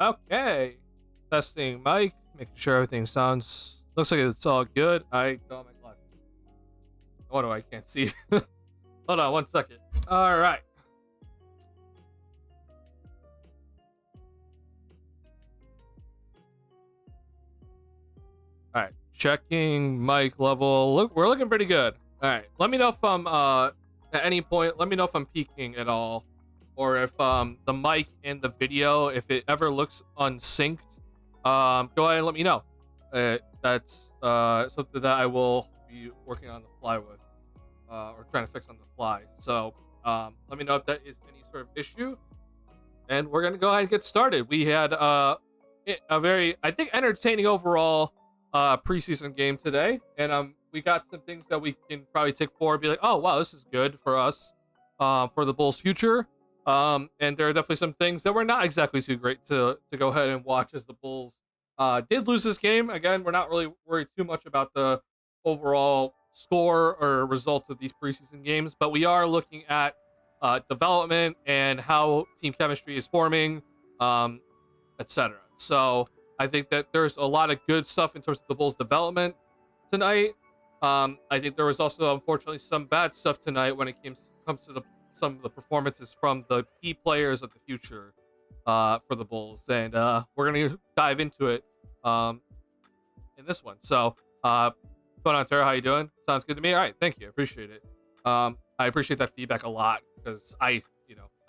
Okay. Testing mic, making sure everything sounds looks like it's all good. I don't have my glasses. What do I can't see? Hold on 1 second. Alright. Alright. Checking mic level. Look, we're looking pretty good. Alright. Let me know if I'm at any point, let me know if I'm peaking at all. Or if the mic and the video, if it ever looks unsynced, go ahead and let me know. That's something that I will be working on the fly with, or trying to fix on the fly. So let me know if that is any sort of issue, and we're gonna go ahead and get started. We had a very, I think, entertaining overall preseason game today, and we got some things that we can probably take forward, be like, oh wow, this is good for us, for the Bulls' future. And there are definitely some things that were not exactly too great to go ahead and watch, as the Bulls did lose this game. Again, we're not really worried too much about the overall score or results of these preseason games, but we are looking at development and how team chemistry is forming, etc. So I think that there's a lot of good stuff in terms of the Bulls' development tonight. I think there was also, unfortunately, some bad stuff tonight when it comes to some of the performances from the key players of the future for the Bulls, and we're gonna dive into it in this one. So, what's going on, Tara? How you doing? Sounds good to me. All right, thank you. I appreciate it. I appreciate that feedback a lot, because I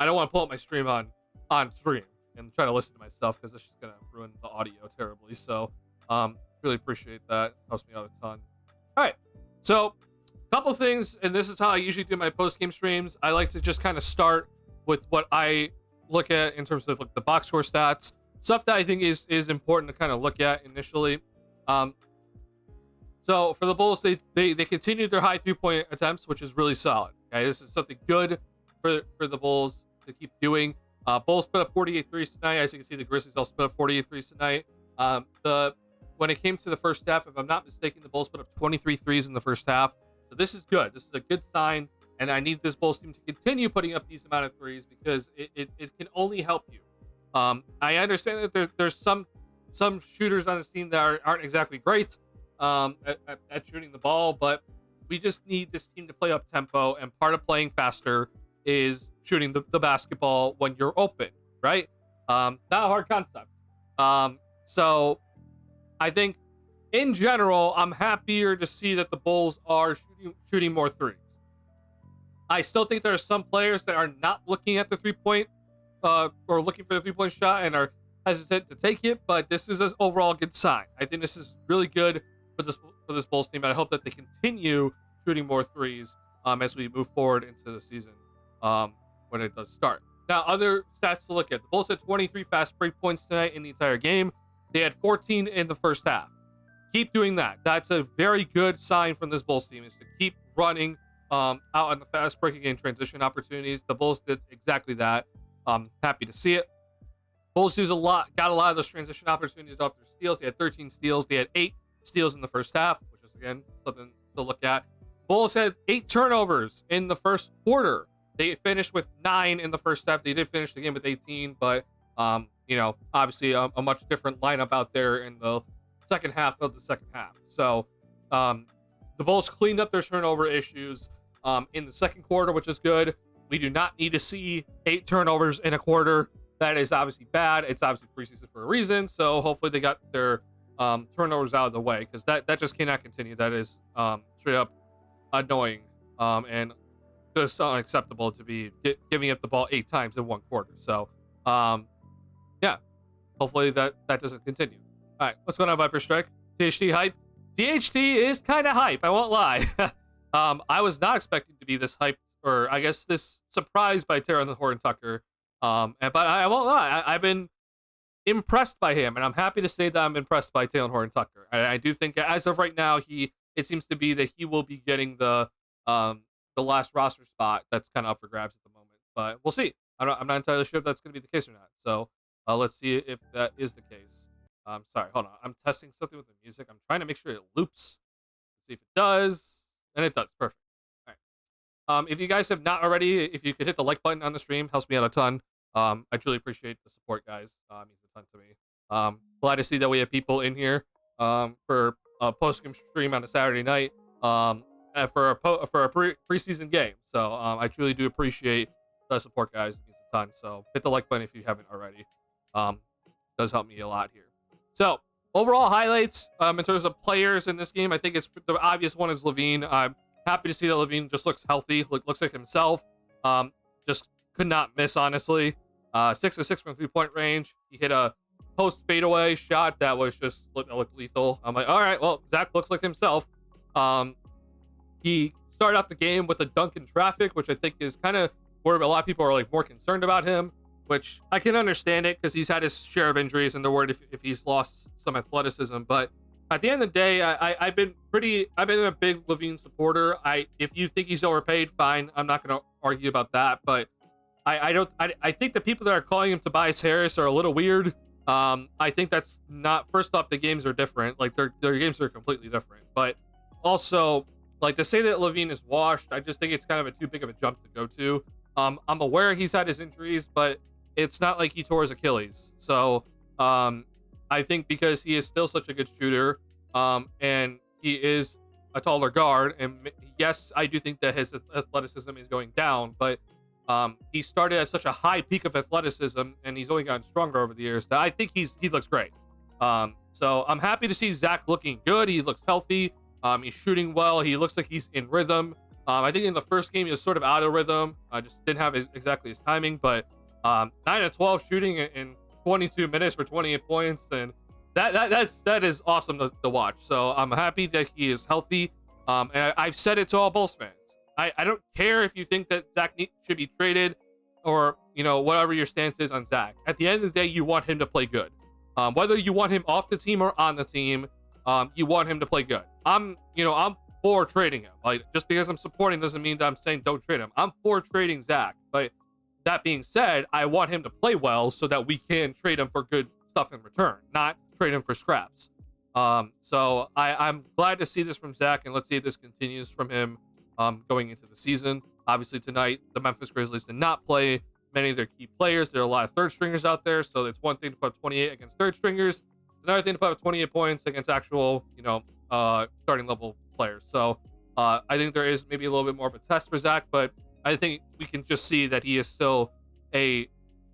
don't want to pull up my stream on stream and try to listen to myself, because it's just gonna ruin the audio terribly. So, really appreciate that. Helps me out a ton. All right, so couple things, and this is how I usually do my post-game streams. I like to just kind of start with what I look at in terms of like the box score stats, stuff that I think is important to kind of look at initially. So for the Bulls, they continued their high 3-point attempts, which is really solid. Okay, this is something good for the Bulls to keep doing. Bulls put up 48 threes tonight. As you can see, the Grizzlies also put up 48 threes tonight. When it came to the first half, if I'm not mistaken, the Bulls put up 23 threes in the first half. So this is good. This is a good sign, and I need this Bulls team to continue putting up these amount of threes because it can only help you. I understand that there's some shooters on this team that aren't exactly great at shooting the ball, but we just need this team to play up tempo, and part of playing faster is shooting the basketball when you're open, right? Not a hard concept. So I think in general, I'm happier to see that the Bulls are shooting more threes. I still think there are some players that are not looking at the 3-point or looking for the 3-point shot and are hesitant to take it, but this is an overall good sign. I think this is really good for this Bulls team, and I hope that they continue shooting more threes as we move forward into the season when it does start. Now, other stats to look at. The Bulls had 23 fast break points tonight in the entire game. They had 14 in the first half. Keep doing that. That's a very good sign from this Bulls team, is to keep running out on the fast breaking and transition opportunities. The Bulls did exactly that. Happy to see it. Bulls got a lot of those transition opportunities off their steals. They had 13 steals. They had 8 steals in the first half, which is, again, something to look at. Bulls had 8 turnovers in the first quarter. They finished with 9 in the first half. They did finish the game with 18, but obviously a much different lineup out there in the second half of the second half. So the Bulls cleaned up their turnover issues in the second quarter, which is good. We do not need to see 8 turnovers in a quarter. That is obviously bad. It's obviously preseason for a reason. So hopefully they got their turnovers out of the way, because that just cannot continue. That is straight up annoying and just unacceptable to be giving up the ball 8 times in one quarter. So yeah, hopefully that doesn't continue. All right, what's going on, Viper Strike? THT hype? THT is kind of hype, I won't lie. I was not expecting to be this hyped, or I guess this surprised by Taylor Horton Tucker. But I won't lie, I've been impressed by him, and I'm happy to say that I'm impressed by Taylor Horton Tucker. I do think as of right now, it seems to be that he will be getting the last roster spot that's kind of up for grabs at the moment. But we'll see. I'm not entirely sure if that's going to be the case or not. So let's see if that is the case. Sorry, hold on. I'm testing something with the music. I'm trying to make sure it loops. See if it does. And it does. Perfect. All right. If you guys have not already, if you could hit the like button on the stream, helps me out a ton. I truly appreciate the support, guys. It means a ton to me. Glad to see that we have people in here for a post-game stream on a Saturday night for a preseason game. So I truly do appreciate the support, guys. It means a ton. So hit the like button if you haven't already. Does help me a lot here. So overall highlights in terms of players in this game, I think it's the obvious one is Levine. I'm happy to see that Levine just looks healthy, looks like himself. Just could not miss, honestly. 6 of 6 from 3-point range. He hit a post fadeaway shot that was just looked lethal. I'm like, all right, well, Zach looks like himself. He started out the game with a dunk in traffic, which I think is kind of where a lot of people are like more concerned about him, which I can understand it because he's had his share of injuries and they're worried if he's lost some athleticism. But at the end of the day, I've been a big Levine supporter. If you think he's overpaid, fine. I'm not going to argue about that. But I think the people that are calling him Tobias Harris are a little weird. I think that's not. First off, the games are different. Like their games are completely different. But also, like, to say that Levine is washed, I just think it's kind of a too big of a jump to go to. I'm aware he's had his injuries, but it's not like he tore his Achilles. So I think because he is still such a good shooter, and he is a taller guard, and yes, I do think that his athleticism is going down, but he started at such a high peak of athleticism, and he's only gotten stronger over the years, that I think he looks great. So I'm happy to see Zach looking good. He looks healthy. He's shooting well. He looks like he's in rhythm. I think in the first game he was sort of out of rhythm. I just didn't have exactly his timing, but 9 of 12 shooting in 22 minutes for 28 points, and that is awesome to watch. So I'm happy that he is healthy. And I've said it to all Bulls fans. I don't care if you think that Zach should be traded, or whatever your stance is on Zach. At the end of the day, you want him to play good. Whether you want him off the team or on the team, you want him to play good. I'm for trading him. Like, just because I'm supporting doesn't mean that I'm saying don't trade him. I'm for trading Zach, but that being said, I want him to play well so that we can trade him for good stuff in return, not trade him for scraps. So I'm glad to see this from Zach, and let's see if this continues from him going into the season. Obviously, tonight, the Memphis Grizzlies did not play many of their key players. There are a lot of third stringers out there, so it's one thing to put up 28 against third stringers. It's another thing to put up 28 points against actual, starting level players. So I think there is maybe a little bit more of a test for Zach, but I think we can just see that he is still a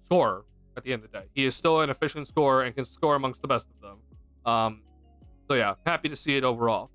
scorer at the end of the day. He is still an efficient scorer and can score amongst the best of them. So yeah, happy to see it overall.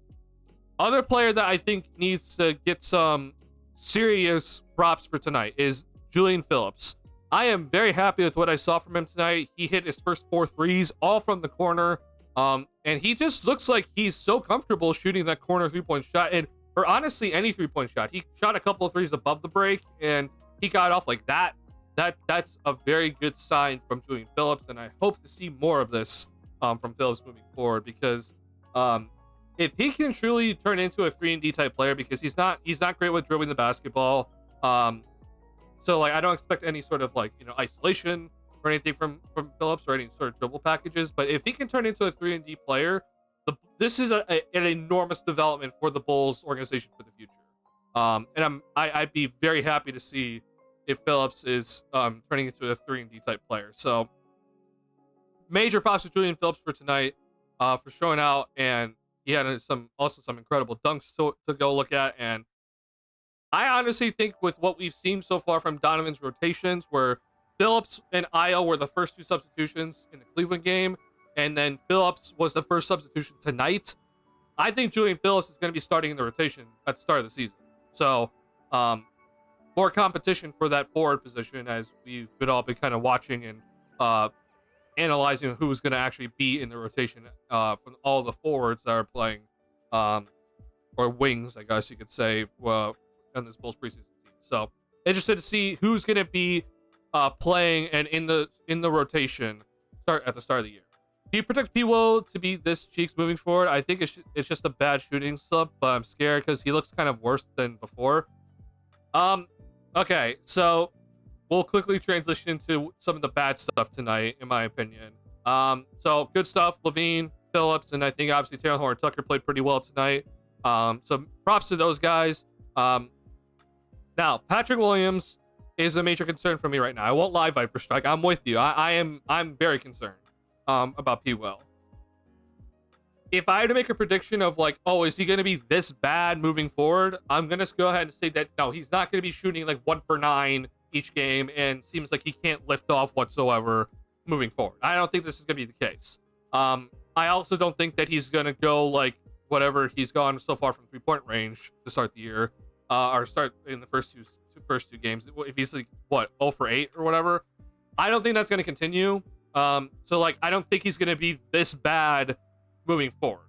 Other player that I think needs to get some serious props for tonight is Julian Phillips. I am very happy with what I saw from him tonight. He hit his first 4 threes, all from the corner. And he just looks like he's so comfortable shooting that corner 3-point shot. Or honestly, any 3-point shot. He shot a couple of threes above the break, and he got off like that. That's a very good sign from Julian Phillips, and I hope to see more of this from Phillips moving forward, because if he can truly turn into a 3-and-D type player, because he's not great with dribbling the basketball. So like I don't expect any sort of isolation or anything from Phillips, or any sort of dribble packages. But if he can turn into a 3-and-D player, this is an enormous development for the Bulls organization for the future. And I'd be very happy to see if Phillips is turning into a 3-and-D type player. So major props to Julian Phillips for tonight, for showing out, and he had some incredible dunks to go look at. And I honestly think with what we've seen so far from Donovan's rotations, where Phillips and Ayo were the first 2 substitutions in the Cleveland game, and then Phillips was the first substitution tonight, I think Julian Phillips is going to be starting in the rotation at the start of the season. So more competition for that forward position, as we've all been kind of watching and analyzing who's going to actually be in the rotation from all the forwards that are playing, or wings, I guess you could say, in this Bulls preseason team. So interested to see who's going to be playing and in the rotation at the start of the year. Do you predict P. Will to be this cheeks moving forward? I think it's just a bad shooting slump, but I'm scared because he looks kind of worse than before. Okay, so we'll quickly transition into some of the bad stuff tonight, in my opinion. So good stuff, Levine, Phillips, and I think obviously Taylor Horton-Tucker played pretty well tonight. So props to those guys. Now, Patrick Williams is a major concern for me right now. I won't lie, Viper Strike. I'm with you. I'm very concerned about P. Will. If I had to make a prediction of is he going to be this bad moving forward, I'm going to go ahead and say that no, he's not going to be shooting 1 for 9 each game, and seems like he can't lift off whatsoever moving forward. I don't think this is going to be the case. I also don't think that he's going to go whatever he's gone so far from 3-point range to start the year, or start in the first two games. If he's 0 for 8 or whatever, I don't think that's going to continue. So I don't think he's going to be this bad moving forward.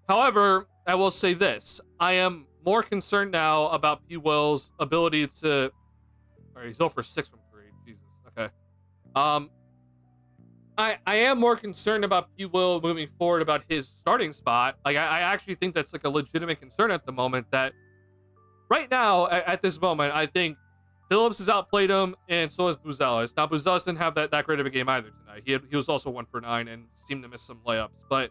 However, I will say this: I am more concerned now about P. Will's ability to. All right, he's 0 for 6 from 3. Jesus. Okay. I am more concerned about P. Will moving forward about his starting spot. I actually think that's a legitimate concern at the moment. That right now, at this moment, I think Phillips has outplayed him, and so has Buzelis. Now, Buzelis didn't have that great of a game either tonight. He was also 1 for 9 and seemed to miss some layups. But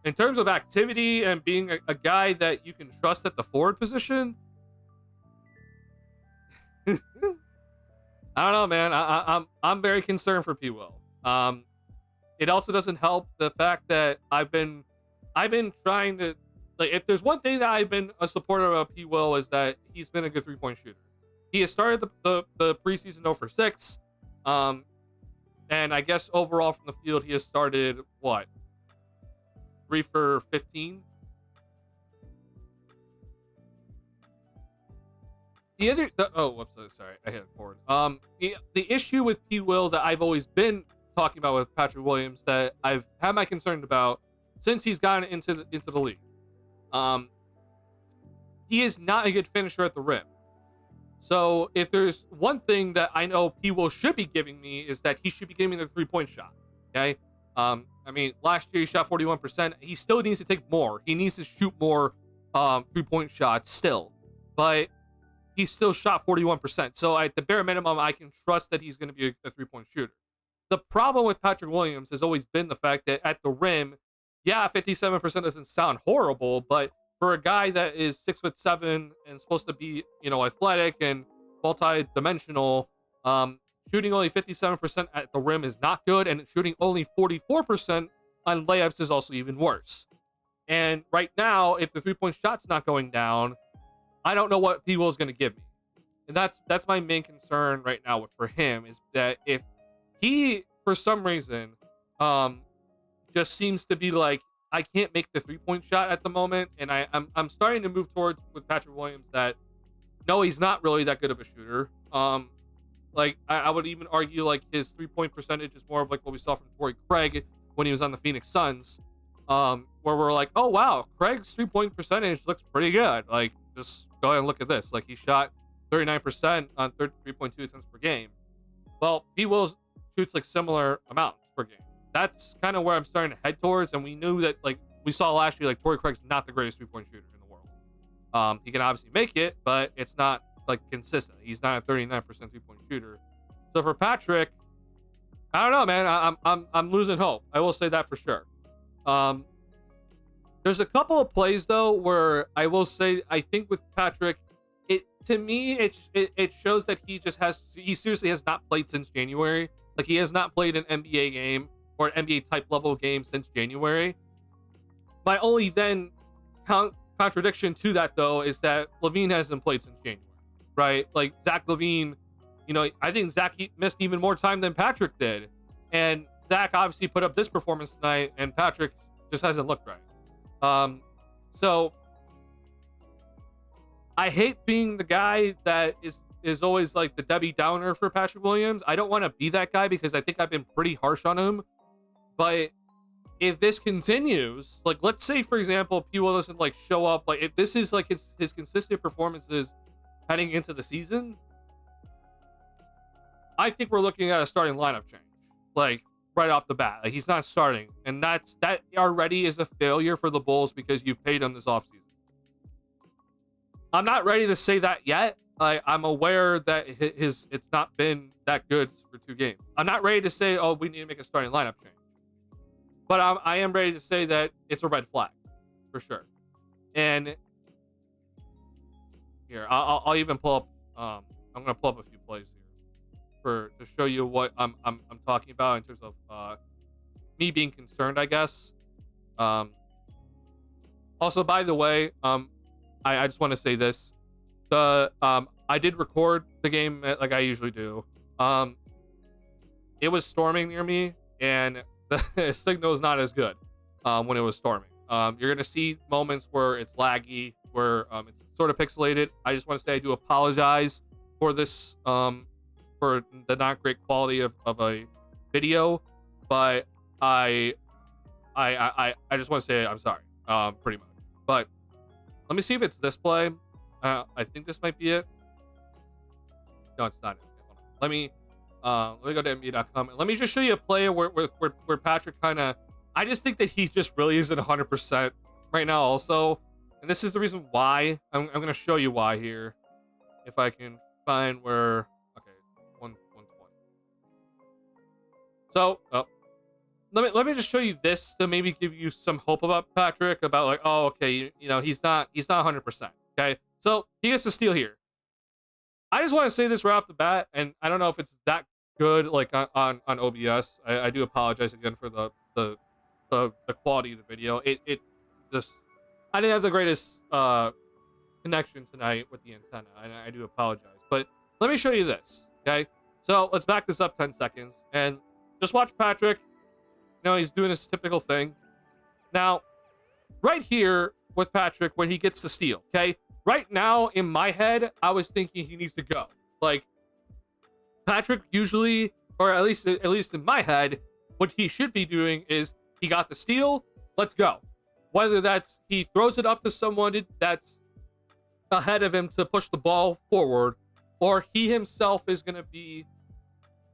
in terms of activity and being a guy that you can trust at the forward position, I don't know, man. I'm very concerned for P. Will. It also doesn't help the fact that I've been trying to. If there's one thing that I've been a supporter of P. Will, is that he's been a good 3-point shooter. He has started the preseason 0 for 6. And I guess overall from the field, he has started, 3 for 15? Sorry, I hit it forward. The issue with P. Will that I've always been talking about with Patrick Williams, that I've had my concern about since he's gotten into the league. He is not a good finisher at the rim. So if there's one thing that I know P. Will should be giving me, is that he should be giving me the 3-point shot. Okay. Last year he shot 41%. He still needs to take more. He needs to shoot more 3-point shots still. But he still shot 41%. So at the bare minimum, I can trust that he's going to be a 3-point shooter. The problem with Patrick Williams has always been the fact that at the rim, yeah, 57% doesn't sound horrible, but for a guy that is 6'7" and supposed to be, athletic and multi-dimensional, shooting only 57% at the rim is not good, and shooting only 44% on layups is also even worse. And right now, if the 3-point shot's not going down, I don't know what P. Will is going to give me. And that's my main concern right now for him, is that if he, for some reason, just seems to be like, I can't make the 3-point shot at the moment, and I'm starting to move towards with Patrick Williams that no, he's not really that good of a shooter. Like I would even argue like his 3-point percentage is more of like what we saw from Torrey Craig when he was on the Phoenix Suns, where we're like, oh wow, Craig's 3-point percentage looks pretty good. Like just go ahead and look at this. Like he shot 39% on 33.2 attempts per game. Well, P. Will shoots like similar amounts per game. That's kind of where I'm starting to head towards, and we knew that, like we saw last year, like Torrey Craig's not the greatest 3-point shooter in the world. He can obviously make it, but it's not like consistent. He's not a 39% 3-point shooter. So for Patrick, I don't know, man. I'm losing hope. I will say that for sure. There's a couple of plays though where I will say I think with Patrick, it shows that he seriously has not played since January. Like he has not played an NBA game or an NBA type level game since January. My only then contradiction to that though is that LaVine hasn't played since January, right? Like Zach LaVine, I think Zach missed even more time than Patrick did, and Zach obviously put up this performance tonight, and Patrick just hasn't looked right. So I hate being the guy that is always like the Debbie Downer for Patrick Williams. I don't want to be that guy because I think I've been pretty harsh on him. But if this continues, like let's say for example, P. Will doesn't like show up, like if this is like his consistent performances heading into the season, I think we're looking at a starting lineup change, like right off the bat. Like he's not starting, and that already is a failure for the Bulls because you've paid him this offseason. I'm not ready to say that yet. I'm aware that it's not been that good for 2 games. I'm not ready to say, oh, we need to make a starting lineup change. But I am ready to say that it's a red flag, for sure. And here, I'll even pull up. I'm gonna pull up a few plays here to show you what I'm talking about in terms of me being concerned, I guess. Also, by the way, I just want to say this. I did record the game like I usually do. It was storming near me, and the signal is not as good when it was storming. You're gonna see moments where it's laggy, where it's sort of pixelated. I just want to say I do apologize for this, for the not great quality of a video, but I just want to say I'm sorry, pretty much. But let me see if it's this play. I think this might be it. No, it's not. Let me go to NBA.com and let me just show you a play where Patrick kind of. I just think that he just really isn't 100% right now. Also, and this is the reason why. I'm going to show you why here, if I can find where. Okay, 120. So, let me just show you this to maybe give you some hope about Patrick, about like, oh, okay, he's not 100%. Okay, so he gets the steal here. I just want to say this right off the bat, and I don't know if it's that good like on OBS. I do apologize again for the quality of the video. It just, I didn't have the greatest connection tonight with the antenna, and I do apologize. But let me show you this. Okay, so let's back this up 10 seconds and just watch Patrick. He's doing his typical thing. Now, right here with Patrick when he gets the steal, okay? Right now, in my head, I was thinking he needs to go. Like, Patrick usually, or at least in my head, what he should be doing is he got the steal, let's go. Whether that's he throws it up to someone that's ahead of him to push the ball forward, or he himself is going to be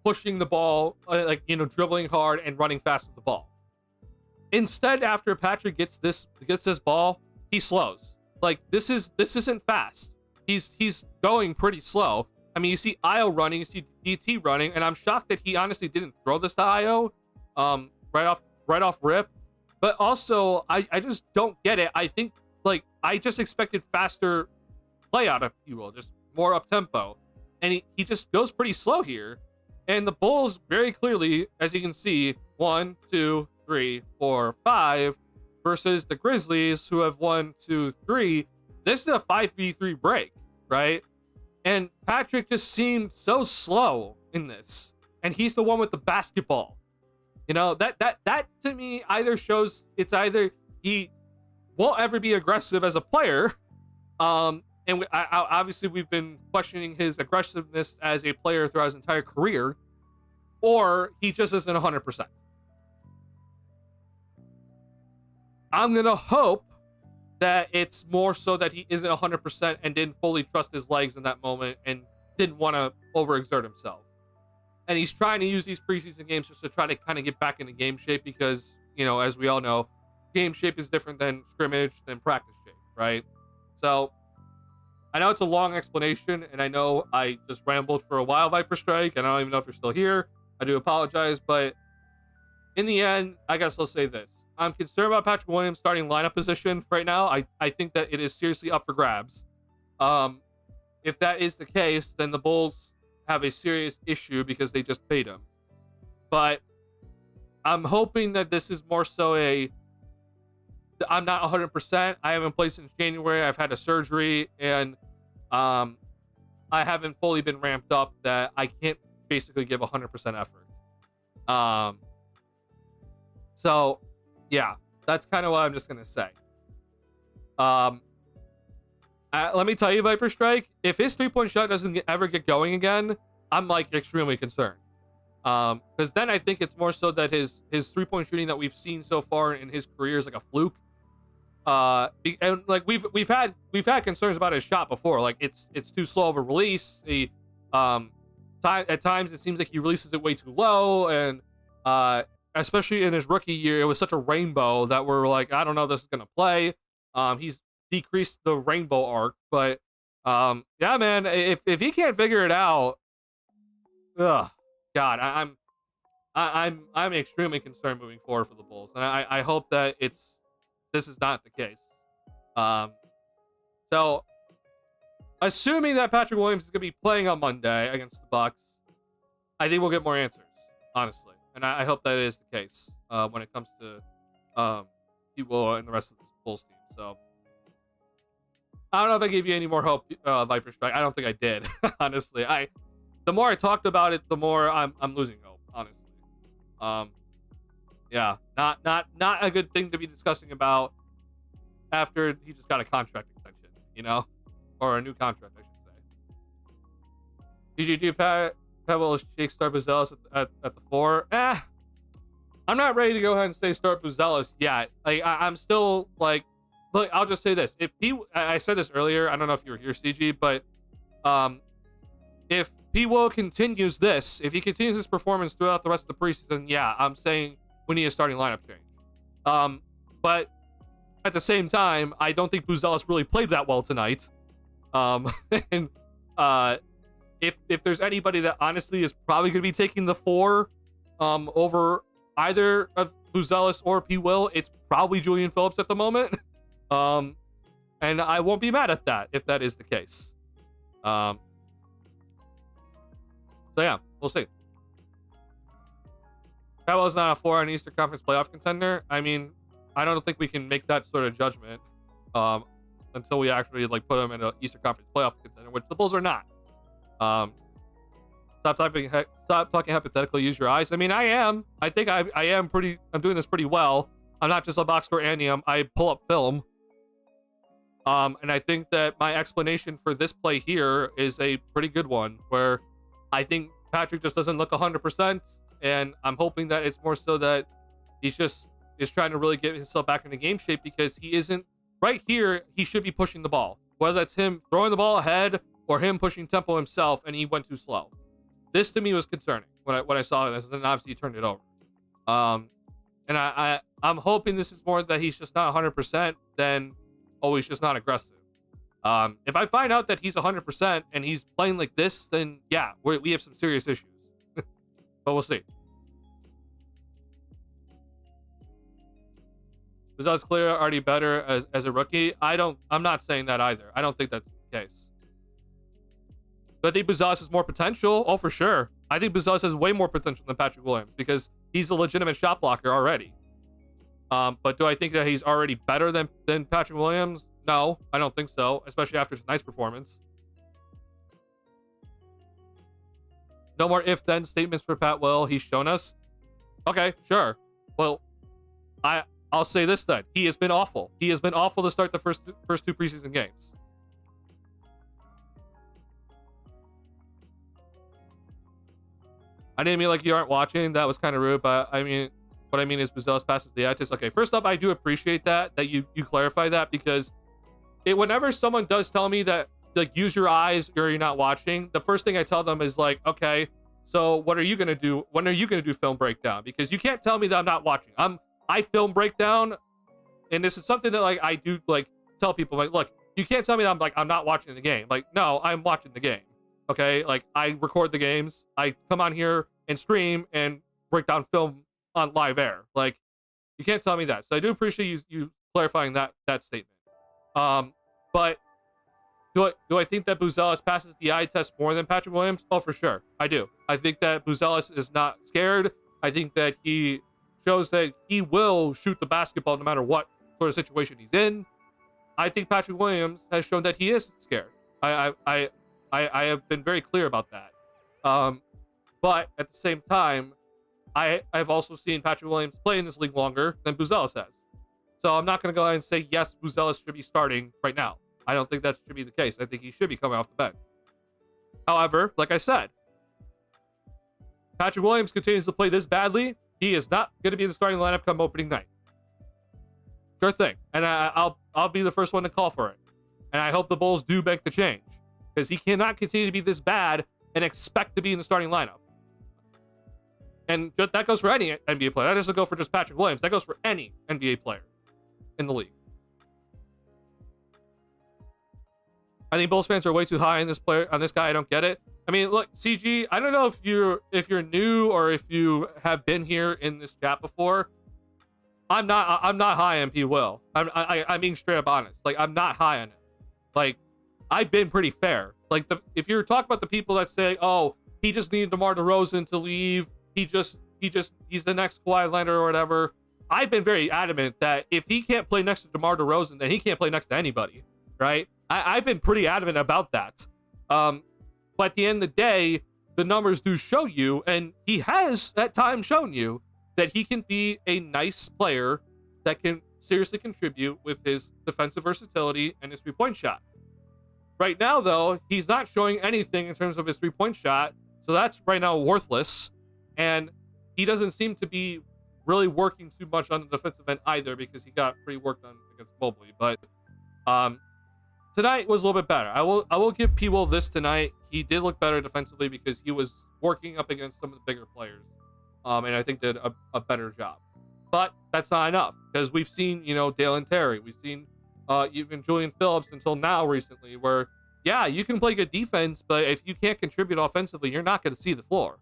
pushing the ball, dribbling hard and running fast with the ball. Instead, after Patrick gets this ball, he slows. Like this isn't fast. he's going pretty slow. I mean, you see IO running, you see DT running, and I'm shocked that he honestly didn't throw this to IO right off rip. But also, I just don't get it. I think, like, I just expected faster play out of P-Will, just more up-tempo. And he just goes pretty slow here. And the Bulls, very clearly, as you can see, 1, 2, 3, 4, 5, versus the Grizzlies, who have 1, 2, 3. This is a 5v3 break, right? And Patrick just seemed so slow in this. And he's the one with the basketball. You know, that to me either shows it's either he won't ever be aggressive as a player, and obviously we've been questioning his aggressiveness as a player throughout his entire career, or he just isn't 100%. I'm gonna hope that it's more so that he isn't 100% and didn't fully trust his legs in that moment and didn't want to overexert himself. And he's trying to use these preseason games just to try to kind of get back into game shape because, you know, as we all know, game shape is different than scrimmage, than practice shape, right? So, I know it's a long explanation, and I know I just rambled for a while, Viper Strike, and I don't even know if you're still here. I do apologize, but in the end, I guess I'll say this. I'm concerned about Patrick Williams' starting lineup position right now. I think that it is seriously up for grabs. If that is the case, then the Bulls have a serious issue because they just paid him. But I'm hoping that this is more so I'm not 100%. I haven't played since January. I've had a surgery, and I haven't fully been ramped up that I can't basically give 100% effort. So, yeah, that's kind of what I'm just going to say. Let me tell you, Viper Strike, if his three-point shot doesn't ever get going again, I'm, like, extremely concerned. Because then I think it's more so that his three-point shooting that we've seen so far in his career is like a fluke. And like we've had concerns about his shot before. Like it's too slow of a release. At times it seems like he releases it way too low, and especially in his rookie year, it was such a rainbow that we're like, I don't know if this is gonna play. He's decreased the rainbow arc, but yeah, man, if he can't figure it out, God, I'm extremely concerned moving forward for the Bulls, and I hope that this is not the case. So assuming that Patrick Williams is gonna be playing on Monday against the Bucks, I think we'll get more answers, honestly, and I hope that is the case when it comes to people and the rest of the Bulls team. So I don't know if I gave you any more hope, Viper Strike. I don't think I did, honestly. The more I talked about it, the more I'm losing hope, honestly. Yeah, not a good thing to be discussing about after he just got a contract extension, you know, or a new contract, I should say. DGD Pat will shake start Buzelis at the 4. I'm not ready to go ahead and say start Buzelis yet. Like I'm still like, look, I'll just say this. I said this earlier. I don't know if you were here, CG, but if P-Will continues this, if he continues his performance throughout the rest of the preseason, yeah, I'm saying we need a starting lineup change. But at the same time, I don't think Buzelis really played that well tonight. And if there's anybody that honestly is probably going to be taking the 4 over either of Buzelis or P-Will, it's probably Julian Phillips at the moment. And I won't be mad at that if that is the case. So yeah, we'll see. Cowell's not a 4 on Eastern Conference playoff contender. I mean, I don't think we can make that sort of judgment until we actually like put him in an Eastern Conference playoff contender, which the Bulls are not. Stop talking hypothetically. Use your eyes. I mean, I am. I think I am pretty. I'm doing this pretty well. I'm not just a box score Andy. I pull up film. And I think that my explanation for this play here is a pretty good one, where I think Patrick just doesn't look 100%, and I'm hoping that it's more so that he's just is trying to really get himself back into game shape, because he isn't right here. He should be pushing the ball, whether that's him throwing the ball ahead or him pushing tempo himself, and he went too slow. This to me was concerning when I saw this, and then obviously he turned it over. And I'm hoping this is more that he's just not 100% than he's just not aggressive. If I find out that he's 100% and he's playing like this, then yeah, we have some serious issues. But we'll see. Was clear already better as a rookie? I'm not saying that either. I don't think that's the case. But I think Buzelis has more potential. Oh, for sure. I think Buzelis has way more potential than Patrick Williams because he's a legitimate shot blocker already. But do I think that he's already better than Patrick Williams? No, I don't think so, especially after tonight's performance. No more if-then statements for Pat Will. He's shown us. Okay, sure. Well, I'll say this then. He has been awful. He has been awful to start the first two preseason games. I didn't mean like you aren't watching. That was kind of rude, but I mean, what I mean is Buzelis passes the eye test. Okay, first off, I do appreciate that you clarify that because whenever someone does tell me that like use your eyes or you're not watching, the first thing I tell them is like, okay, so what are you gonna do? When are you gonna do film breakdown? Because you can't tell me that I'm not watching. I film breakdown, and this is something that like I do like tell people like, look, you can't tell me that I'm not watching the game. Like, no, I'm watching the game. Okay, like I record the games. I come on here and stream and break down film on live air. Like, you can't tell me that. So I do appreciate you clarifying that statement. But do I think that Buzelis passes the eye test more than Patrick Williams? Oh, for sure, I do. I think that Buzelis is not scared. I think that he shows that he will shoot the basketball no matter what sort of situation he's in. I think Patrick Williams has shown that he is scared. I have been very clear about that. But at the same time, I've also seen Patrick Williams play in this league longer than Buzelis has. So I'm not going to go ahead and say, yes, Buzelis should be starting right now. I don't think that should be the case. I think he should be coming off the bench. However, like I said, Patrick Williams continues to play this badly. He is not going to be in the starting lineup come opening night. Sure thing. And I'll be the first one to call for it. And I hope the Bulls do make the change. Because he cannot continue to be this bad and expect to be in the starting lineup. And that goes for any NBA player. That doesn't go for just Patrick Williams. That goes for any NBA player in the league. I think Bulls fans are way too high on this guy. I don't get it. I mean, look, CG, I don't know if you're new or if you have been here in this chat before. I'm not high on P. Will. I'm being straight up honest. Like, I'm not high on it. Like, I've been pretty fair. Like, if you're talking about the people that say, oh, he just needed DeMar DeRozan to leave, he's the next Kawhi Leonard or whatever. I've been very adamant that if he can't play next to DeMar DeRozan, then he can't play next to anybody, right? I've been pretty adamant about that. But at the end of the day, the numbers do show you, and he has at times shown you, that he can be a nice player that can seriously contribute with his defensive versatility and his three-point shot. Right now, though, he's not showing anything in terms of his three-point shot, so that's right now worthless. And he doesn't seem to be really working too much on the defensive end either, because he got pretty worked on against Mobley. But tonight was a little bit better. I will give P. Will this tonight. He did look better defensively because he was working up against some of the bigger players, and I think did a better job. But that's not enough, because we've seen, Dalen Terry, we've seen even Julian Phillips until now recently, where yeah, you can play good defense, but if you can't contribute offensively, you're not going to see the floor.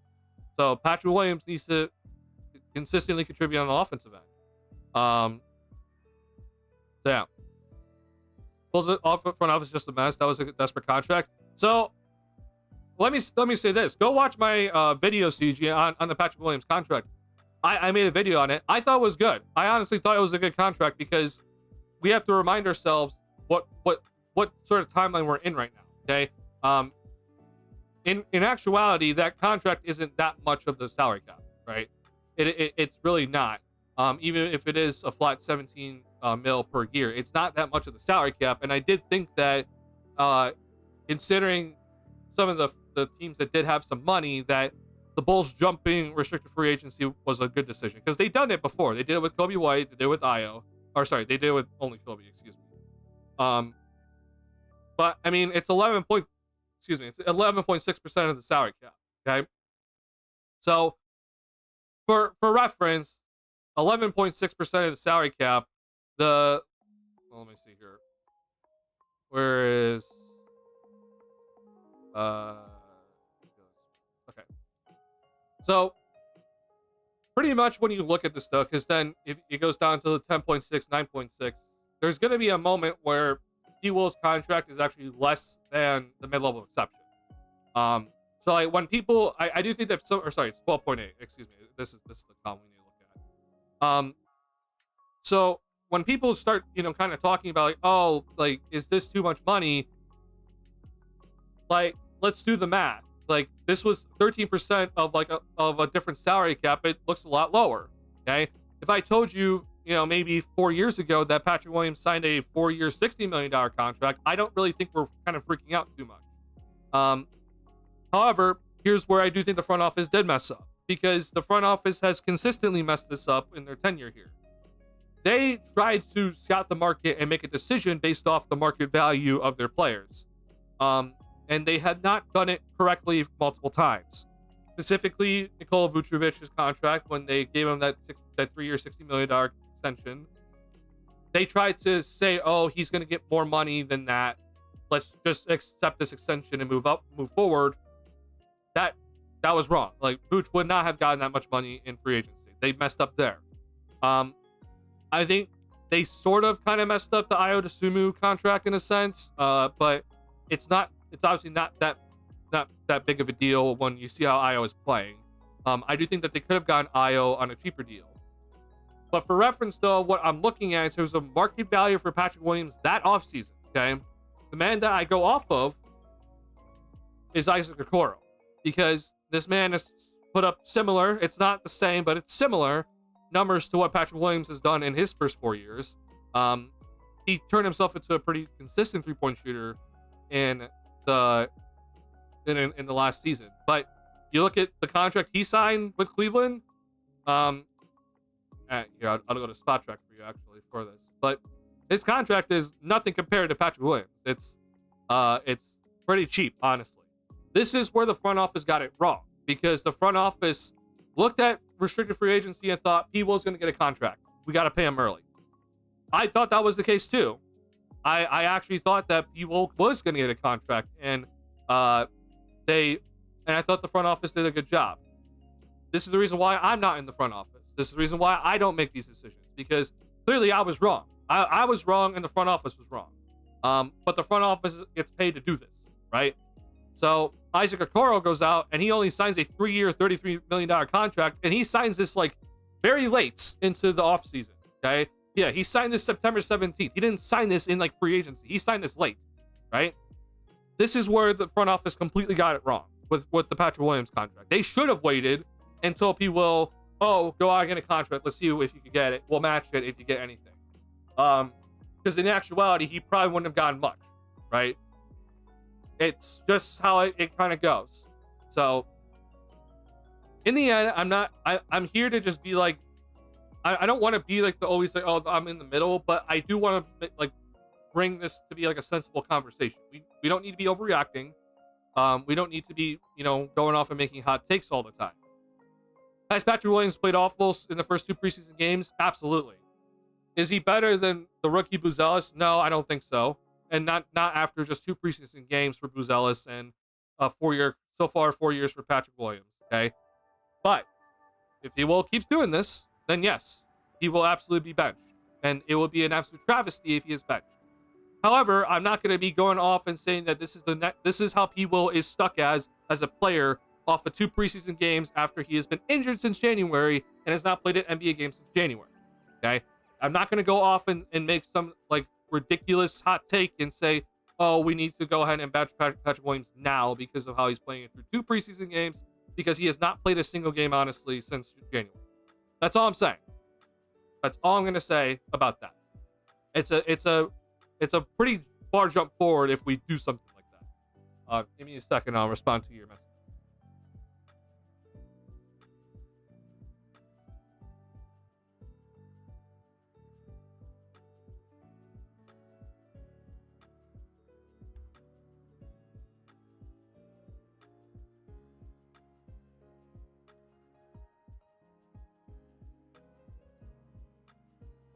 So Patrick Williams needs to consistently contribute on the offensive end. So yeah. Bulls front office just a mess. That was a desperate contract. So let me say this. Go watch my video, CG, on the Patrick Williams contract. I made a video on it. I thought it was good. I honestly thought it was a good contract because we have to remind ourselves what sort of timeline we're in right now. Okay. In actuality, that contract isn't that much of the salary cap, right? It's really not. Even if it is a flat 17 mil per year, it's not that much of the salary cap. And I did think that, considering some of the teams that did have some money, that the Bulls jumping restricted free agency was a good decision, because they've done it before. They did it with Kobe White. They did it with Io. Or sorry, they did it with only Kobe. Excuse me. But I mean, it's 11.6% of the salary cap. Okay. So for reference, 11.6% of the salary cap. Let me see here. Where is okay. So pretty much when you look at this stuff, because then if it goes down to 10.6, 9.6, there's going to be a moment where P. Will's contract is actually less than the mid-level exception. So like when people, I do think that some, or sorry, it's 12.8. Excuse me. This is the column we need to look at. So when people start, kind of talking about like, oh, like, is this too much money? Like, let's do the math. Like, this was 13% of like of a different salary cap. It looks a lot lower. Okay. If I told you, maybe 4 years ago that Patrick Williams signed a 4-year, $60 million contract, I don't really think we're kind of freaking out too much. However, here's where I do think the front office did mess up, because the front office has consistently messed this up in their tenure here. They tried to scout the market and make a decision based off the market value of their players. And they had not done it correctly multiple times. Specifically, Nikola Vucevic's contract, when they gave him that 3-year, $60 million extension, they tried to say, oh, he's going to get more money than that. Let's just accept this extension and move forward. That was wrong. Like, Vuce would not have gotten that much money in free agency. They messed up there. I think they sort of kind of messed up the Ayo Dosunmu contract in a sense, but it's obviously not that big of a deal when you see how Ayo is playing. I do think that they could have gotten Ayo on a cheaper deal. But for reference, though, what I'm looking at in terms of market value for Patrick Williams that offseason, okay, the man that I go off of is Isaac Okoro, because this man has put up similar, it's not the same, but it's similar numbers to what Patrick Williams has done in his first 4 years. He turned himself into a pretty consistent three-point shooter in the last season. But you look at the contract he signed with Cleveland. Here, I'll go to Spot Track for you actually for this. But his contract is nothing compared to Patrick Williams. It's pretty cheap, honestly. This is where the front office got it wrong, because the front office looked at restricted free agency and thought P. Will's going to get a contract. We got to pay him early. I thought that was the case too. I actually thought that P. Will was going to get a contract, and I thought the front office did a good job. This is the reason why I'm not in the front office. This is the reason why I don't make these decisions, because clearly I was wrong. I was wrong, and the front office was wrong. But the front office gets paid to do this, right? So Isaac Okoro goes out and he only signs a 3-year, $33 million contract, and he signs this like very late into the offseason. Okay. Yeah, he signed this September 17th. He didn't sign this in like free agency. He signed this late, right? This is where the front office completely got it wrong with the Patrick Williams contract. They should have waited until P. Will, go out and get a contract. Let's see if you can get it. We'll match it if you get anything. Because in actuality, he probably wouldn't have gotten much, right? It's just how it kind of goes. So in the end, I'm here to just be like, I don't want to be like always like, oh, I'm in the middle, but I do want to like bring this to be like a sensible conversation. We don't need to be overreacting. We don't need to be, going off and making hot takes all the time. Has Patrick Williams played awful in the first 2 preseason games? Absolutely. Is he better than the rookie Buzelis? No, I don't think so. And not after just 2 preseason games for Buzelis and 4 years for Patrick Williams. Okay, but if he keeps doing this, then yes, he will absolutely be benched, and it will be an absolute travesty if he is benched. However, I'm not going to be going off and saying that this is how P. Will is stuck as a player off of 2 preseason games after he has been injured since January and has not played an NBA game since January. Okay, I'm not going to go off and make some like ridiculous hot take and say, oh, we need to go ahead and bench Patrick Williams now because of how he's playing it through 2 preseason games, because he has not played a single game, honestly, since January. That's all I'm saying. That's all I'm going to say about that. It's a pretty far jump forward if we do something like that. Give me a second. I'll respond to your message.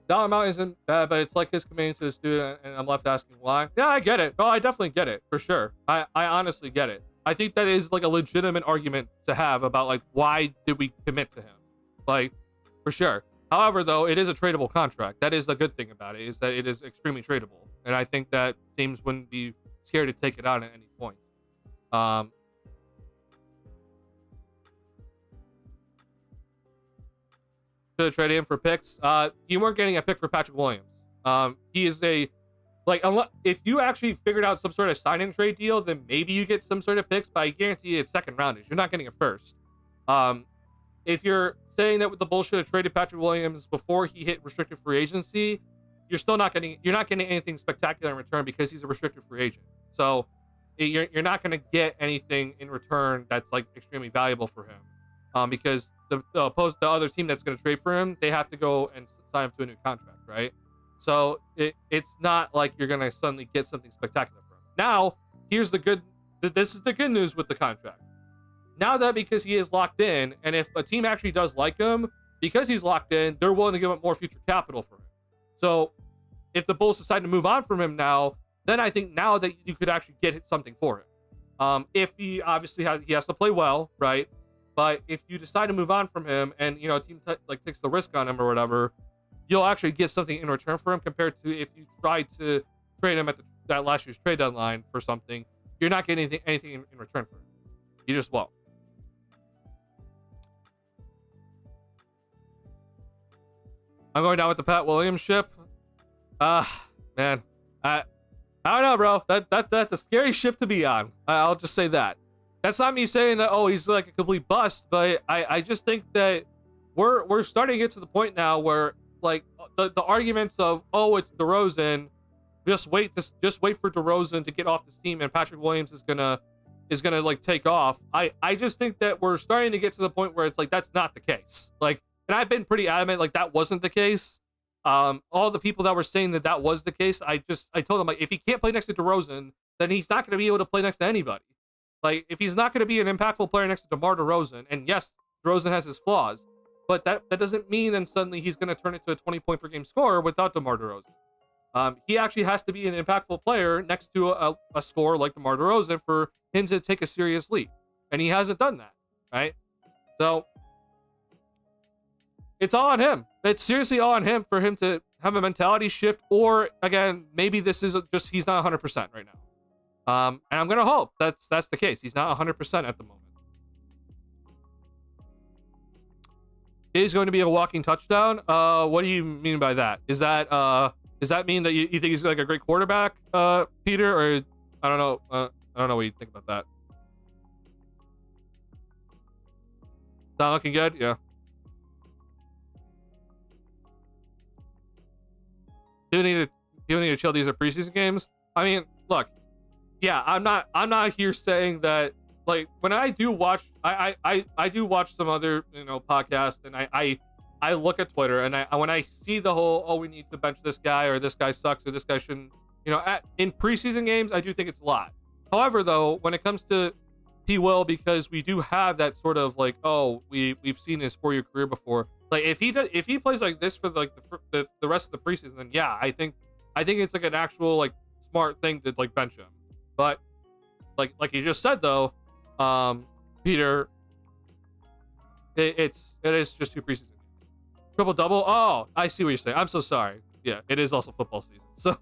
Dollar amount isn't bad, but it's like his committing to the student, and I'm left asking why. Yeah, I get it. Oh, I definitely get it for sure. I honestly get it. I think that is like a legitimate argument to have about like why did we commit to him, like for sure. However, though, it is a tradable contract. That is the good thing about it, is that it is extremely tradable, and I think that teams wouldn't be scared to take it on at any point. Should have traded him for picks. You weren't getting a pick for Patrick Williams. He is a if you actually figured out some sort of sign and trade deal, then maybe you get some sort of picks, but I guarantee you it's second rounders. You're not getting a first. If you're saying that the Bulls should have traded Patrick Williams before he hit restricted free agency, you're not getting anything spectacular in return because he's a restricted free agent. So you're not going to get anything in return that's like extremely valuable for him. Because the other team that's going to trade for him, they have to go and sign him to a new contract, right? So it's not like you're going to suddenly get something spectacular from him. Now, this is the good news with the contract. Now that because he is locked in, and if a team actually does like him, because he's locked in, they're willing to give up more future capital for him. So if the Bulls decide to move on from him now, then I think now that you could actually get something for him. If he obviously has to play well, right? But if you decide to move on from him, and a team takes the risk on him or whatever, you'll actually get something in return for him compared to if you tried to trade him at that last year's trade deadline for something. You're not getting anything in return for him. You just won't. I'm going down with the Pat Williams ship. Man, I don't know, bro. That's a scary ship to be on. I'll just say that. That's not me saying that, oh, he's like a complete bust, but I just think that we're starting to get to the point now where like the arguments of, oh, it's DeRozan, just wait for DeRozan to get off this team and Patrick Williams is gonna like take off. I just think that we're starting to get to the point where it's like that's not the case. Like, and I've been pretty adamant like that wasn't the case. All the people that were saying that was the case, I told them, like, if he can't play next to DeRozan, then he's not going to be able to play next to anybody. Like, if he's not going to be an impactful player next to DeMar DeRozan, and yes, DeRozan has his flaws, but that doesn't mean then suddenly he's going to turn into a 20-point per game scorer without DeMar DeRozan. He actually has to be an impactful player next to a scorer like DeMar DeRozan for him to take a serious leap, and he hasn't done that, right? So it's all on him. It's seriously all on him for him to have a mentality shift, or again, maybe this is just he's not 100% right now. And I'm gonna hope that's the case. He's not 100% at the moment. Is going to be a walking touchdown. What do you mean by that? Does that mean that you think he's like a great quarterback, Peter? Or I don't know. I don't know what you think about that. Not looking good. Yeah. Do need to chill. These are preseason games. I mean, look. Yeah, I'm not here saying that. Like, when I do watch, I do watch some other podcasts, and I look at Twitter, and when I see the whole, oh, we need to bench this guy, or this guy sucks, or this guy shouldn't, in preseason games, I do think it's a lot. However, though, when it comes to P. Will, because we do have that sort of like, oh, we've seen his 4-year career before. Like, if he plays like this for like the rest of the preseason, then yeah, I think it's like an actual like smart thing to like bench him. But like you just said though, Peter, it is just 2 preseason games. Triple double. Oh, I see what you're saying. I'm so sorry. Yeah, it is also football season. So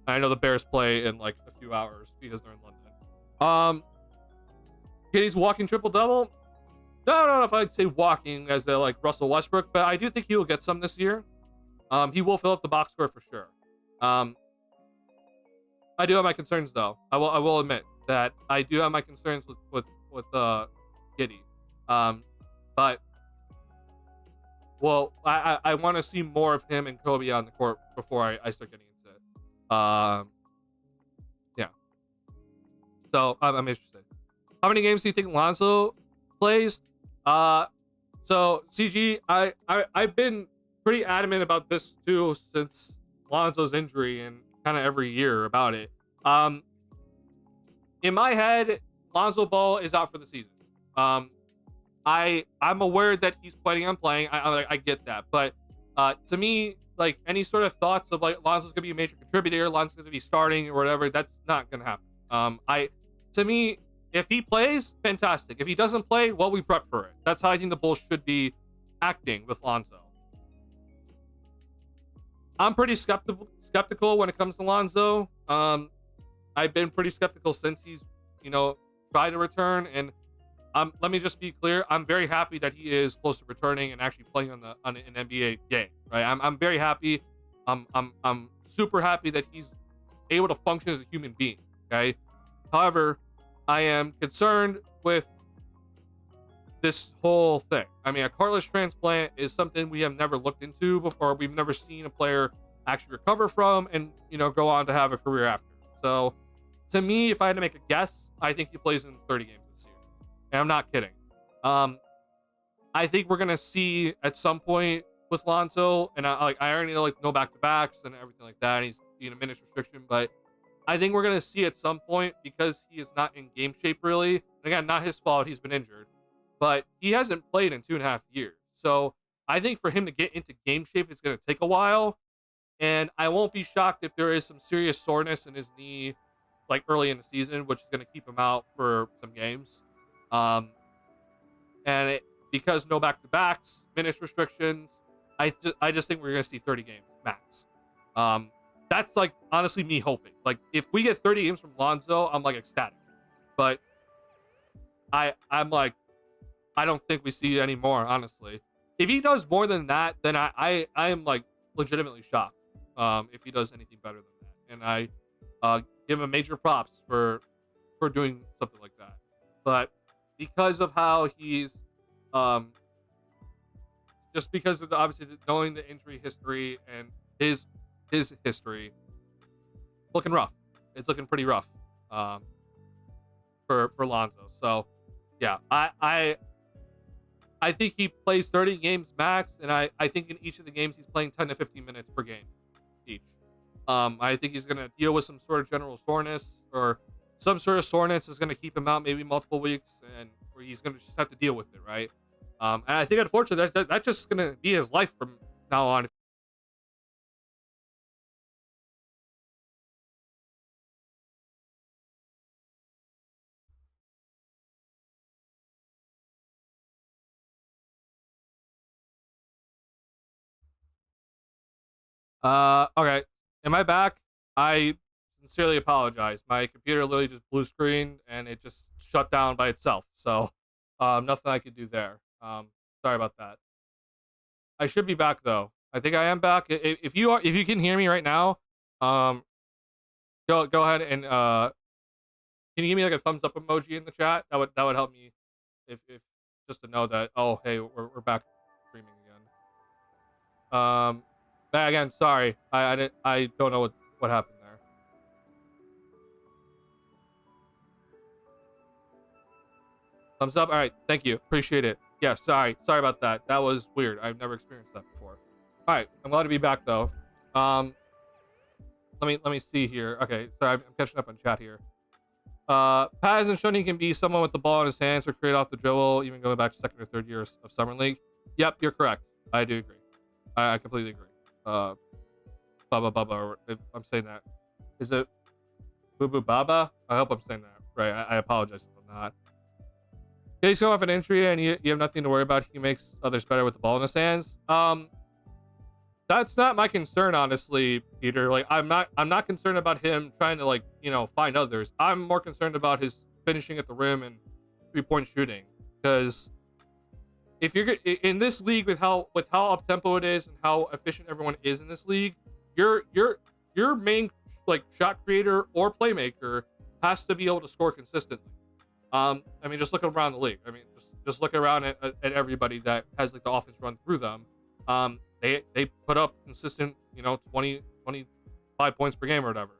I know the Bears play in like a few hours because they're in London. Kitty's walking triple double. I don't know if I'd say walking as they're like Russell Westbrook, but I do think he will get some this year. He will fill up the box score for sure. I do have my concerns though. I will admit that I do have my concerns with Giddy. But well, I want to see more of him and Kobe on the court before I start getting into it. Yeah. So I'm interested. How many games do you think Lonzo plays? So CG, I've been pretty adamant about this too since Lonzo's injury and kind of every year about it. In my head, Lonzo Ball is out for the season. I'm aware that he's planning on playing. I get that, but to me, like any sort of thoughts of like Lonzo's gonna be a major contributor, Lonzo's gonna be starting or whatever, that's not gonna happen. To me, if he plays, fantastic. If he doesn't play, well, we prep for it. That's how I think the Bulls should be acting with Lonzo. I'm pretty skeptical when it comes to Lonzo. I've been pretty skeptical since he's, tried to return. And let me just be clear. I'm very happy that he is close to returning and actually playing on an NBA game. Right. I'm very happy. I'm super happy that he's able to function as a human being. Okay. However, I am concerned with this whole thing. I mean, a cartilage transplant is something we have never looked into before. We've never seen a player actually recover from and, go on to have a career after. So, to me, if I had to make a guess, I think he plays in 30 games this year. And I'm not kidding. I think we're going to see at some point with Lonzo, and I already know, no back-to-backs and everything like that, and he's in a minutes restriction, but I think we're going to see at some point, because he is not in game shape really. And again, not his fault, he's been injured. But he hasn't played in 2.5 years. So I think for him to get into game shape, it's going to take a while. And I won't be shocked if there is some serious soreness in his knee, early in the season, which is going to keep him out for some games. Because no back-to-backs, minutes restrictions, I just think we're going to see 30 games max. That's honestly me hoping. If we get 30 games from Lonzo, I'm ecstatic. But I'm I don't think we see any more, honestly. If he does more than that, then I am legitimately shocked. If he does anything better than that. And I give him major props for doing something like that. But because of how he's just because of obviously knowing the injury history and his history, looking rough. It's looking pretty rough for Lonzo. So yeah, I think he plays 30 games max, and I think in each of the games he's playing 10 to 15 minutes per game each. I think he's going to deal with some sort of general soreness, or some sort of soreness is going to keep him out maybe multiple weeks, and where he's going to just have to deal with it, right? And I think unfortunately that's just going to be his life from now on. Okay. Am I back? I sincerely apologize. My computer literally just blue screened and it just shut down by itself. So, nothing I could do there. Sorry about that. I should be back though. I think I am back. If you can hear me right now, um, go ahead and can you give me a thumbs up emoji in the chat? That would help me if just to know that, oh hey, we're back streaming again. Again, sorry. I don't know what happened there. Thumbs up. All right, thank you. Appreciate it. Yeah, sorry about that. That was weird. I've never experienced that before. All right, I'm glad to be back though. Let me see here. Okay, sorry, I'm catching up on chat here. Pat hasn't shown he can be someone with the ball in his hands or create off the dribble, even going back to second or third years of summer league. Yep, you're correct. I do agree. I completely agree. Baba, or if I'm saying that, is it Boo Boo Baba? I hope I'm saying that right. I apologize if I'm not. He's going off an injury and you have nothing to worry about. He makes others better with the ball in his hands. That's not my concern, honestly, Peter. I'm not concerned about him trying to find others. I'm more concerned about his finishing at the rim and 3-point shooting, because if you're in this league with how up tempo it is and how efficient everyone is in this league, your main shot creator or playmaker has to be able to score consistently. I mean, just look around the league. I mean, just look around at everybody that has the offense run through them. They put up consistent 20 25 points per game or whatever.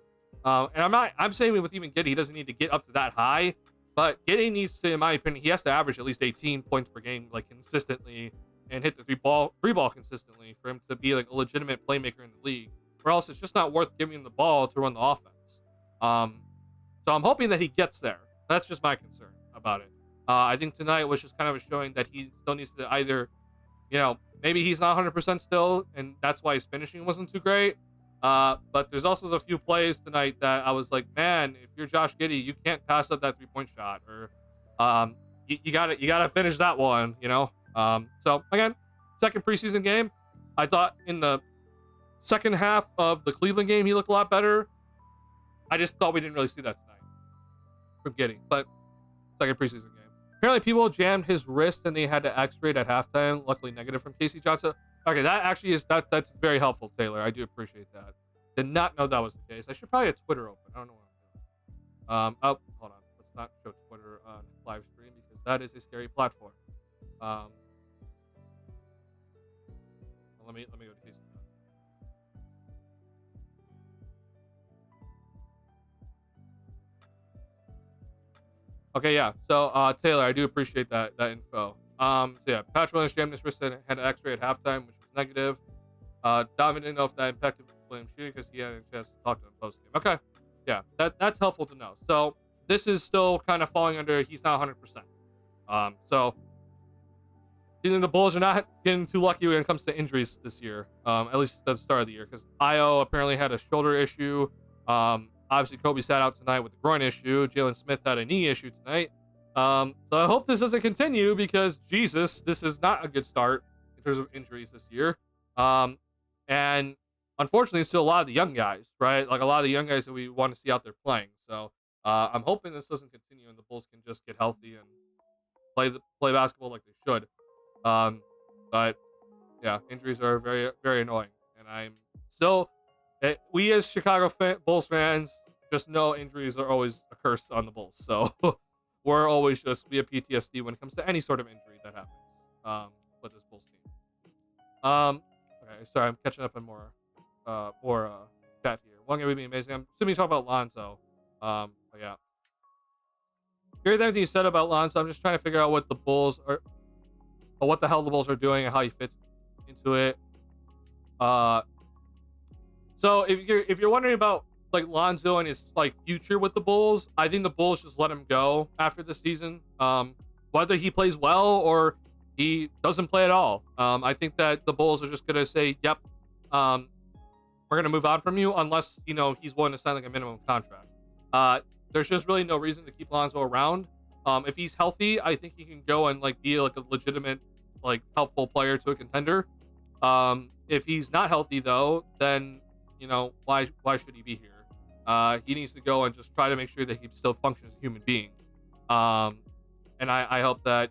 And I'm saying with even Giddey, he doesn't need to get up to that high, but Giddey needs to, in my opinion, he has to average at least 18 points per game consistently and hit the three ball consistently for him to be a legitimate playmaker in the league, or else it's just not worth giving him the ball to run the offense. So I'm hoping that he gets there. That's just my concern about it. I think tonight was just kind of a showing that he still needs to either maybe he's not 100% still, and that's why his finishing wasn't too great. But there's also a few plays tonight that I was like, man, if you're Josh Giddey, you can't pass up that 3-point shot, or you gotta finish that one. So again, second preseason game, I thought in the second half of the Cleveland game he looked a lot better. I just thought we didn't really see that tonight from Giddey, but second preseason game. Apparently, people jammed his wrist and they had to X-ray at halftime. Luckily, negative from Casey Johnson. Okay, that actually is that's very helpful, Taylor. I do appreciate that. Did not know that was the case. I should probably have Twitter open. I don't know what I'm doing. Oh, hold on. Let's not show Twitter on live stream because that is a scary platform. Let me go to Casey Johnson. Okay, yeah. So, Taylor, I do appreciate that info. So yeah, Patrick Williams jammed his wrist and had an X-ray at halftime, which was negative. Donovan didn't know if that impacted Williams shooting because he hadn't a chance to talk to him post game. Okay, yeah, that's helpful to know. So this is still kind of falling under he's not 100%. So you think the Bulls are not getting too lucky when it comes to injuries this year, at least at the start of the year, because Io apparently had a shoulder issue. Obviously, Kobe sat out tonight with the groin issue. Jalen Smith had a knee issue tonight. So I hope this doesn't continue because, Jesus, this is not a good start in terms of injuries this year. And unfortunately, still a lot of the young guys, right? Like a lot of the young guys that we want to see out there playing. So I'm hoping this doesn't continue and the Bulls can just get healthy and play basketball like they should. But yeah, injuries are very, very annoying. And I'm still... we as Chicago Bulls fans just know injuries are always a curse on the Bulls. So we're always we have PTSD when it comes to any sort of injury that happens with this Bulls team. Okay, sorry, I'm catching up on more chat here. One game would be amazing. I'm assuming you talk about Lonzo. But yeah. Here's everything you said about Lonzo. I'm just trying to figure out what the Bulls are, or what the hell the Bulls are doing and how he fits into it. So if you're wondering about like Lonzo and his like future with the Bulls, I think the Bulls just let him go after the season. Whether he plays well or he doesn't play at all, I think that the Bulls are just gonna say, "Yep, we're gonna move on from you," unless he's willing to sign like a minimum contract. There's just really no reason to keep Lonzo around. If he's healthy, I think he can go and like be like a legitimate, like helpful player to a contender. If he's not healthy though, then why should he be here? He needs to go and just try to make sure that he still functions as a human being. And I hope that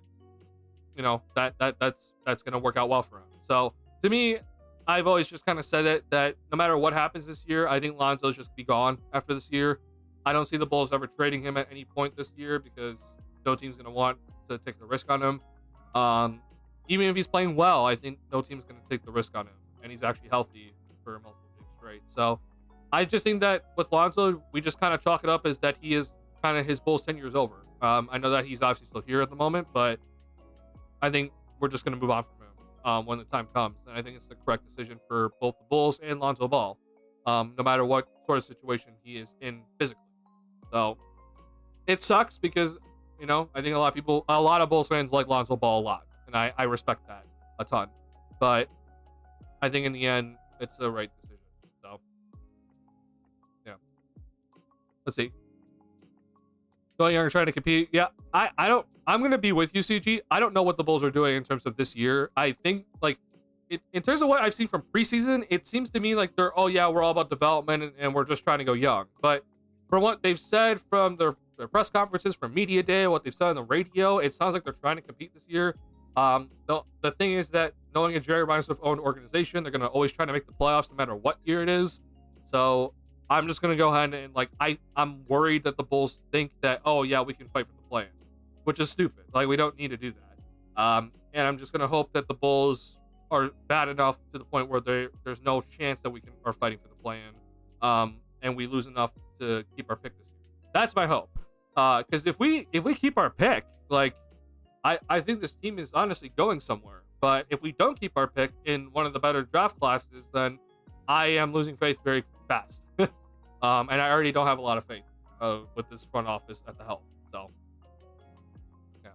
that's gonna work out well for him. So to me, I've always just kind of said it that no matter what happens this year, I think Lonzo's just be gone after this year. I don't see the Bulls ever trading him at any point this year because no team's gonna want to take the risk on him. Even if he's playing well, I think no team's gonna take the risk on him, and he's actually healthy for multiple games straight. So I just think that with Lonzo, we just kind of chalk it up as that he is kind of his Bulls tenure is over. I know that he's obviously still here at the moment, but I think we're just going to move on from him when the time comes. And I think it's the correct decision for both the Bulls and Lonzo Ball, no matter what sort of situation he is in physically. So it sucks because, I think a lot of Bulls fans like Lonzo Ball a lot. And I respect that a ton. But I think in the end, it's the right decision. So, yeah. Let's see. Going younger, trying to compete. Yeah, I'm going to be with you, CG. I don't know what the Bulls are doing in terms of this year. I think, in terms of what I've seen from preseason, it seems to me like they're, we're all about development and we're just trying to go young. But from what they've said from their press conferences, from media day, what they've said on the radio, it sounds like they're trying to compete this year. The thing is that knowing a Jerry Reinsdorf-owned organization, they're going to always try to make the playoffs no matter what year it is. So I'm just going to go ahead and I'm worried that the Bulls think that, we can fight for the play-in, which is stupid. We don't need to do that. And I'm just going to hope that the Bulls are bad enough to the point where there's no chance that we are fighting for the play-in, and we lose enough to keep our pick this year. That's my hope. Because if we keep our pick, I think this team is honestly going somewhere. But if we don't keep our pick in one of the better draft classes, then I am losing faith very fast. And I already don't have a lot of faith with this front office at the helm. So, yeah.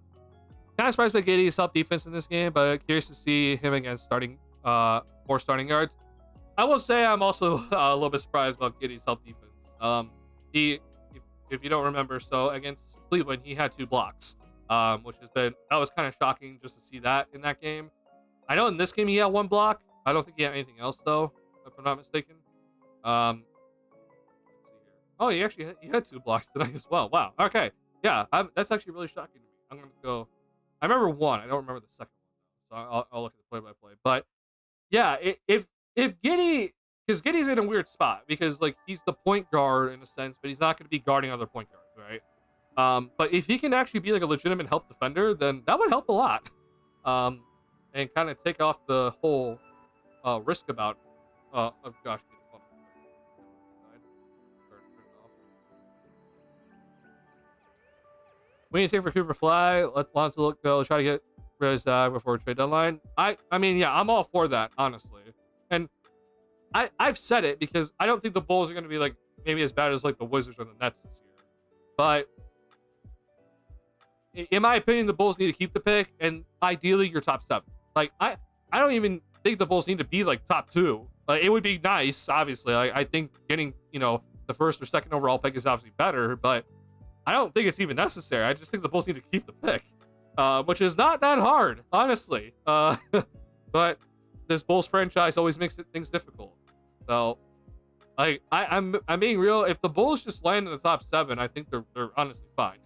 kind of surprised by Giddey's help defense in this game, but curious to see him against starting more starting yards. I will say I'm also a little bit surprised about Giddey's help defense. He, if you don't remember, so against Cleveland, he had 2 blocks, which that was kind of shocking just to see that in that game. I know in this game he had 1 block. I don't think he had anything else though, if I'm not mistaken. Let's see here. Oh, he had 2 blocks tonight as well. Wow. Okay. Yeah, that's actually really shocking to me. I'm gonna go. I remember 1. I don't remember the second one though, so I'll look at the play-by-play. But yeah, if Giddey, because Giddey's in a weird spot because like he's the point guard in a sense, but he's not going to be guarding other point guards, right? But if he can actually be like a legitimate help defender, then that would help a lot. And kind of take off the whole risk about of Josh Giddey. What do you say for Cooper Fly? Let Lonzo go try to get rid of Zach before trade deadline. I mean, yeah, I'm all for that, honestly. And I've said it because I don't think the Bulls are going to be like maybe as bad as like the Wizards or the Nets this year. But in my opinion, the Bulls need to keep the pick, and ideally your top 7. Like I don't even think the Bulls need to be like top 2. Like it would be nice, obviously. I think getting the 1st or 2nd overall pick is obviously better, but I don't think it's even necessary. I just think the Bulls need to keep the pick, which is not that hard, honestly. But this Bulls franchise always makes things difficult. So, like, I'm being real. If the Bulls just land in the top 7, I think they're honestly fine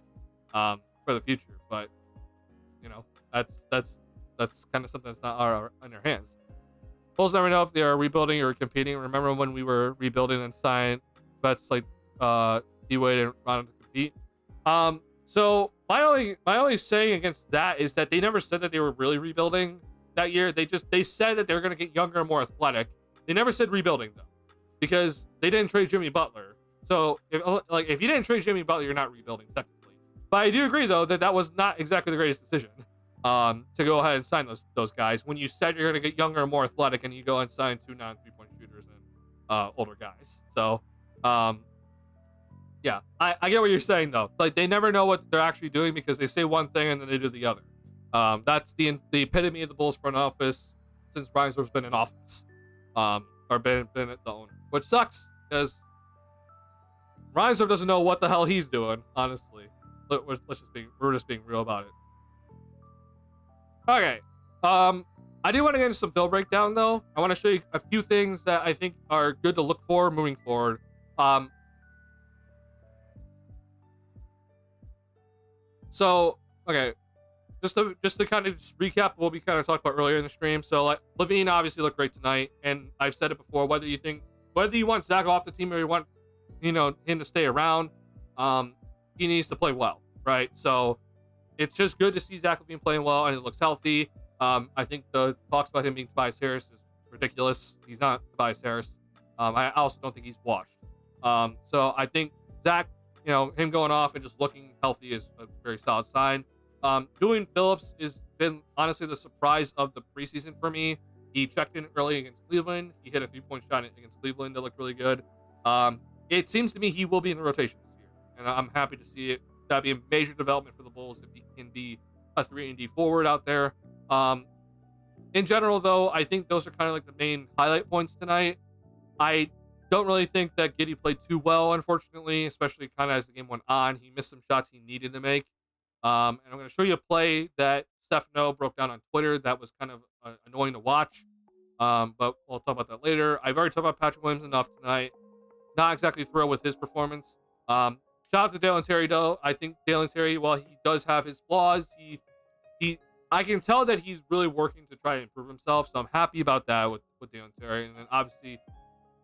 for the future. But that's kind of something that's not in our hands. Bulls never know if they are rebuilding or competing. Remember when we were rebuilding and signed vets like D-Wade and Ron to compete? So my only saying against that is that they never said that they were really rebuilding that year. They said that they were going to get younger and more athletic. They never said rebuilding though, because they didn't trade Jimmy Butler. So if you didn't trade Jimmy Butler, you're not rebuilding technically. But I do agree though that was not exactly the greatest decision to go ahead and sign those guys when you said you're going to get younger and more athletic, and you go and sign 2 non-3-point shooters and older guys. So yeah, I get what you're saying though. Like they never know what they're actually doing because they say one thing and then they do the other. That's the epitome of the Bulls front office since Reinsdorf's been in office, or been the owner, which sucks because Reinsdorf doesn't know what the hell he's doing. Honestly, we're just being real about it. Okay, I do want to get into some film breakdown though. I want to show you a few things that I think are good to look for moving forward. So, okay, just to kind of recap what we kind of talked about earlier in the stream. So, like, Levine obviously looked great tonight, and I've said it before. Whether you want Zach off the team or you want, him to stay around, he needs to play well, right? So, it's just good to see Zach Levine playing well, and it looks healthy. I think the talks about him being Tobias Harris is ridiculous. He's not Tobias Harris. I also don't think he's washed. So I think Zach, him going off and just looking healthy is a very solid sign. Julian Phillips has been honestly the surprise of the preseason for me. He checked in early against Cleveland. He hit a 3-point shot against Cleveland that looked really good. It seems to me he will be in the rotation this year, and I'm happy to see it. That'd be a major development for the Bulls if he can be a 3-and-D forward out there. In general, though, I think those are kind of like the main highlight points tonight. I don't really think that Giddey played too well, unfortunately, especially kind of as the game went on. He missed some shots he needed to make. And I'm going to show you a play that Stefano broke down on Twitter that was kind of annoying to watch. But we'll talk about that later. I've already talked about Patrick Williams enough tonight. Not exactly thrilled with his performance. Shout out to Dalen Terry, though. I think Dalen Terry, while he does have his flaws, I can tell that he's really working to try and improve himself. So I'm happy about that with Dalen Terry. And then obviously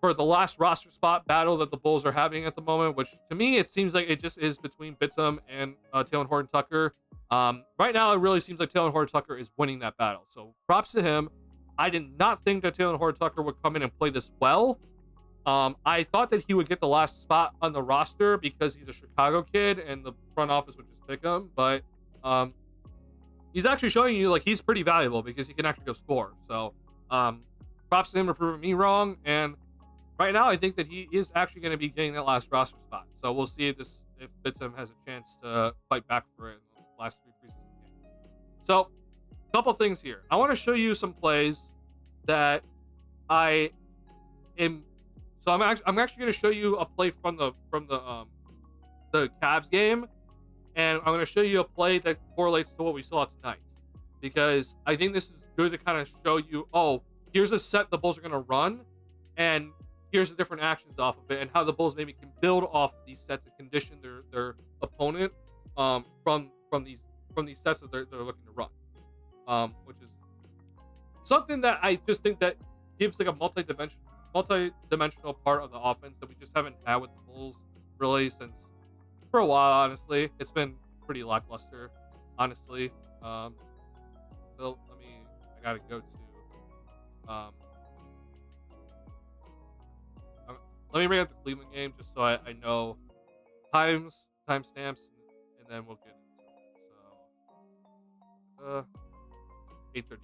for the last roster spot battle that the Bulls are having at the moment, which to me, it seems like it just is between Bitsum and Taylor Horton-Tucker. Right now, it really seems like Taylor Horton-Tucker is winning that battle. So props to him. I did not think that Taylor Horton-Tucker would come in and play this well. I thought that he would get the last spot on the roster because he's a Chicago kid and the front office would just pick him. But he's actually showing you like he's pretty valuable because he can actually go score. So props to him for proving me wrong. And right now, I think that he is actually going to be getting that last roster spot. So we'll see if Bitsum has a chance to fight back for it in the last 3 preseason games. So things here. I want to show you some plays that I am. So I'm actually going to show you a play from the Cavs game, and I'm going to show you a play that correlates to what we saw tonight, because I think this is good to kind of show you, oh, here's a set the Bulls are going to run, and here's the different actions off of it, and how the Bulls maybe can build off of these sets and condition their opponent from these sets that they're looking to run, which is something that I just think that gives like a multi-dimensional part of the offense that we just haven't had with the Bulls really since for a while. Honestly, it's been pretty lackluster, honestly. So I gotta go to let me bring up the Cleveland game just so I know timestamps, and then we'll get into it. So 8:30.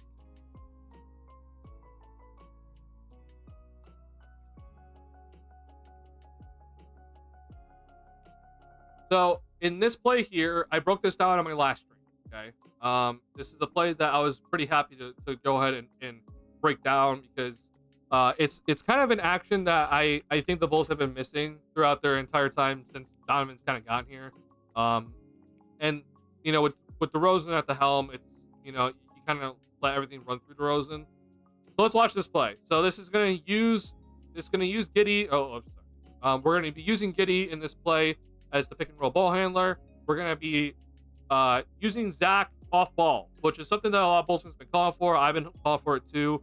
So in this play here, I broke this down on my last stream. Okay, this is a play that I was pretty happy to go ahead and break down, because it's kind of an action that I think the Bulls have been missing throughout their entire time since Donovan's kind of gotten here. And you know, with DeRozan at the helm, it's, you know, you kind of let everything run through DeRozan. So let's watch this play. So this is gonna use Giddey. We're gonna be using Giddey in this play as the pick and roll ball handler. We're gonna be using Zach off ball, which is something that a lot of Bulls fans have been calling for. I've been calling for it too.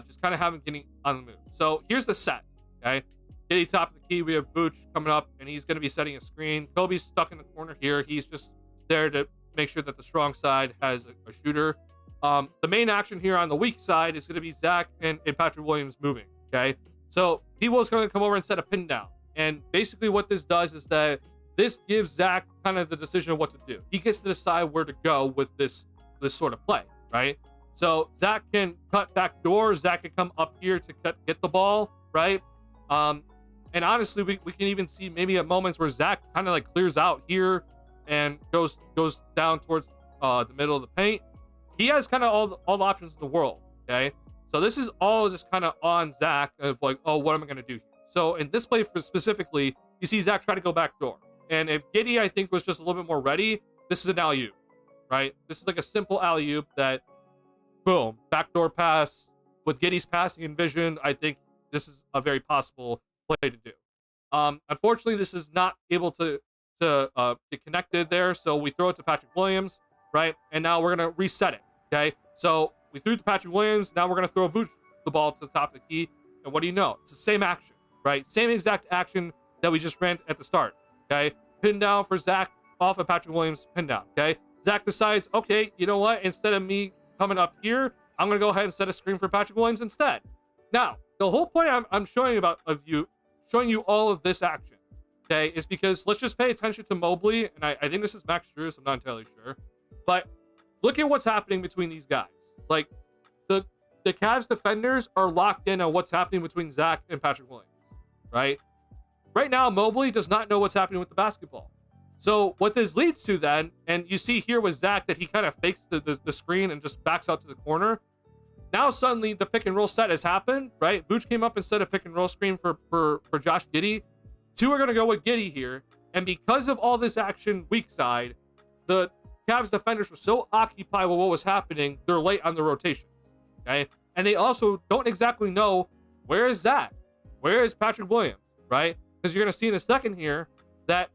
Just kind of having Giddey on the move. So here's the set. Okay, Giddey top of the key. We have Vooch coming up, and he's going to be setting a screen. Kobe's stuck in the corner here. He's just there to make sure that the strong side has a shooter. The main action here on the weak side is going to be Zach and Patrick Williams moving. Okay, so P-Will's going to come over and set a pin down. And basically what this does is that this gives Zach kind of the decision of what to do. He gets to decide where to go with this sort of play, right? So Zach can cut back door. Zach can come up here to get the ball, right? And honestly, we can even see maybe at moments where Zach kind of like clears out here and goes down towards the middle of the paint. He has kind of all the options in the world, okay? So this is all just kind of on Zach of like, oh, what am I going to do here? So in this play specifically, you see Zach try to go back door. And if Giddey, I think, was just a little bit more ready, this is an alley-oop, right? This is like a simple alley-oop that, boom, backdoor pass. With Giddey's passing and vision, I think this is a very possible play to do. Unfortunately, this is not able to get connected there, so we throw it to Patrick Williams, right? And now we're going to reset it, okay? So we threw it to Patrick Williams. Now we're going to throw Vooch the ball to the top of the key. And what do you know? It's the same action, right? Same exact action that we just ran at the start, okay? Pin down for Zach off of Patrick Williams, pin down, okay? Zach decides, okay, you know what? Instead of me coming up here, I'm going to go ahead and set a screen for Patrick Williams instead. Now, the whole point I'm showing you all of this action, okay, is because let's just pay attention to Mobley, and I think this is Max Strus, I'm not entirely sure, but look at what's happening between these guys. Like, the Cavs defenders are locked in on what's happening between Zach and Patrick Williams, right? Right now, Mobley does not know what's happening with the basketball. So what this leads to then, and you see here with Zach that he kind of fakes the screen and just backs out to the corner. Now suddenly the pick and roll set has happened, right? Vooch came up and set a pick and roll screen for Josh Giddey. Two are going to go with Giddey here. And because of all this action weak side, the Cavs defenders were so occupied with what was happening, they're late on the rotation, okay? And they also don't exactly know, where is Zach? Where is Patrick Williams, right? Because you're going to see in a second here that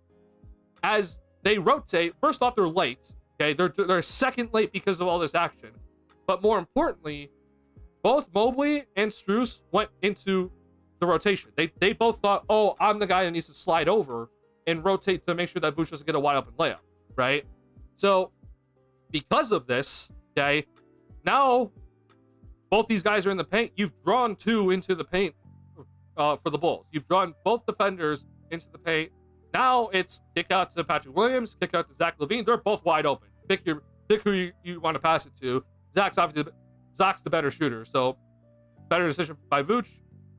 as they rotate, first off, they're late, okay? They're a second late because of all this action. But more importantly, both Mobley and Strus went into the rotation. They both thought, oh, I'm the guy that needs to slide over and rotate to make sure that Vooch doesn't get a wide open layup, right? So because of this, okay, now both these guys are in the paint. You've drawn two into the paint for the Bulls. You've drawn both defenders into the paint. Now it's kick out to Patrick Williams, kick out to Zach LaVine. They're both wide open. Pick who you want to pass it to. Zach's the better shooter, so better decision by Vooch.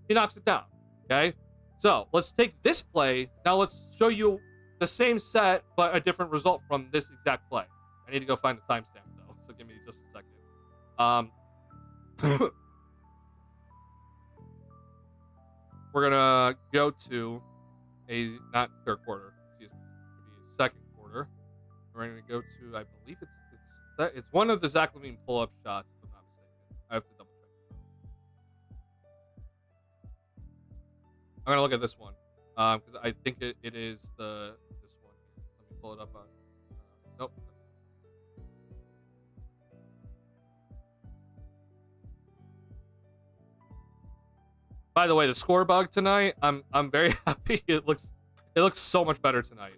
He knocks it down. Okay, so let's take this play. Now let's show you the same set, but a different result from this exact play. I need to go find the timestamp though, so give me just a second. Um, we're gonna go to a not third quarter, excuse me, it'll be a second quarter. We're gonna go to, I believe it's one of the Zach LaVine pull-up shots, if I'm not mistaken. I have to double check. I'm gonna look at this one because I think it is this one. Let me pull it up on. Nope. By the way, the score bug tonight, I'm very happy. It looks so much better tonight.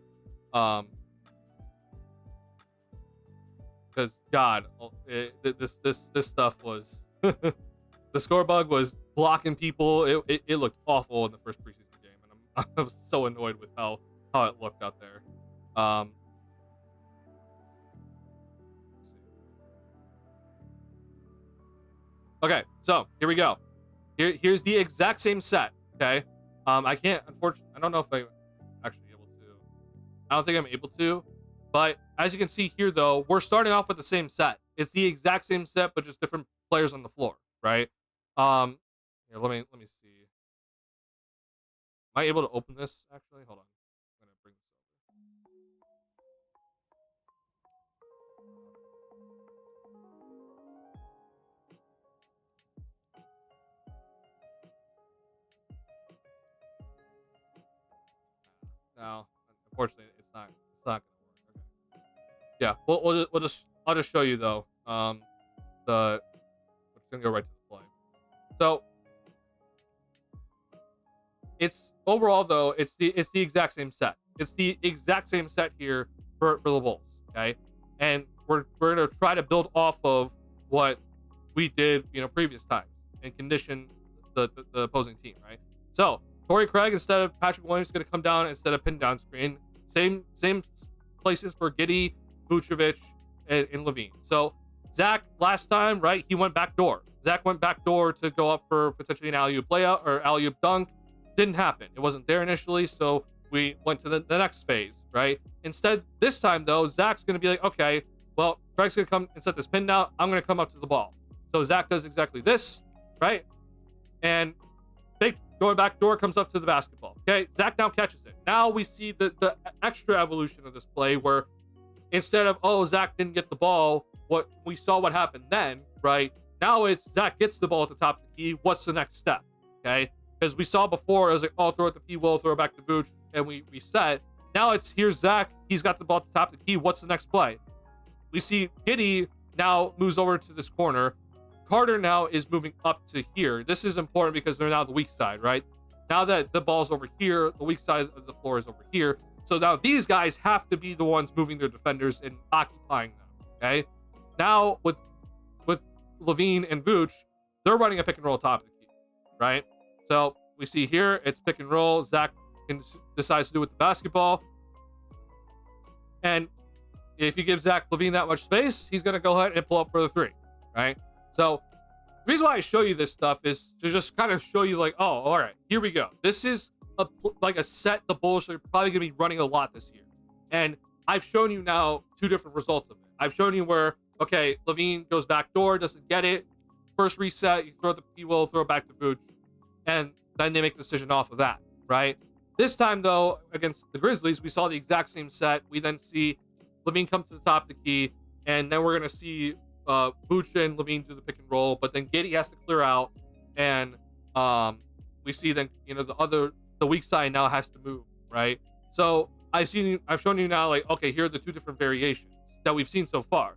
Because God, this stuff was the score bug was blocking people. It looked awful in the first preseason game, and I was so annoyed with how it looked out there. Okay, so here we go. Here's the exact same set. Okay, I can't, unfortunately, I don't know if I'm actually able to. I don't think I'm able to, but as you can see here, though, we're starting off with the same set. It's the exact same set, but just different players on the floor, right? Here, let me see. Am I able to open this? Actually, hold on. I'm gonna bring this over. No, unfortunately, it's not gonna work. Okay. Yeah, I'll just show you though. We're just gonna go right to the play. So it's overall though, it's the exact same set. It's the exact same set here for the Bulls. Okay, and we're gonna try to build off of what we did, previous times and condition the opposing team, right? So Torrey Craig instead of Patrick Williams is going to come down instead of pin down screen. Same places for Giddey, Vucevic, and LaVine. So Zach last time, right? He went back door. Zach went back door to go up for potentially an alley-oop layout or alley-oop dunk. Didn't happen. It wasn't there initially, so we went to the next phase, right? Instead, this time though, Zach's going to be like, okay, well, Craig's going to come and set this pin down. I'm going to come up to the ball. So Zach does exactly this, right? And fake going back door comes up to the basketball. Okay, Zach now catches it. Now we see the extra evolution of this play where instead of, oh, Zach didn't get the ball, what happened then, right? Now it's Zach gets the ball at the top of the key. What's the next step? Okay, because we saw before, it was like, oh, throw it to P. Will, throw it back to Vooch, and we reset. Now here's Zach. He's got the ball at the top of the key. What's the next play? We see Giddey now moves over to this corner. Carter now is moving up to here. This is important because they're now the weak side, right? Now that the ball's over here, the weak side of the floor is over here. So now these guys have to be the ones moving their defenders and occupying them, okay? Now with LaVine and Vooch, they're running a pick and roll top of the key, right? So we see here, it's pick and roll. Zach decides to do it with the basketball. And if you give Zach LaVine that much space, he's going to go ahead and pull up for the three, right? So the reason why I show you this stuff is to just kind of show you like, oh, all right, here we go. This is like a set the Bulls are probably going to be running a lot this year. And I've shown you now two different results of it. I've shown you where, okay, LaVine goes back door, doesn't get it. First reset, you throw the P-Will, throw it back to Vooch. And then they make a decision off of that, right? This time, though, against the Grizzlies, we saw the exact same set. We then see LaVine come to the top of the key. And then we're going to see Vooch and LaVine do the pick and roll, but then Giddey has to clear out, and we see then the weak side now has to move, right? So I've shown you now, like, okay, here are the two different variations that we've seen so far.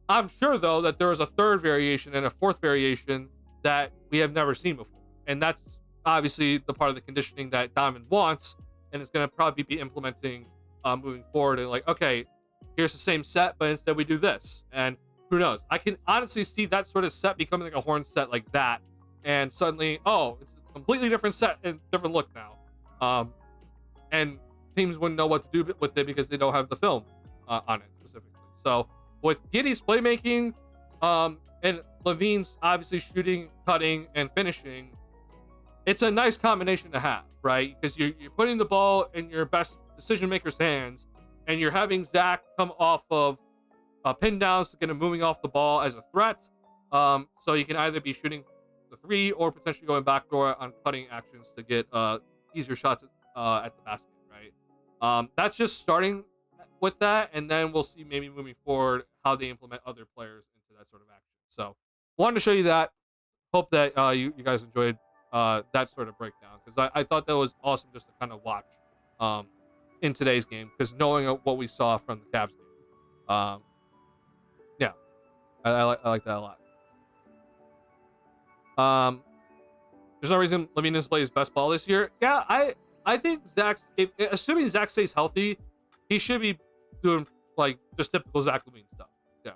I'm sure though that there is a third variation and a fourth variation that we have never seen before, and that's obviously the part of the conditioning that Diamond wants, and it's going to probably be implementing moving forward. And like, okay, here's the same set, but instead we do this, and who knows? I can honestly see that sort of set becoming like a horn set like that, and suddenly, oh, it's a completely different set and different look now. And teams wouldn't know what to do with it because they don't have the film on it specifically. So with Giddey's playmaking, and LaVine's obviously shooting, cutting, and finishing, it's a nice combination to have, right? Because you're putting the ball in your best decision maker's hands, and you're having Zach come off of pin downs to get him moving off the ball as a threat. So you can either be shooting the three or potentially going backdoor on cutting actions to get easier shots at the basket, right? That's just starting with that, and then we'll see maybe moving forward how they implement other players into that sort of action. So wanted to show you that. Hope that you guys enjoyed that sort of breakdown, because I thought that was awesome just to kind of watch in today's game, because knowing what we saw from the Cavs game. Yeah, I like that a lot. There's no reason Levine doesn't play his best ball this year. Yeah, I think Zach, assuming Zach stays healthy, he should be doing like just typical Zach Levine stuff. Yeah,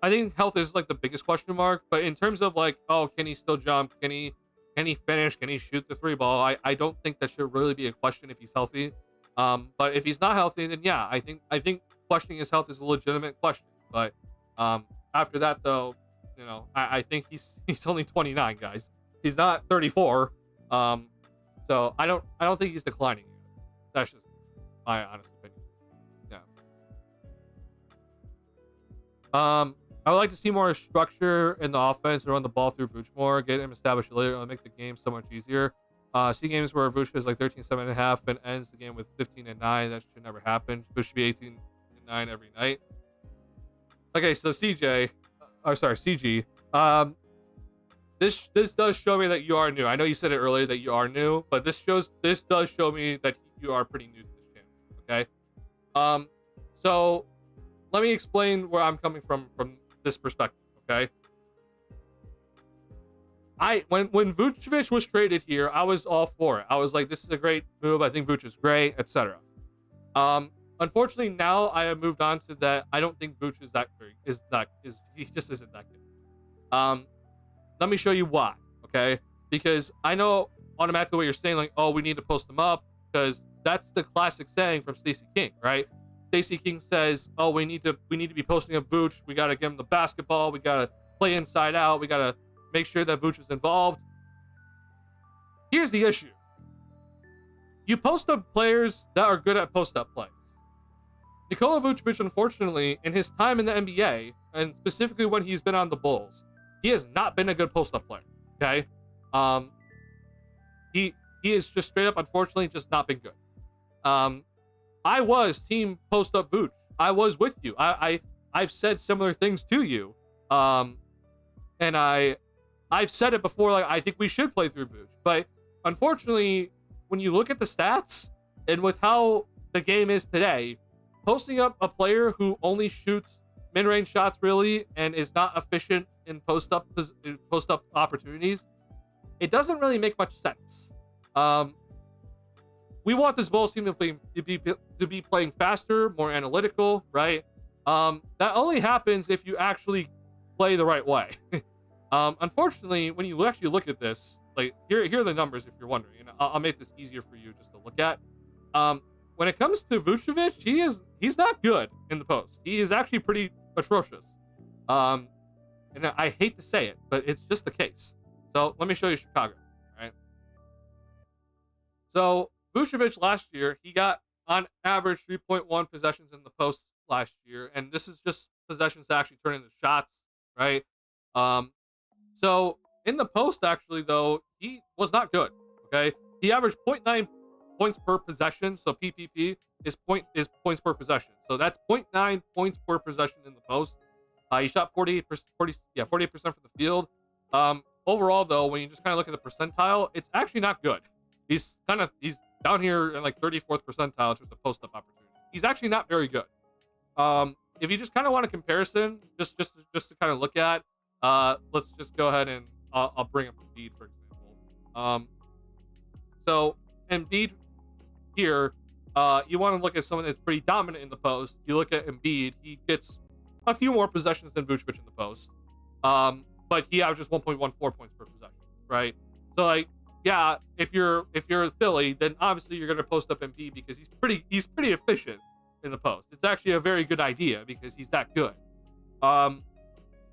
I think health is like the biggest question mark. But in terms of like, oh, can he still jump? Can he finish? Can he shoot the three ball? I don't think that should really be a question if he's healthy. But if he's not healthy, then yeah, I think questioning his health is a legitimate question. But after that, though, you know, I think he's only 29, guys. He's not 34. So I don't think he's declining. That's just my honest opinion. Yeah. I would like to see more structure in the offense and run the ball through Vooch more, get him established later, and make the game so much easier. See games where Vooch is like 13-7.5 and ends the game with 15-9. That should never happen. Vooch should be 18-9 every night. Okay, so CG. This does show me that you are new. I know you said it earlier that you are new, but this does show me that you are pretty new to this channel. Okay. So let me explain where I'm coming from this perspective. Okay. When Vucevic was traded here, I was all for it. I was like, this is a great move. I think Vuce is great, etc. Unfortunately, now I have moved on to that. I don't think Vuce he just isn't that good. Let me show you why, okay? Because I know automatically what you're saying, like, oh, we need to post them up, because that's the classic saying from Stacey King, right? Stacey King says, oh, we need to be posting up Vooch. We gotta give him the basketball. We gotta play inside out. We gotta make sure that Vooch is involved. Here's the issue: you post up players that are good at post up plays. Nikola Vucevic, unfortunately, in his time in the NBA, and specifically when he's been on the Bulls, he has not been a good post-up player. Okay, he is just straight up, unfortunately, just not been good. I was team post-up Vooch. I was with you. I've said similar things to you, and I've said it before. Like, I think we should play through Vooch, but unfortunately, when you look at the stats and with how the game is today, posting up a player who only shoots mid-range shots really and is not efficient in post-up opportunities, it doesn't really make much sense. We want this Bulls team to be playing faster, more analytical, right? That only happens if you actually play the right way. Unfortunately, when you actually look at this, like here are the numbers if you're wondering, and I'll make this easier for you just to look at. When it comes to Vucevic, he's not good in the post. He is actually pretty atrocious. And I hate to say it, but it's just the case. So let me show you Chicago. Right. So Vucevic last year, he got on average 3.1 possessions in the post last year, and this is just possessions that actually turn into shots, right? So in the post, actually, though, he was not good. Okay, he averaged 0.9 points per possession. So PPP is points per possession. So that's 0.9 points per possession in the post. He shot 48% from the field. Overall, though, when you just kind of look at the percentile, it's actually not good. He's down here in like 34th percentile in terms of post-up opportunity. He's actually not very good. If you just kind of want a comparison, just to kind of look at, let's just go ahead and I'll bring up Embiid, for example. So Embiid here, you want to look at someone that's pretty dominant in the post. You look at Embiid, he gets a few more possessions than Vucevic in the post, but he averages 1.14 points per possession, right? So like, yeah, if you're Philly, then obviously you're going to post up Embiid because he's pretty efficient in the post. It's actually a very good idea because he's that good.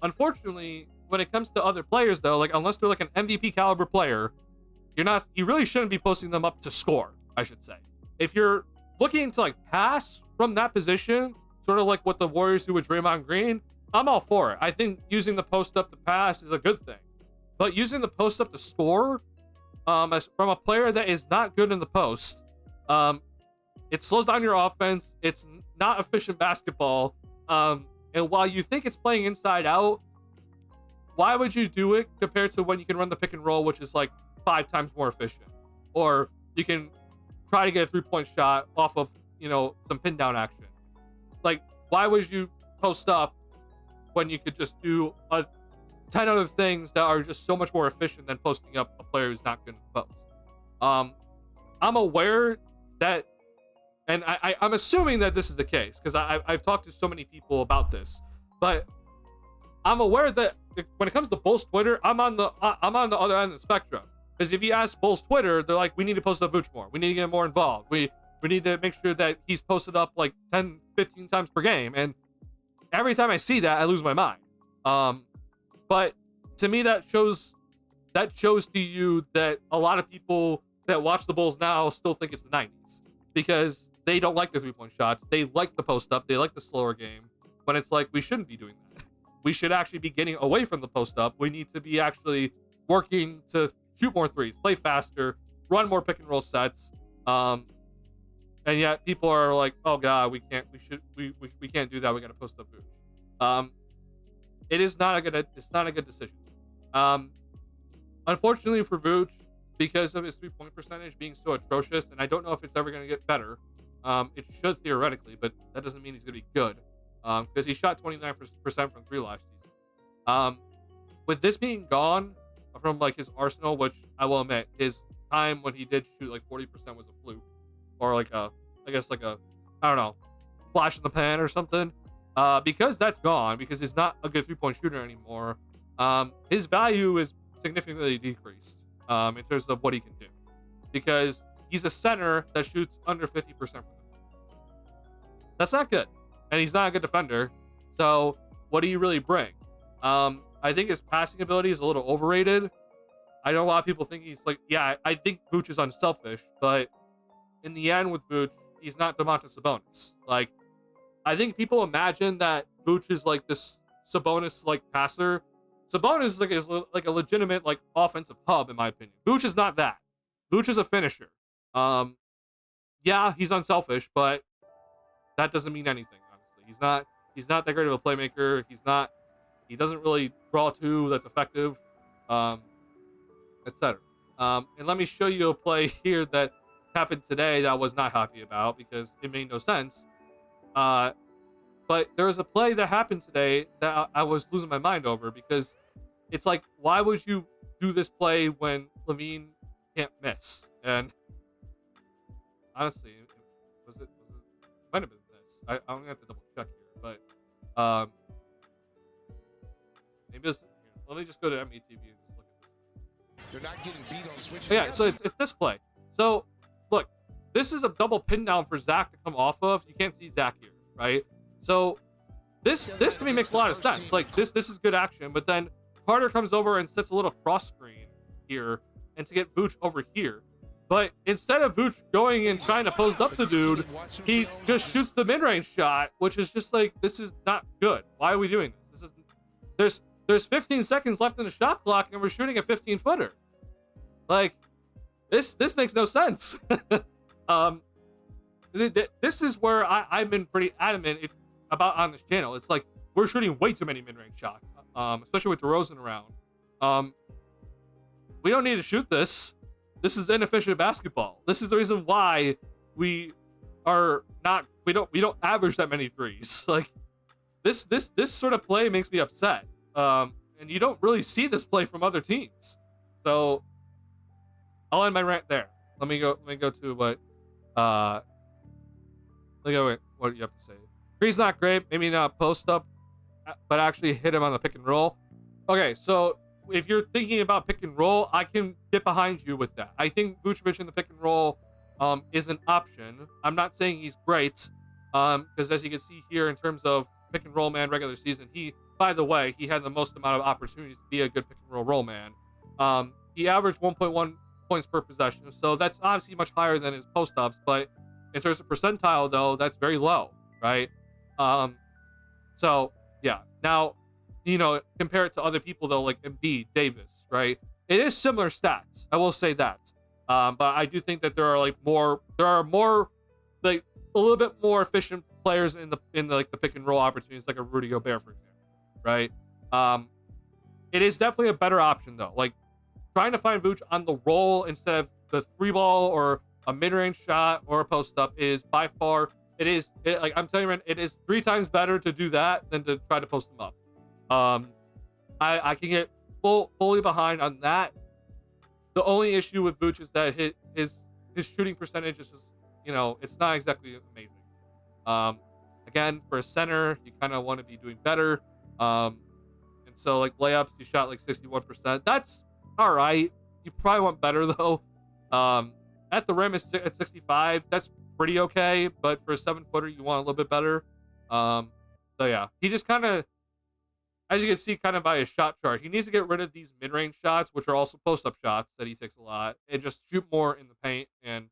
Unfortunately, when it comes to other players, though, like unless they're like an MVP caliber player, you really shouldn't be posting them up to score, I should say. If you're looking to like pass from that position, sort of like what the Warriors do with Draymond Green, I'm all for it. I think using the post up to pass is a good thing, but using the post up to score, as from a player that is not good in the post, it slows down your offense. It's not efficient basketball. And while you think it's playing inside out, why would you do it compared to when you can run the pick and roll, which is like 5 times more efficient? Or you can try to get a 3-point shot off of, some pin down action. Like, why would you post up when you could just do 10 other things that are just so much more efficient than posting up a player who's not good in the post? I'm aware that, and I'm assuming that this is the case because I've talked to so many people about this, but I'm aware that when it comes to Bulls Twitter, I'm on the other end of the spectrum. Because if you ask Bulls Twitter, they're like, we need to post up Vooch more. We need to get more involved. We need to make sure that he's posted up like 10, 15 times per game. And every time I see that, I lose my mind. But to me, that shows to you that a lot of people that watch the Bulls now still think it's the 90s. Because they don't like the 3-point shots. They like the post up. They like the slower game. When it's like, we shouldn't be doing that. We should actually be getting away from the post up. We need to be actually working to shoot more threes, play faster, run more pick and roll sets. And yet people are like, oh God, we can't do that. We got to post up Vooch. It's not a good decision. Unfortunately for Vooch, because of his 3-point percentage being so atrocious, and I don't know if it's ever going to get better. It should theoretically, but that doesn't mean he's going to be good. Because he shot 29% from 3 last season. With this being gone from like his arsenal, which I will admit, his time when he did shoot like 40% was a fluke, or like I don't know, flash in the pan or something. Because that's gone, because he's not a good 3-point shooter anymore. His value is significantly decreased in terms of what he can do, because he's a center that shoots under 50% from the field. That's not good. And he's not a good defender. So what do you really bring? I think his passing ability is a little overrated. I know a lot of people think he's like, yeah, I think Vooch is unselfish, but in the end with Vooch, he's not Domantas Sabonis. Like, I think people imagine that Vooch is like this Sabonis like passer. Sabonis is like a legitimate like offensive hub in my opinion. Vooch is not that. Vooch is a finisher. Yeah, he's unselfish, but that doesn't mean anything. He's not that great of a playmaker. He doesn't really draw 2 that's effective, etc. And let me show you a play here that happened today that I was not happy about because it made no sense. But there was a play that happened today that I was losing my mind over, because it's like, why would you do this play when Levine can't miss? And honestly, it might have been this. I'm gonna have to double check here, but maybe it's, let me just go to METV and just look at this. They're not getting beat on switch. Yeah, so it's this play. So look, this is a double pin down for Zach to come off of. You can't see Zach here, right? So this to me makes a lot of sense. Like this is good action, but then Carter comes over and sets a little cross screen here and to get Vooch over here. But instead of Vooch going and trying to post up the dude, he just shoots the mid-range shot, which is just like, this is not good. Why are we doing this? There's 15 seconds left in the shot clock and we're shooting a 15-footer. Like, this makes no sense. This is where I've been pretty adamant about on this channel. It's like, we're shooting way too many mid-range shots, especially with DeRozan around. We don't need to shoot this. This is inefficient basketball. This is the reason why we don't average that many threes. Like this sort of play makes me upset. And you don't really see this play from other teams. So I'll end my rant there. Let me go to what what you have to say. Three's not great, maybe not post up, but actually hit him on the pick and roll. Okay, so if you're thinking about pick and roll, I can get behind you with that. I think Vucevic in the pick and roll is an option. I'm not saying he's great, because as you can see here in terms of pick and roll man regular season, by the way, he had the most amount of opportunities to be a good pick and roll man. He averaged 1.1 points per possession, so that's obviously much higher than his post ups, but in terms of percentile though, that's very low, right? So yeah, Now, compare it to other people though, like Embiid, Davis, right? It is similar stats. I will say that. But I do think that there are more like a little bit more efficient players in the pick and roll opportunities, like a Rudy Gobert, for example, right? It is definitely a better option though. Like trying to find Vooch on the roll instead of the three ball or a mid range shot or a post up is by far like I'm telling you, man, it is 3 times better to do that than to try to post them up. I can get fully behind on that. The only issue with Vooch is that his shooting percentage is just, it's not exactly amazing. Again, for a center, you kind of want to be doing better. And so like layups, he shot like 61%. That's all right. You probably want better though. At the rim is at 65. That's pretty okay, but for a 7-footer, you want a little bit better. So yeah, he just kind of, as you can see, kind of by his shot chart, he needs to get rid of these mid-range shots, which are also post-up shots that he takes a lot, and just shoot more in the paint and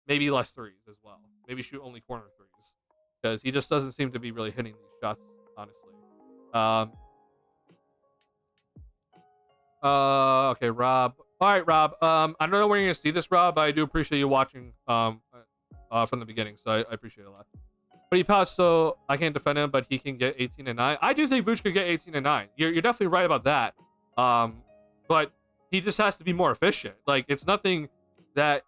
maybe less threes as well. Maybe shoot only corner threes because he just doesn't seem to be really hitting these shots, honestly. Okay, Rob. All right, Rob. I don't know when you're gonna see this, Rob, but I do appreciate you watching from the beginning, so I appreciate it a lot. But he passed, so I can't defend him, but he can get 18 and 9. I do think Vooch could get 18 and 9. You're definitely right about that. But he just has to be more efficient. Like, it's nothing that...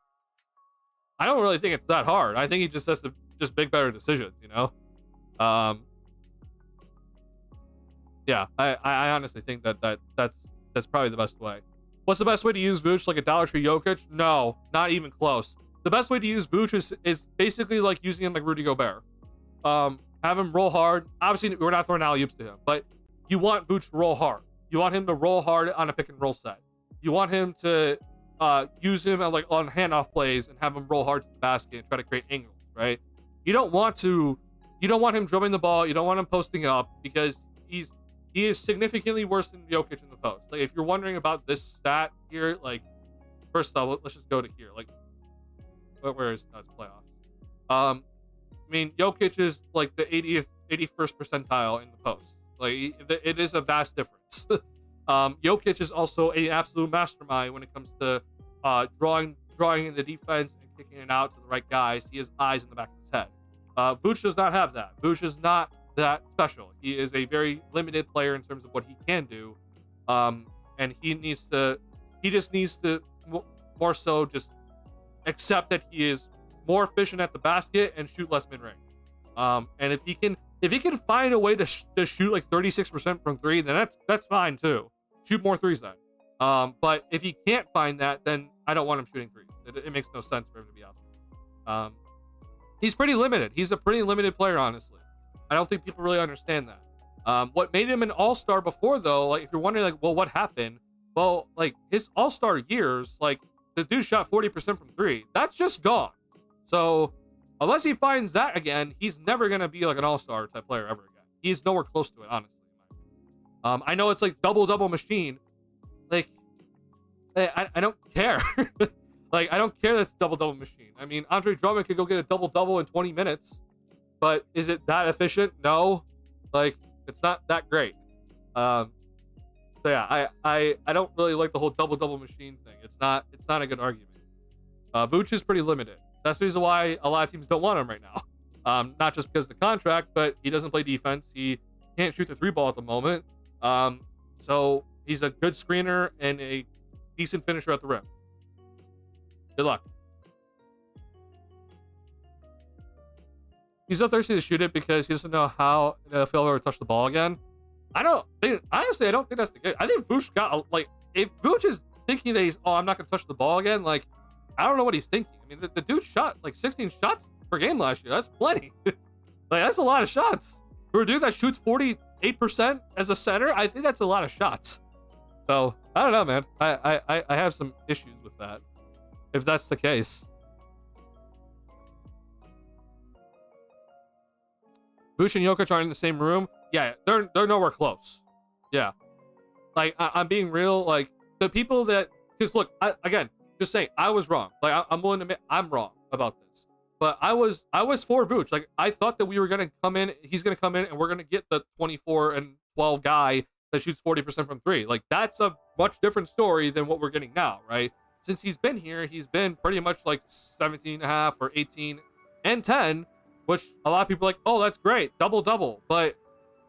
I don't really think it's that hard. I think he just has to just make better decisions, Yeah, I honestly think that's probably the best way. What's the best way to use Vooch? Like a Dollar Tree Jokic? No, not even close. The best way to use Vooch is basically like using him like Rudy Gobert. Have him roll hard. Obviously, we're not throwing alley-oops to him, but you want Vooch to roll hard. You want him to roll hard on a pick and roll set. You want him to use him like on handoff plays and have him roll hard to the basket and try to create angles, right? You don't want him dribbling the ball. You don't want him posting up because he is significantly worse than Jokic in the post. Like if you're wondering about this stat here, like first off, let's just go to here. Like where is his playoffs? I mean, Jokic is like the 81st percentile in the post. Like it is a vast difference. Jokic is also an absolute mastermind when it comes to drawing in the defense and kicking it out to the right guys. He has eyes in the back of his head. Vooch does not have that. Vooch is not that special. He is a very limited player in terms of what he can do, and he just needs to more so just accept that he is more efficient at the basket and shoot less mid-range. And if he can find a way to shoot like 36% from 3, then that's fine too. Shoot more threes then. But if he can't find that, then I don't want him shooting threes. It makes no sense for him to be out there. He's pretty limited. He's a pretty limited player, honestly. I don't think people really understand that. What made him an all-star before, though, like if you're wondering, like, well, what happened? Well, like his all-star years, like the dude shot 40% from 3. That's just gone. So unless he finds that again, he's never gonna be like an all-star type player ever again. He's nowhere close to it, honestly. I know it's like double machine. Like I don't care. Like I don't care that it's double machine. I mean, Andre Drummond could go get a double in 20 minutes. But is it that efficient? No. Like, it's not that great. So yeah, I don't really like the whole double machine thing. It's not a good argument. Vooch is pretty limited. That's the reason why a lot of teams don't want him right now. Not just because of the contract, but he doesn't play defense. He can't shoot the 3-ball at the moment. So he's a good screener and a decent finisher at the rim. Good luck. He's so thirsty to shoot it because he doesn't know how if he'll ever touch the ball again. Honestly, I don't think that's the case. I think Vooch got, like, if Vooch is thinking that I'm not going to touch the ball again, like, I don't know what he's thinking. I mean, the dude shot, like, 16 shots per game last year. That's plenty. Like, that's a lot of shots. For a dude that shoots 48% as a center, I think that's a lot of shots. So, I don't know, man. I have some issues with that, if that's the case. Vooch and Jokic aren't in the same room. Yeah, they're nowhere close. Yeah, like I'm being real. Like the people that, because look, again, just saying, I was wrong. Like I'm willing to admit I'm wrong about this. But I was for Vooch. Like I thought that we were gonna come in. He's gonna come in and we're gonna get the 24 and 6'12" guy that shoots 40% from three. Like, that's a much different story than what we're getting now, right? Since he's been here, he's been pretty much like 17 and a half or 18 and 10, which a lot of people are like, oh, that's great, double. But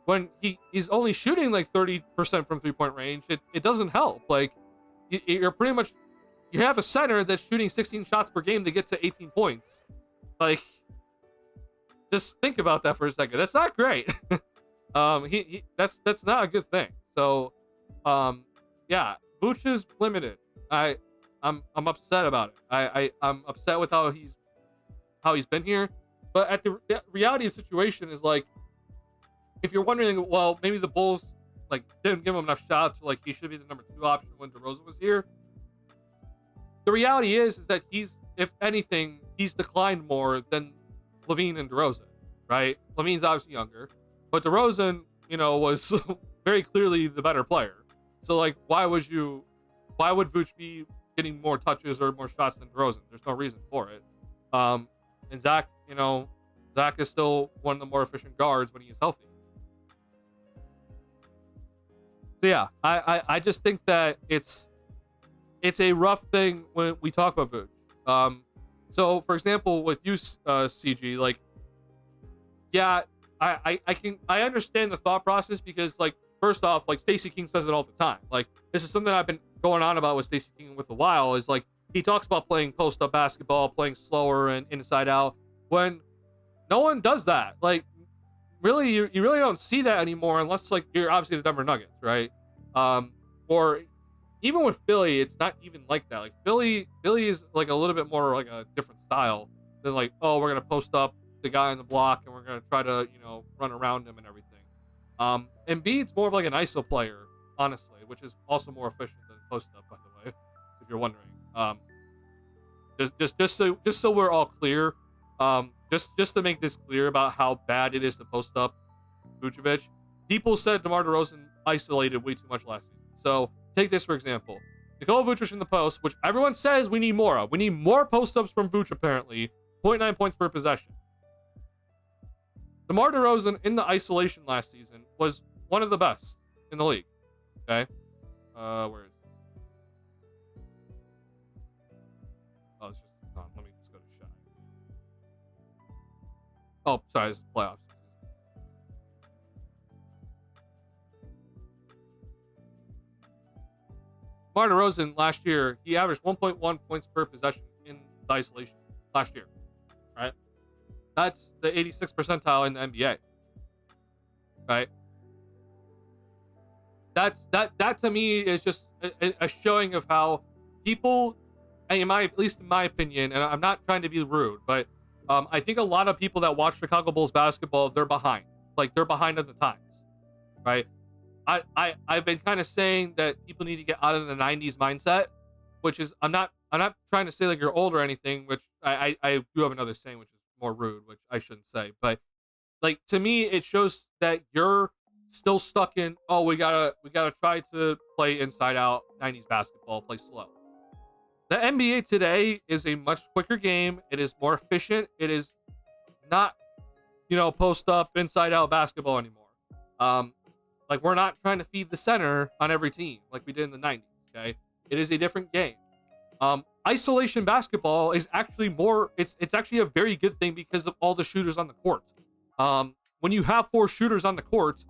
when he's only shooting like 30% from 3-point range, it doesn't help. Like, you're pretty much, you have a center that's shooting 16 shots per game to get to 18 points. Like, just think about that for a second. That's not great. That's not a good thing. So, yeah, Vooch is limited. I'm upset about it. I'm upset with how he's been here. But at the reality of the situation is, like, if you're wondering, well, maybe the Bulls like didn't give him enough shots, or like he should be the number 2 option when DeRozan was here. The reality is that if anything, he's declined more than LaVine and DeRozan, right? LaVine's obviously younger, but DeRozan, was very clearly the better player. So, like, why would Vooch be getting more touches or more shots than DeRozan? There's no reason for it. And Zach, Zach is still one of the more efficient guards when he is healthy. So yeah, I just think that it's a rough thing when we talk about Vooch. So for example, with you, CG, like, yeah, I understand the thought process, because, like, first off, like, Stacey King says it all the time. Like, this is something I've been going on about with Stacey King with a while, is like, he talks about playing post-up basketball, playing slower and inside out, when no one does that. Like, really, you really don't see that anymore, unless, like, you're obviously the Denver Nuggets, right? Or even with Philly, it's not even like that. Like, Philly is like a little bit more like a different style than, like, oh, we're gonna post up the guy on the block and we're gonna try to run around him and everything. Embiid's more of like an ISO player, honestly, which is also more efficient than post up, by the way, if you're wondering. Just so we're all clear, just to make this clear about how bad it is to post up Vucevic. People said DeMar DeRozan isolated way too much last season. So take this for example. Nikola Vucevic in the post, which everyone says we need more of. We need more post-ups from Vuce, apparently. 0.9 points per possession. DeMar DeRozan in the isolation last season was one of the best in the league. Okay? Where is it? Oh, it's just, let me just go to shot. Oh, sorry, this is playoffs. DeMar DeRozan last year, he averaged 1.1 points per possession in the isolation last year. Right? That's the 86th percentile in the NBA. Right? That to me is just a showing of how people, at least in my opinion, and I'm not trying to be rude, but I think a lot of people that watch Chicago Bulls basketball, they're behind. Like, they're behind at the times. Right? I've been kind of saying that people need to get out of the 90s mindset, which is, I'm not trying to say like you're old or anything, which I do have another saying which is more rude, which I shouldn't say, but like, to me it shows that you're still stuck in, oh, we gotta try to play inside out 90s basketball, play slow. The NBA today is a much quicker game. It is more efficient. It is not post up inside out basketball anymore. Like, we're not trying to feed the center on every team like we did in the 90s, okay? It is a different game. Isolation basketball is actually it's actually a very good thing because of all the shooters on the court. When you have 4 shooters on the court,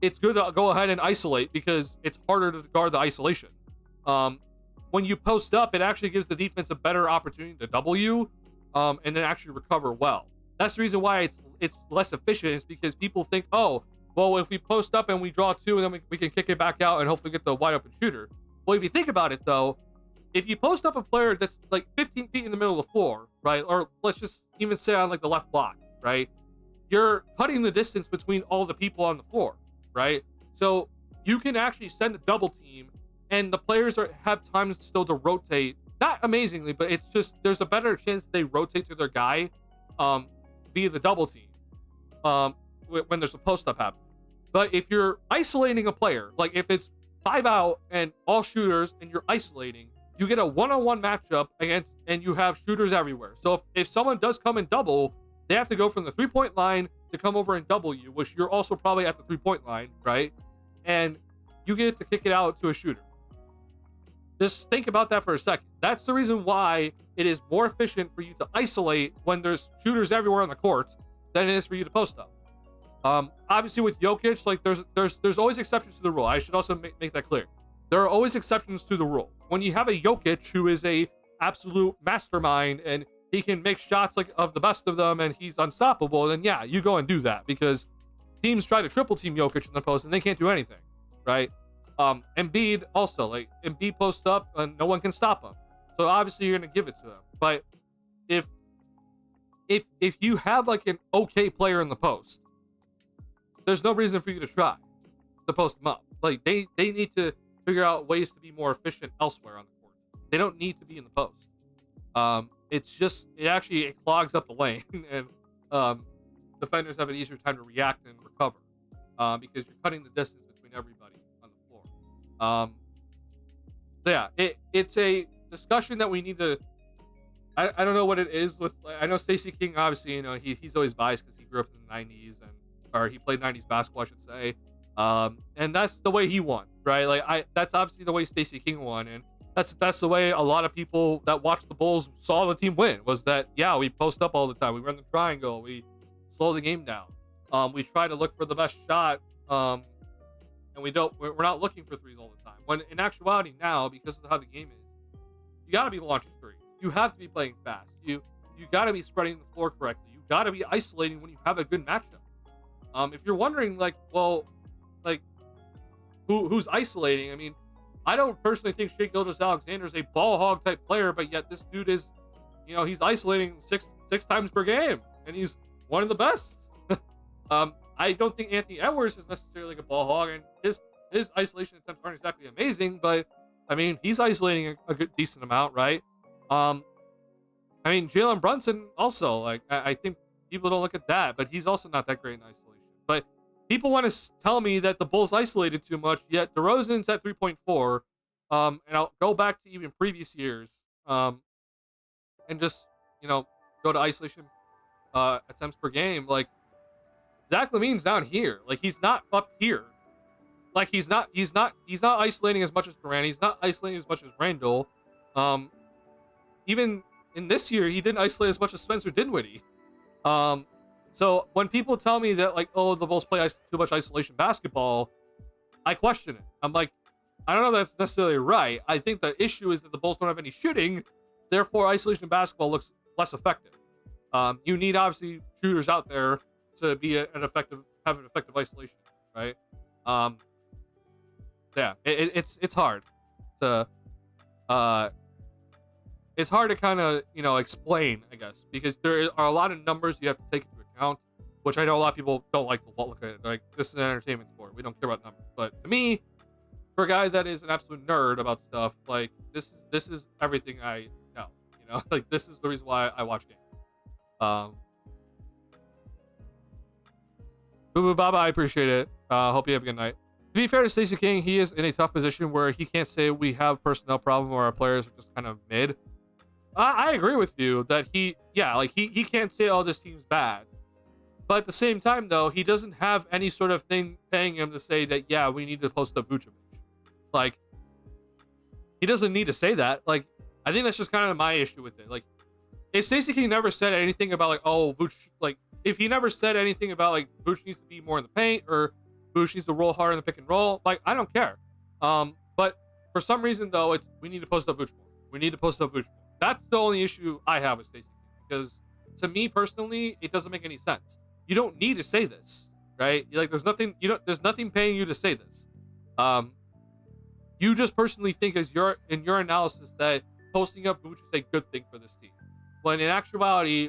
it's good to go ahead and isolate because it's harder to guard the isolation. When you post up, it actually gives the defense a better opportunity to double you, and then actually recover well. That's the reason why it's less efficient, is because people think, oh, well, if we post up and we draw 2, and then we can kick it back out and hopefully get the wide open shooter. Well, if you think about it, though, if you post up a player that's like 15 feet in the middle of the floor, right? Or let's just even say on like the left block, right? You're cutting the distance between all the people on the floor, right? So you can actually send a double team, and the players have time still to rotate. Not amazingly, but it's just, there's a better chance they rotate to their guy via the double team when there's a post up happening. But if you're isolating a player, like if it's 5 out and all shooters and you're isolating, you get a one-on-one matchup against, and you have shooters everywhere. So if someone does come and double, they have to go from the 3-point line to come over and double you, which you're also probably at the 3-point line, right? and you get to kick it out to a shooter. Just think about that for a second. That's the reason why it is more efficient for you to isolate when there's shooters everywhere on the court than it is for you to post up. Obviously with Jokic, like there's always exceptions to the rule. I should also make that clear. There are always exceptions to the rule. When you have a Jokic who is a absolute mastermind and he can make shots like of the best of them and he's unstoppable, then yeah, you go and do that, because teams try to triple team Jokic in the post and they can't do anything, right? Embiid also, like Embiid posts up and no one can stop him. So obviously you're gonna give it to him. But if you have like an okay player in the post, there's no reason for you to try to post them up. Like they need to figure out ways to be more efficient elsewhere on the court. They don't need to be in the post. It clogs up the lane, and defenders have an easier time to react and recover because you're cutting the distance between everybody on the floor. So yeah, it's a discussion that we need to. I don't know what it is with. I know Stacey King, obviously, you know, he's always biased because he grew up in the '90s or he played '90s basketball, I should say. And that's the way he won, right? Like that's obviously the way Stacey King won, and that's the way a lot of people that watched the Bulls saw the team win. Was that, yeah, we post up all the time, we run the triangle, we slow the game down, we try to look for the best shot, and we're not looking for threes all the time. When in actuality now, because of how the game is, you got to be launching threes. You have to be playing fast. You got to be spreading the floor correctly. You got to be isolating when you have a good matchup. If you're wondering, like, well, like who's isolating? I mean, I don't personally think Shai Gilgeous-Alexander is a ball hog type player, but yet this dude is, you know, he's isolating six times per game, and he's one of the best. I don't think Anthony Edwards is necessarily like a ball hog, and his isolation attempts aren't exactly amazing, but I mean, he's isolating a good decent amount, right? I mean, Jalen Brunson also, like, I think people don't look at that, but he's also not that great in isolation. But people want to tell me that the Bulls isolated too much, yet DeRozan's at 3.4. And I'll go back to even previous years, and just, you know, go to isolation attempts per game. Like, Zach LaVine's down here. Like, he's not up here. Like, he's not isolating as much as Durant. He's not isolating as much as Randall. Even in this year, he didn't isolate as much as Spencer Dinwiddie. So when people tell me that, like, oh, the Bulls play too much isolation basketball, I question it. I'm like, I don't know if that's necessarily right. I think the issue is that the Bulls don't have any shooting, therefore isolation basketball looks less effective. You need obviously shooters out there to be have an effective isolation, right? Yeah, it's hard to kind of, you know, explain, I guess, because there are a lot of numbers you have to take into account, which I know a lot of people don't like to look at it. Like, this is an entertainment sport, we don't care about numbers. But to me, for a guy that is an absolute nerd about stuff, like, this is everything I know. You know, like, this is the reason why I watch games. Boo Boo Baba, I appreciate it. Hope you have a good night. To be fair to Stacey King, he is in a tough position where he can't say we have personnel problem or our players are just kind of mid. I agree with you that he can't say, oh, this team's bad. But at the same time, though, he doesn't have any sort of thing paying him to say that, yeah, we need to post up Vucevic. Like, he doesn't need to say that. Like, I think that's just kind of my issue with it. Like, if Stacey King never said anything about, like, oh, Vooch, like, if he never said anything about, like, Vooch needs to be more in the paint or Vooch needs to roll harder in the pick and roll, like, I don't care. But for some reason, though, it's we need to post up Vooch more. We need to post up Vooch more. That's the only issue I have with Stacey King, because to me personally, it doesn't make any sense. You don't need to say this, right? Like, there's nothing paying you to say this. You just personally think in your analysis that posting up Vooch is a good thing for this team. When in actuality,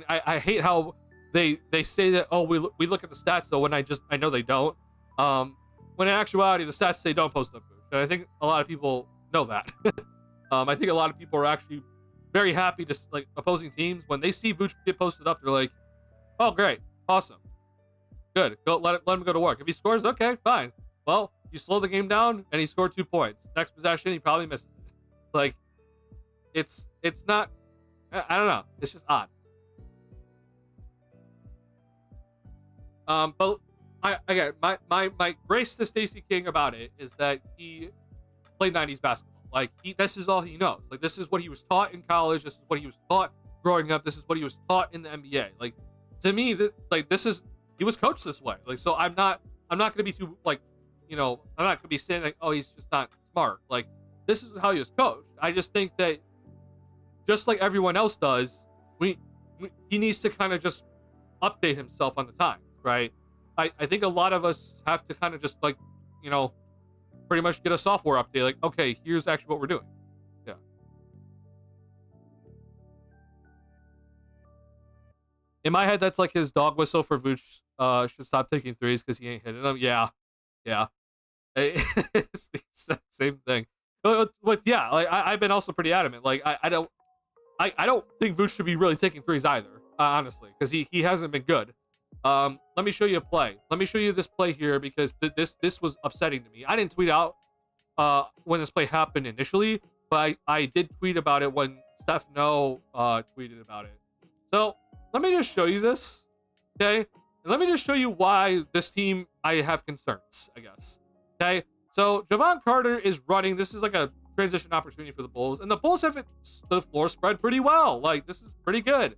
I hate how they say that, oh, we look at the stats, though, when I know they don't. When in actuality, the stats say don't post up Vooch. And I think a lot of people know that. I think a lot of people are actually very happy to, like, opposing teams, when they see Vooch get posted up, they're like, oh, great, awesome, good, go let him go to work. If he scores, okay, fine. Well, you slow the game down and he scored 2 points. Next possession, he probably misses it. Like, it's not, I don't know, it's just odd. But again, my grace to Stacey King about it is that he played 90s basketball. Like, this is all he knows. Like, this is what he was taught in college. This is what he was taught growing up. This is what he was taught in the NBA. Like, to me, he was coached this way. Like, so I'm not gonna be too, like, I'm not gonna be saying like, oh, he's just not smart. Like, this is how he was coached. I just think that, just like everyone else does, he needs to kind of just update himself on the times, right? I think a lot of us have to kind of just, like, pretty much get a software update. Like, okay, here's actually what we're doing. Yeah. In my head, that's like his dog whistle for Vooch should stop taking threes because he ain't hitting them. Yeah. It's the exact same thing. But yeah, like, I've been also pretty adamant. Like, I don't think Vooch should be really taking threes either, honestly, because he hasn't been good. Let me show you a play. Let me show you this play here, because this was upsetting to me. I didn't tweet out when this play happened initially, but I did tweet about it when Steph No tweeted about it. So let me just show you this, okay? And let me just show you why this team, I have concerns, I guess. Okay, so Javon Carter is running. This is like a transition opportunity for the Bulls, and the Bulls have the floor spread pretty well. Like, this is pretty good.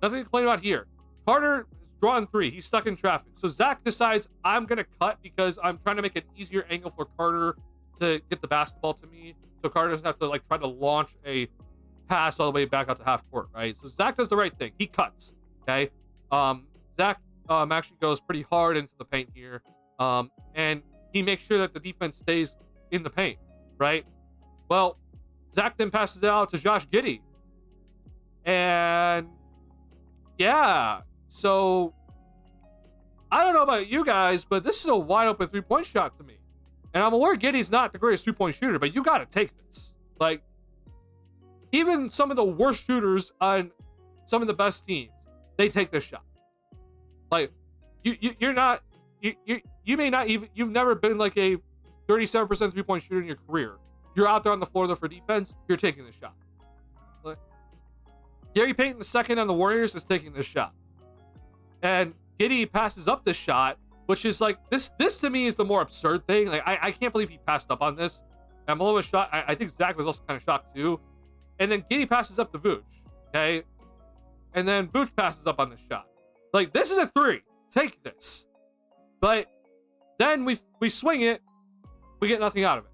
Nothing to complain about here. Carter is drawing three. He's stuck in traffic. So Zach decides, I'm going to cut because I'm trying to make an easier angle for Carter to get the basketball to me, so Carter doesn't have to, like, try to launch a pass all the way back out to half court, right? So Zach does the right thing. He cuts, okay? Zach actually goes pretty hard into the paint here, and he makes sure that the defense stays in the paint, right? Well, Zach then passes it out to Josh Giddey. And yeah, so I don't know about you guys, but this is a wide open 3-point shot to me. And I'm aware Giddey's not the greatest 3-point shooter, but you got to take this. Like, even some of the worst shooters on some of the best teams, they take this shot. Like, you're not, you may not even, you've never been like a 37% 3-point shooter in your career. You're out there on the floor though for defense, you're taking the shot. Like, Gary Payton II on the Warriors is taking this shot. And Giddey passes up this shot, which is like, this to me is the more absurd thing. Like, I can't believe he passed up on this. I'm a little bit shocked. I think Zach was also kind of shocked too. And then Giddey passes up to Vooch, okay? And then Vooch passes up on this shot. Like, this is a 3. Take this. But then we swing it, we get nothing out of it.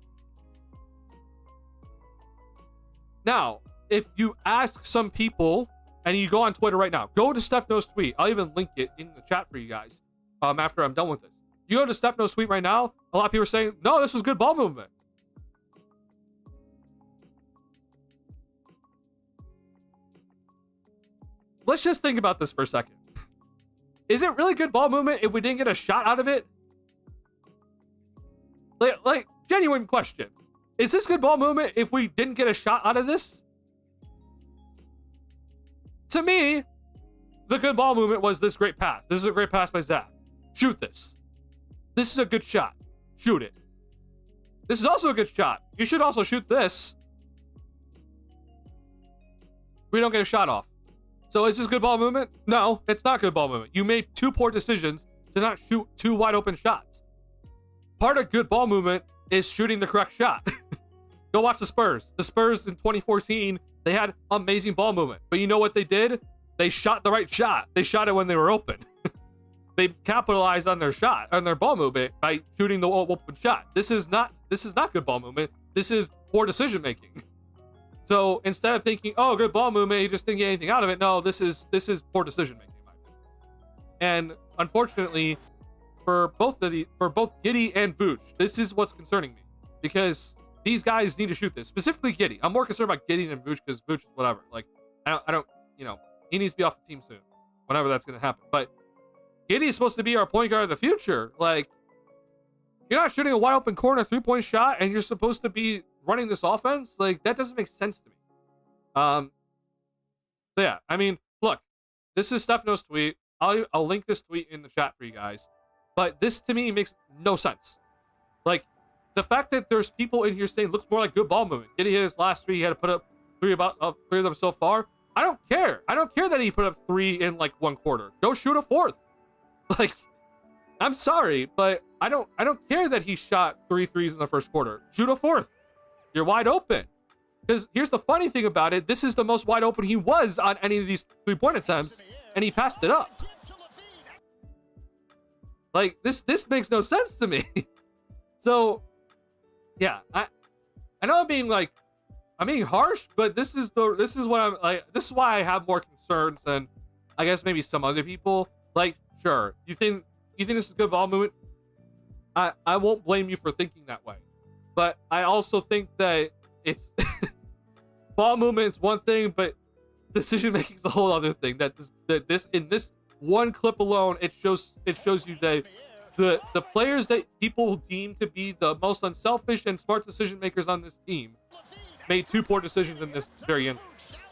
Now, if you ask some people, and you go on Twitter right now, go to Steph No's tweet. I'll even link it in the chat for you guys after I'm done with this. You go to Steph No's tweet right now, a lot of people are saying, no, this was good ball movement. Let's just think about this for a second. Is it really good ball movement if we didn't get a shot out of it? Like, genuine question. Is this good ball movement if we didn't get a shot out of this? To me, the good ball movement was this great pass. This is a great pass by Zach. Shoot this. This is a good shot. Shoot it. This is also a good shot. You should also shoot this. We don't get a shot off. So is this good ball movement? No, it's not good ball movement. You made 2 poor decisions to not shoot 2 wide open shots. Part of good ball movement is shooting the correct shot. Go watch the Spurs. The Spurs in 2014, they had amazing ball movement. But you know what they did? They shot the right shot. They shot it when they were open. They capitalized on their shot, on their ball movement, by shooting the open shot. This is not good ball movement. This is poor decision making. So instead of thinking, oh, good ball movement, you just didn't get anything out of it. No, this is poor decision making, in my opinion. And unfortunately, for both Giddey and Vooch, this is what's concerning me, because these guys need to shoot this. Specifically Giddey. I'm more concerned about Giddey than Vooch, because Vooch is whatever. Like, I don't, he needs to be off the team soon, whenever that's going to happen. But Giddey is supposed to be our point guard of the future. Like, you're not shooting a wide open corner 3-point shot, and you're supposed to be running this offense. Like, that doesn't make sense to me. So yeah, I mean, look, this is Steph No's tweet. I'll link this tweet in the chat for you guys. But this to me makes no sense. Like, the fact that there's people in here saying looks more like good ball movement. Giddey hit his last 3. He had to put up 3 of them so far. I don't care. I don't care that he put up 3 in like 1 quarter. Go shoot a 4th. Like, I'm sorry, but I don't care that he shot 3 threes in the first quarter. Shoot a fourth. You're wide open. Because here's the funny thing about it. This is the most wide open he was on any of these 3-point attempts, and he passed it up. Like, this makes no sense to me. So, yeah, I know I'm being harsh, but this is what I'm like. This is why I have more concerns than I guess maybe some other people. Like, sure, you think this is good ball movement? I won't blame you for thinking that way, but I also think that it's ball movement is one thing, but decision making is a whole other thing. That this in this one clip alone, it shows you that the players that people deem to be the most unselfish and smart decision makers on this team made 2 poor decisions in this very instance.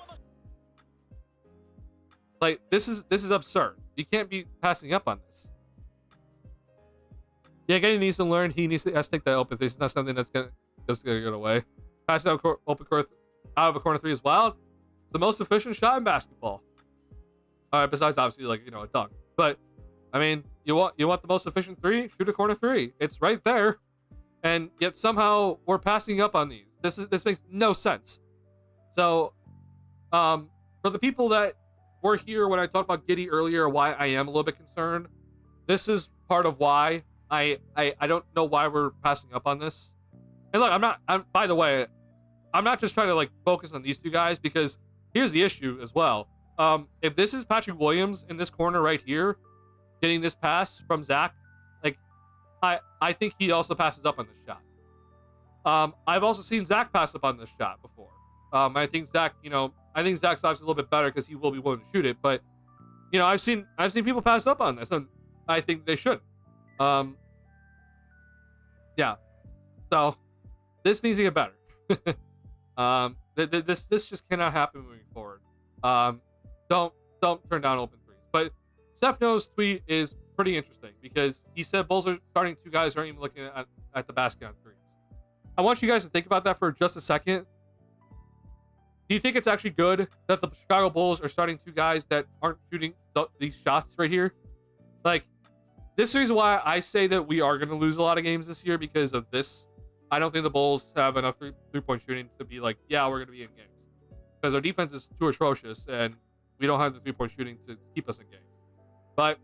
Like, this is absurd. You can't be passing up on this. Yeah, Getty needs to learn. He has to take that open three. It's not something that's gonna get away. Pass out open court out of a corner 3 is wild. It's the most efficient shot in basketball. All right, besides obviously a dunk. But I mean, you want the most efficient 3? Shoot a corner 3. It's right there, and yet somehow we're passing up on these. This makes no sense. So, for the people that were here when I talked about Giddey earlier, why I am a little bit concerned, this is part of why I don't know why we're passing up on this. And look, by the way, I'm not just trying to focus on these 2 guys, because here's the issue as well. If this is Patrick Williams in this corner right here, getting this pass from Zach, I think he also passes up on this shot. I've also seen Zach pass up on this shot before. I think Zach's obviously a little bit better because he will be willing to shoot it, but I've seen people pass up on this, and I think they should. Yeah. So this needs to get better. This just cannot happen moving forward. Don't turn down open threes. But Steph No's tweet is pretty interesting because he said Bulls are starting 2 guys aren't even looking at the basket on threes. I want you guys to think about that for just a second. Do you think it's actually good that the Chicago Bulls are starting 2 guys that aren't shooting these shots right here? This is the reason why I say that we are going to lose a lot of games this year because of this. I don't think the Bulls have enough three-point shooting to be yeah, we're going to be in games. Because our defense is too atrocious, and we don't have the three-point shooting to keep us in games. But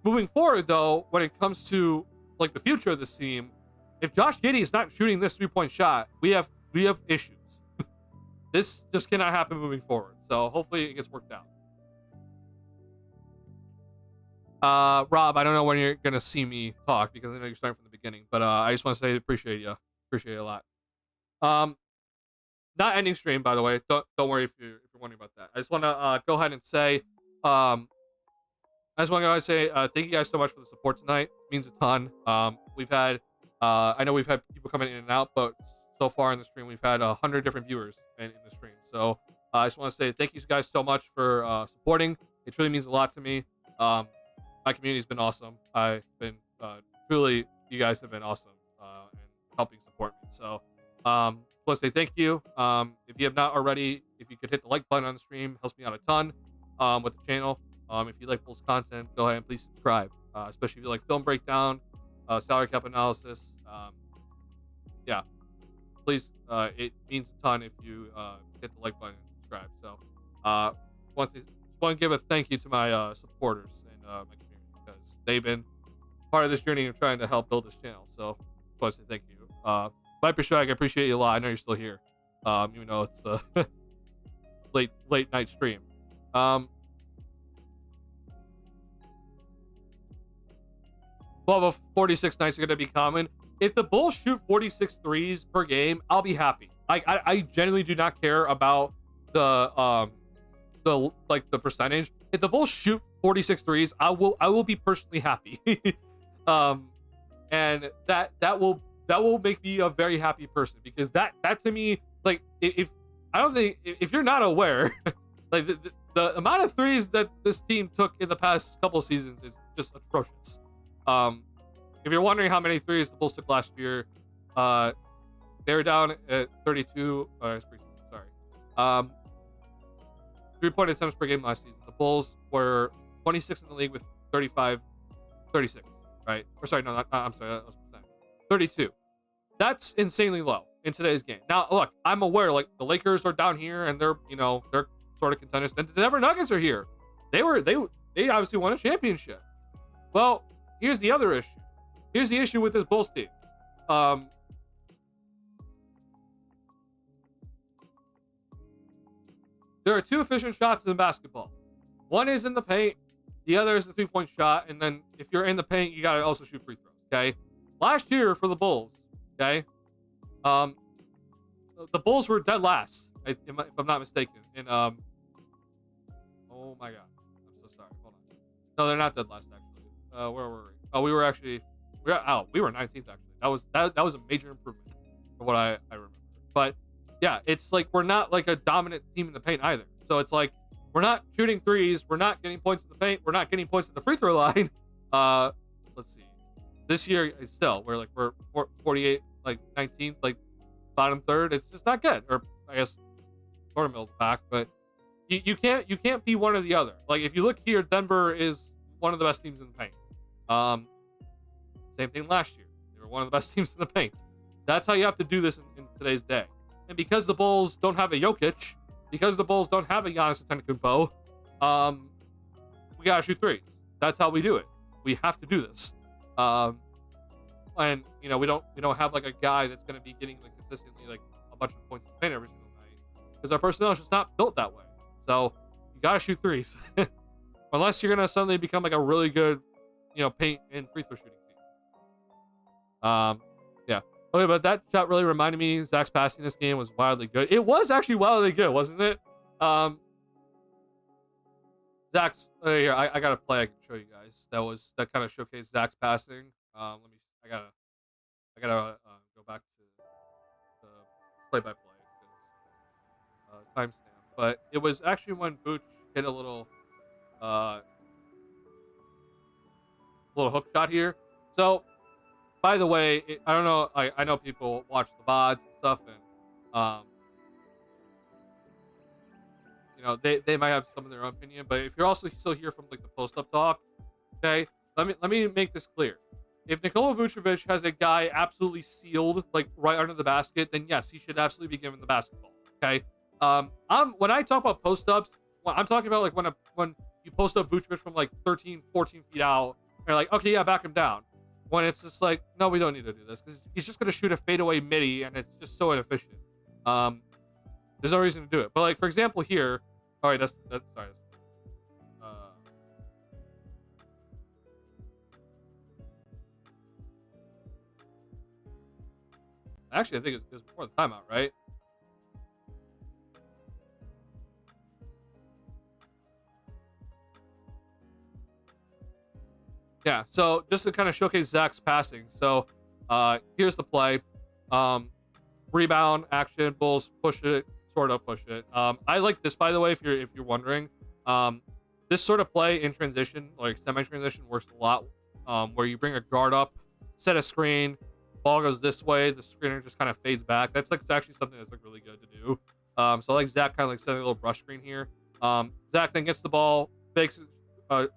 moving forward, though, when it comes to the future of this team, if Josh Giddey is not shooting this 3-point shot, we have issues. This just cannot happen moving forward. So hopefully it gets worked out. Rob, I don't know when you're gonna see me talk because I know you're starting from the beginning, but I just want to say appreciate you a lot. Not ending stream, by the way. Don't worry if you're wondering about that. I just want to go ahead and say thank you guys so much for the support tonight. It means a ton. We've had I know we've had people coming in and out, but so far in the stream we've had 100 different viewers in the stream. So I just want to say thank you guys so much for supporting. It truly means a lot to me. My community's been awesome. I've been truly, you guys have been awesome and helping support me. So I want to say thank you. If you have not already, if you could hit the like button on the stream, helps me out a ton with the channel. If you like Bulls content, go ahead and please subscribe, especially if you like film breakdown, salary cap analysis. Yeah, please, it means a ton if you hit the like button and subscribe. So want to give a thank you to my supporters and my community because they've been part of this journey of trying to help build this channel. So I want to say thank you. Viper Strike, I appreciate you a lot. I know you're still here, even though it's a late night stream. 12 of 46 nights are going to be common. If the Bulls shoot 46 threes per game, I'll be happy. I genuinely do not care about the percentage. If the Bulls shoot 46 threes, I will be personally happy. And that will make me a very happy person because that to me, if you're not aware, the amount of threes that this team took in the past couple of seasons is just atrocious. If you're wondering how many threes the Bulls took last year, they were down at 32. Sorry. 3-point attempts per game last season. The Bulls were 26 in the league with 35 36, right? Or sorry, no, I'm sorry, that was percent. 32. That's insanely low in today's game. Now, look, I'm aware, like, the Lakers are down here and they're sort of contenders. And the Denver Nuggets are here. They obviously won a championship. Well, here's the other issue. Here's the issue with this Bulls team. There are two efficient shots in basketball. One is in the paint, the other is the 3-point shot, and then if you're in the paint, you gotta also shoot free throws. Okay. Last year for the Bulls, okay, the Bulls were dead last, if I'm not mistaken. And oh my god, I'm so sorry. Hold on. No, they're not dead last actually. Where were we? Oh, we were 19th actually. That was a major improvement from what I remember. But yeah, it's like we're not like a dominant team in the paint either. So it's like we're not shooting threes, we're not getting points in the paint, we're not getting points at the free throw line. Let's see. This year, still we're 48, like 19th, like bottom third. It's just not good. Or I guess sort of middle of the pack, but you can't be one or the other. Like if you look here, Denver is one of the best teams in the paint. Same thing last year. They were one of the best teams in the paint. That's how you have to do this in today's day. And because the Bulls don't have a Jokic, because the Bulls don't have a Giannis Antetokounmpo, we gotta shoot threes. That's how we do it. We have to do this. And we don't have like a guy that's gonna be getting like consistently like a bunch of points in the paint every single night because our personnel is just not built that way. So you gotta shoot threes, unless you're gonna suddenly become like a really good, paint and free throw shooting team. Yeah. Okay, but that shot really reminded me. Zach's passing this game was wildly good. It was actually wildly good, wasn't it? Zach's here. I got a play I can show you guys. That kind of showcased Zach's passing. I gotta go back to the play-by-play because timestamp. But it was actually when Vooch hit a little hook shot here. So, by the way, I don't know. I know people watch the VODs and stuff, and they might have some of their own opinion. But if you're also still here from like the post-up talk, okay, let me make this clear. If Nikola Vucevic has a guy absolutely sealed, like right under the basket, then yes, he should absolutely be given the basketball. Okay. When I talk about post-ups, I'm talking about like when you post up Vucevic from like 13, 14 feet out, and you're like, okay, yeah, back him down. When it's just like, no, we don't need to do this because he's just gonna shoot a fadeaway midi, and it's just so inefficient. There's no reason to do it. But like for example here, all right, that's sorry. Actually, I think it was before the timeout, right? Yeah, so just to kind of showcase Zach's passing. So here's the play. Rebound, action, Bulls push it, sort of push it. I like this, by the way, if you're wondering. This sort of play in transition, like semi-transition, works a lot. Where you bring a guard up, set a screen, ball goes this way, the screener just kind of fades back. That's like actually something that's like really good to do. So I like Zach kind of like setting a little brush screen here. Zach then gets the ball, fakes a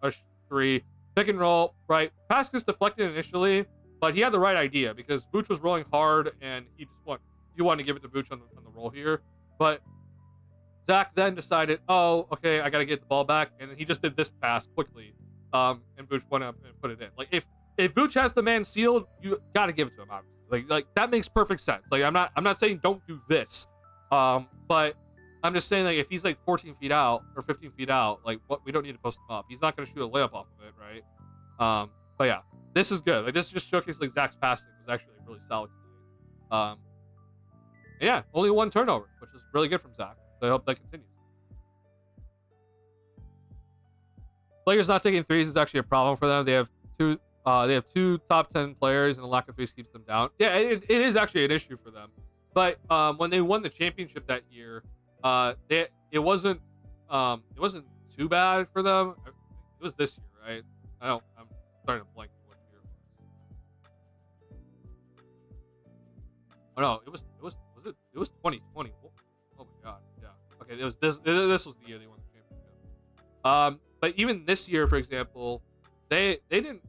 three, pick and roll, right? Pass gets deflected initially, but he had the right idea because Vooch was rolling hard and he wanted to give it to Vooch on the roll here. But Zach then decided, oh, okay, I got to get the ball back. And then he just did this pass quickly. And Vooch went up and put it in. Like if Vooch has the man sealed, you got to give it to him, obviously. Like that makes perfect sense. Like I'm not saying don't do this. But I'm just saying like if he's like 14 feet out or 15 feet out, like we don't need to post him up. He's not going to shoot a layup off of it, right? But yeah, this is good. Like this just showcases like Zach's passing was actually like, really solid tonight. Yeah, only one turnover, which is really good from Zach. So I hope that continues. Lakers not taking threes is actually a problem for them. They have two top 10 players, and the lack of threes keeps them down. Yeah, it is actually an issue for them. But when they won the championship that year, it wasn't too bad for them. It was this year, right? I'm starting to blank what year it was. Oh no, it was 2020. Oh my god, yeah. Okay, this was the year they won the championship. But even this year, for example, they didn't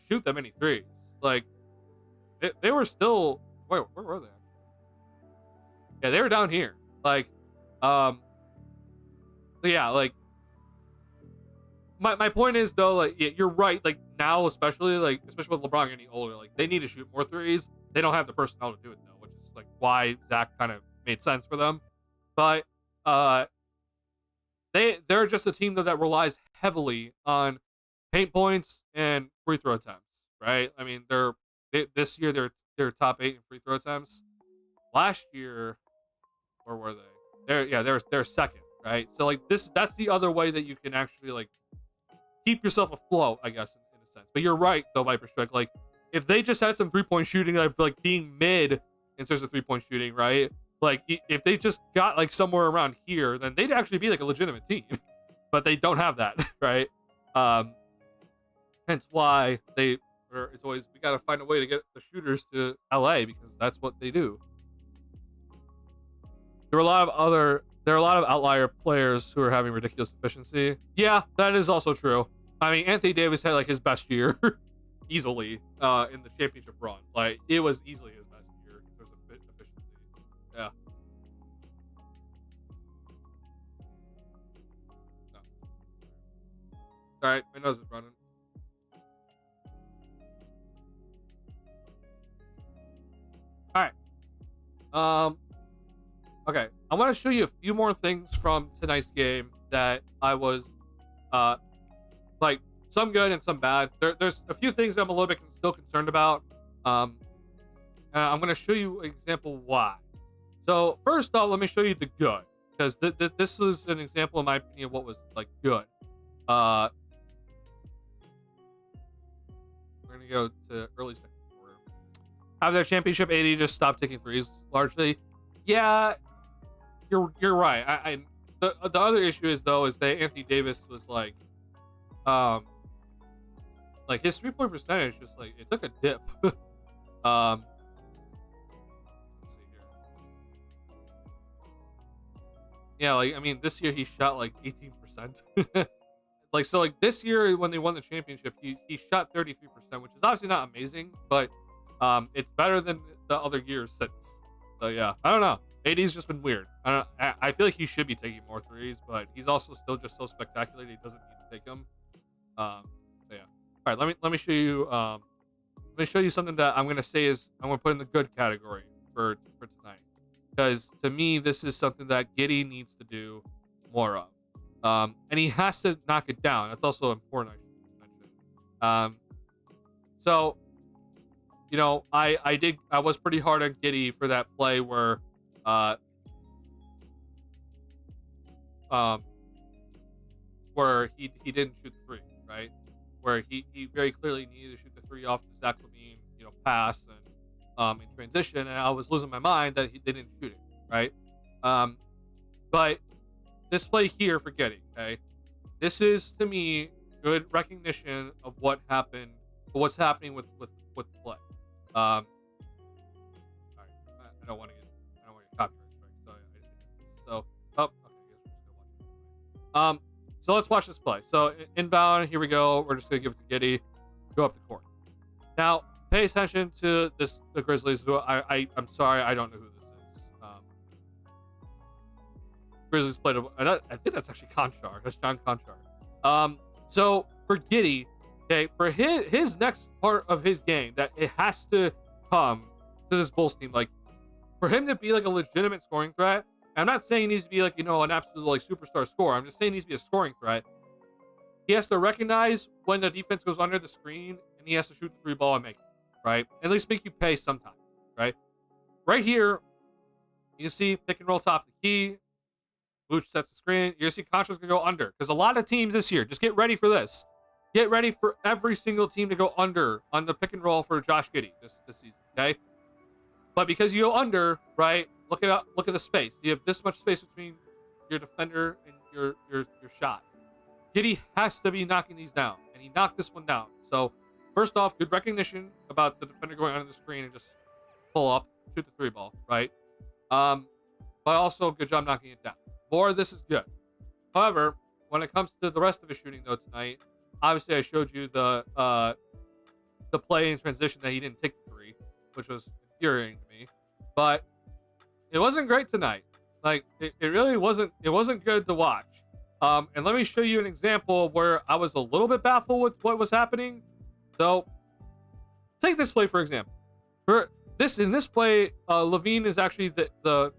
shoot that many threes. Like they were still wait, where were they? Yeah, they were down here. Like yeah, like my point is though, like you're right. Like now, especially with LeBron getting older, like they need to shoot more threes. They don't have the personnel to do it though, which is like why Zach kind of made sense for them. But they're just a team though that relies heavily on paint points and free throw attempts, right? I mean, this year they're top 8 in free throw attempts. Last year, where were they? They're second, right? So like that's the other way that you can actually like keep yourself afloat, I guess, in a sense. But you're right though, Viper Strike. Like if they just had some 3-point shooting, like being mid in terms of 3-point shooting, right? Like if they just got like somewhere around here, then they'd actually be like a legitimate team. But they don't have that, right? Hence why it's always we gotta find a way to get the shooters to LA because that's what they do. There are a lot of outlier players who are having ridiculous efficiency. Yeah, that is also true. I mean, Anthony Davis had like his best year easily in the championship run. Like it was easily his best year in terms of efficiency. Yeah. No. All right, my nose is running. All right. Okay, I want to show you a few more things from tonight's game that I was, like some good and some bad. There's a few things I'm a little bit still concerned about. I'm going to show you an example why. So first off, let me show you the good because this was an example, in my opinion, of what was like good. We're going to go to early second quarter. After their championship, AD just stopped taking threes largely. Yeah. You're right. The other issue is though is that Anthony Davis was like his 3-point percentage just like it took a dip. Let's see here. Yeah, like I mean this year he shot like 18%. Like so like this year when they won the championship he shot 33%, which is obviously not amazing, but it's better than the other years since. So yeah, I don't know. AD's just been weird. I feel like he should be taking more threes, but he's also still just so spectacular that he doesn't need to take them. So yeah. All right, let me show you. Let me show you something that I'm gonna say is I'm gonna put in the good category for tonight, because to me this is something that Giddey needs to do more of, and he has to knock it down. That's also important. I should mention. So you know I was pretty hard on Giddey for that play where. Where he didn't shoot the 3, right? Where he very clearly needed to shoot the 3 off the Zach LaVine, pass and in transition, and I was losing my mind that they didn't shoot it, right? But this play here for Giddey, okay? This is to me good recognition of what happened, what's happening with the play. All right, I don't want to get copyright strike. So oh, okay, I guess we're just gonna watch it. So let's watch this play. So inbound, here we go. We're just gonna give it to Giddey. Go up the court. Now pay attention to the Grizzlies. I'm sorry, I don't know who this is. Grizzlies played. I think that's actually Conchar. That's John Conchar. So for Giddey, okay, for his next part of his game, that it has to come to this Bulls team, like. For him to be like a legitimate scoring threat, I'm not saying he needs to be like, an absolute like superstar scorer. I'm just saying he needs to be a scoring threat. He has to recognize when the defense goes under the screen and he has to shoot the 3 ball and make it, right? At least make you pay sometime, right? Right here, you see pick and roll top of the key. Vooch sets the screen. You're gonna see Concha's gonna go under. Because a lot of teams this year, just get ready for this. Get ready for every single team to go under on the pick and roll for Josh Giddey this season, okay? But because you go under, right? Look at the space. You have this much space between your defender and your shot. Giddey has to be knocking these down, and he knocked this one down. So first off, good recognition about the defender going under the screen and just pull up, shoot the 3 ball, right? But also good job knocking it down. More of this is good. However, when it comes to the rest of his shooting though tonight, Obviously, I showed you the play in transition that he didn't take the three, which was infuriating to me. But it wasn't great tonight. Like it really wasn't. It wasn't good to watch. And let me show you an example of where I was a little bit baffled with what was happening. So take this play for example. In this play, Levine is actually the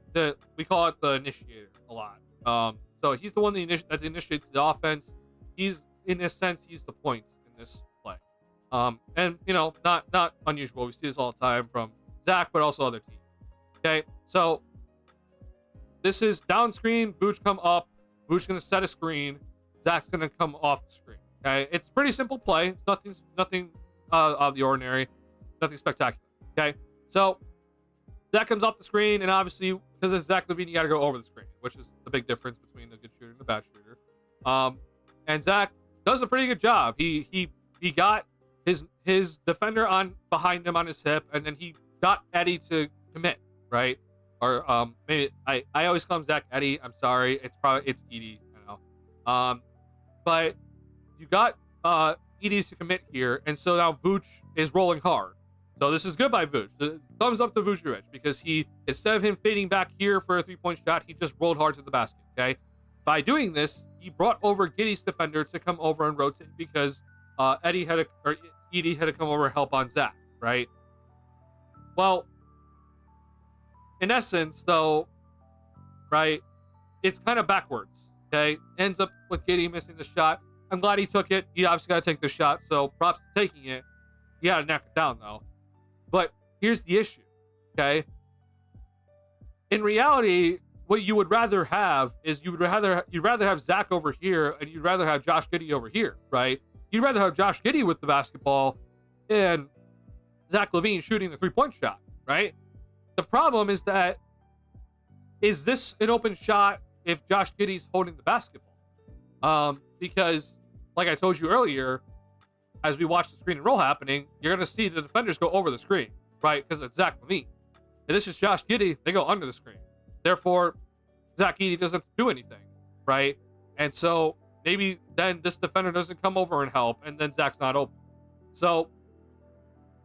we call it the initiator a lot. So he's the one that initiates the offense. He's in a sense he's the point in this play. And not unusual. We see this all the time from Zach, but also other teams. Okay, so this is down screen. Vooch come up. Vooch gonna set a screen. Zach's gonna come off the screen. Okay, it's pretty simple play. Nothing out of the ordinary. Nothing spectacular. Okay, so Zach comes off the screen, and obviously because it's Zach LaVine, you got to go over the screen, which is the big difference between a good shooter and a bad shooter. And Zach does a pretty good job. He got his defender on behind him on his hip, and then he got Eddie to commit, right? Or maybe I always call him Zach Eddie. I'm sorry, it's Edie, but you got Edie to commit here, and so now Vooch is rolling hard. So this is good by Vooch. The thumbs up to Vucevic because he, instead of him fading back here for a three-point shot, he just rolled hard to the basket. Okay, by doing this, he brought over Giddey's defender to come over and rotate because Edie had to come over and help on Zach, right? Well, in essence, though, right, it's kind of backwards. Okay, ends up with Giddey missing the shot. I'm glad he took it. He obviously got to take the shot, so props to taking it. You got to knock it down though. But here's the issue, okay? In reality, what you would rather have is you'd rather have Zach over here and you'd rather have Josh Giddey over here, right? You'd rather have Josh Giddey with the basketball and Zach LaVine shooting the three-point shot, right? The problem is that, is this an open shot if Josh Giddey's holding the basketball? Because, like I told you earlier, as we watch the screen and roll happening, you're going to see the defenders go over the screen, right? Because it's Zach LaVine. And this is Josh Giddey. They go under the screen. Therefore, Zach Giddey doesn't have to do anything, right? And so maybe then this defender doesn't come over and help, and then Zach's not open. So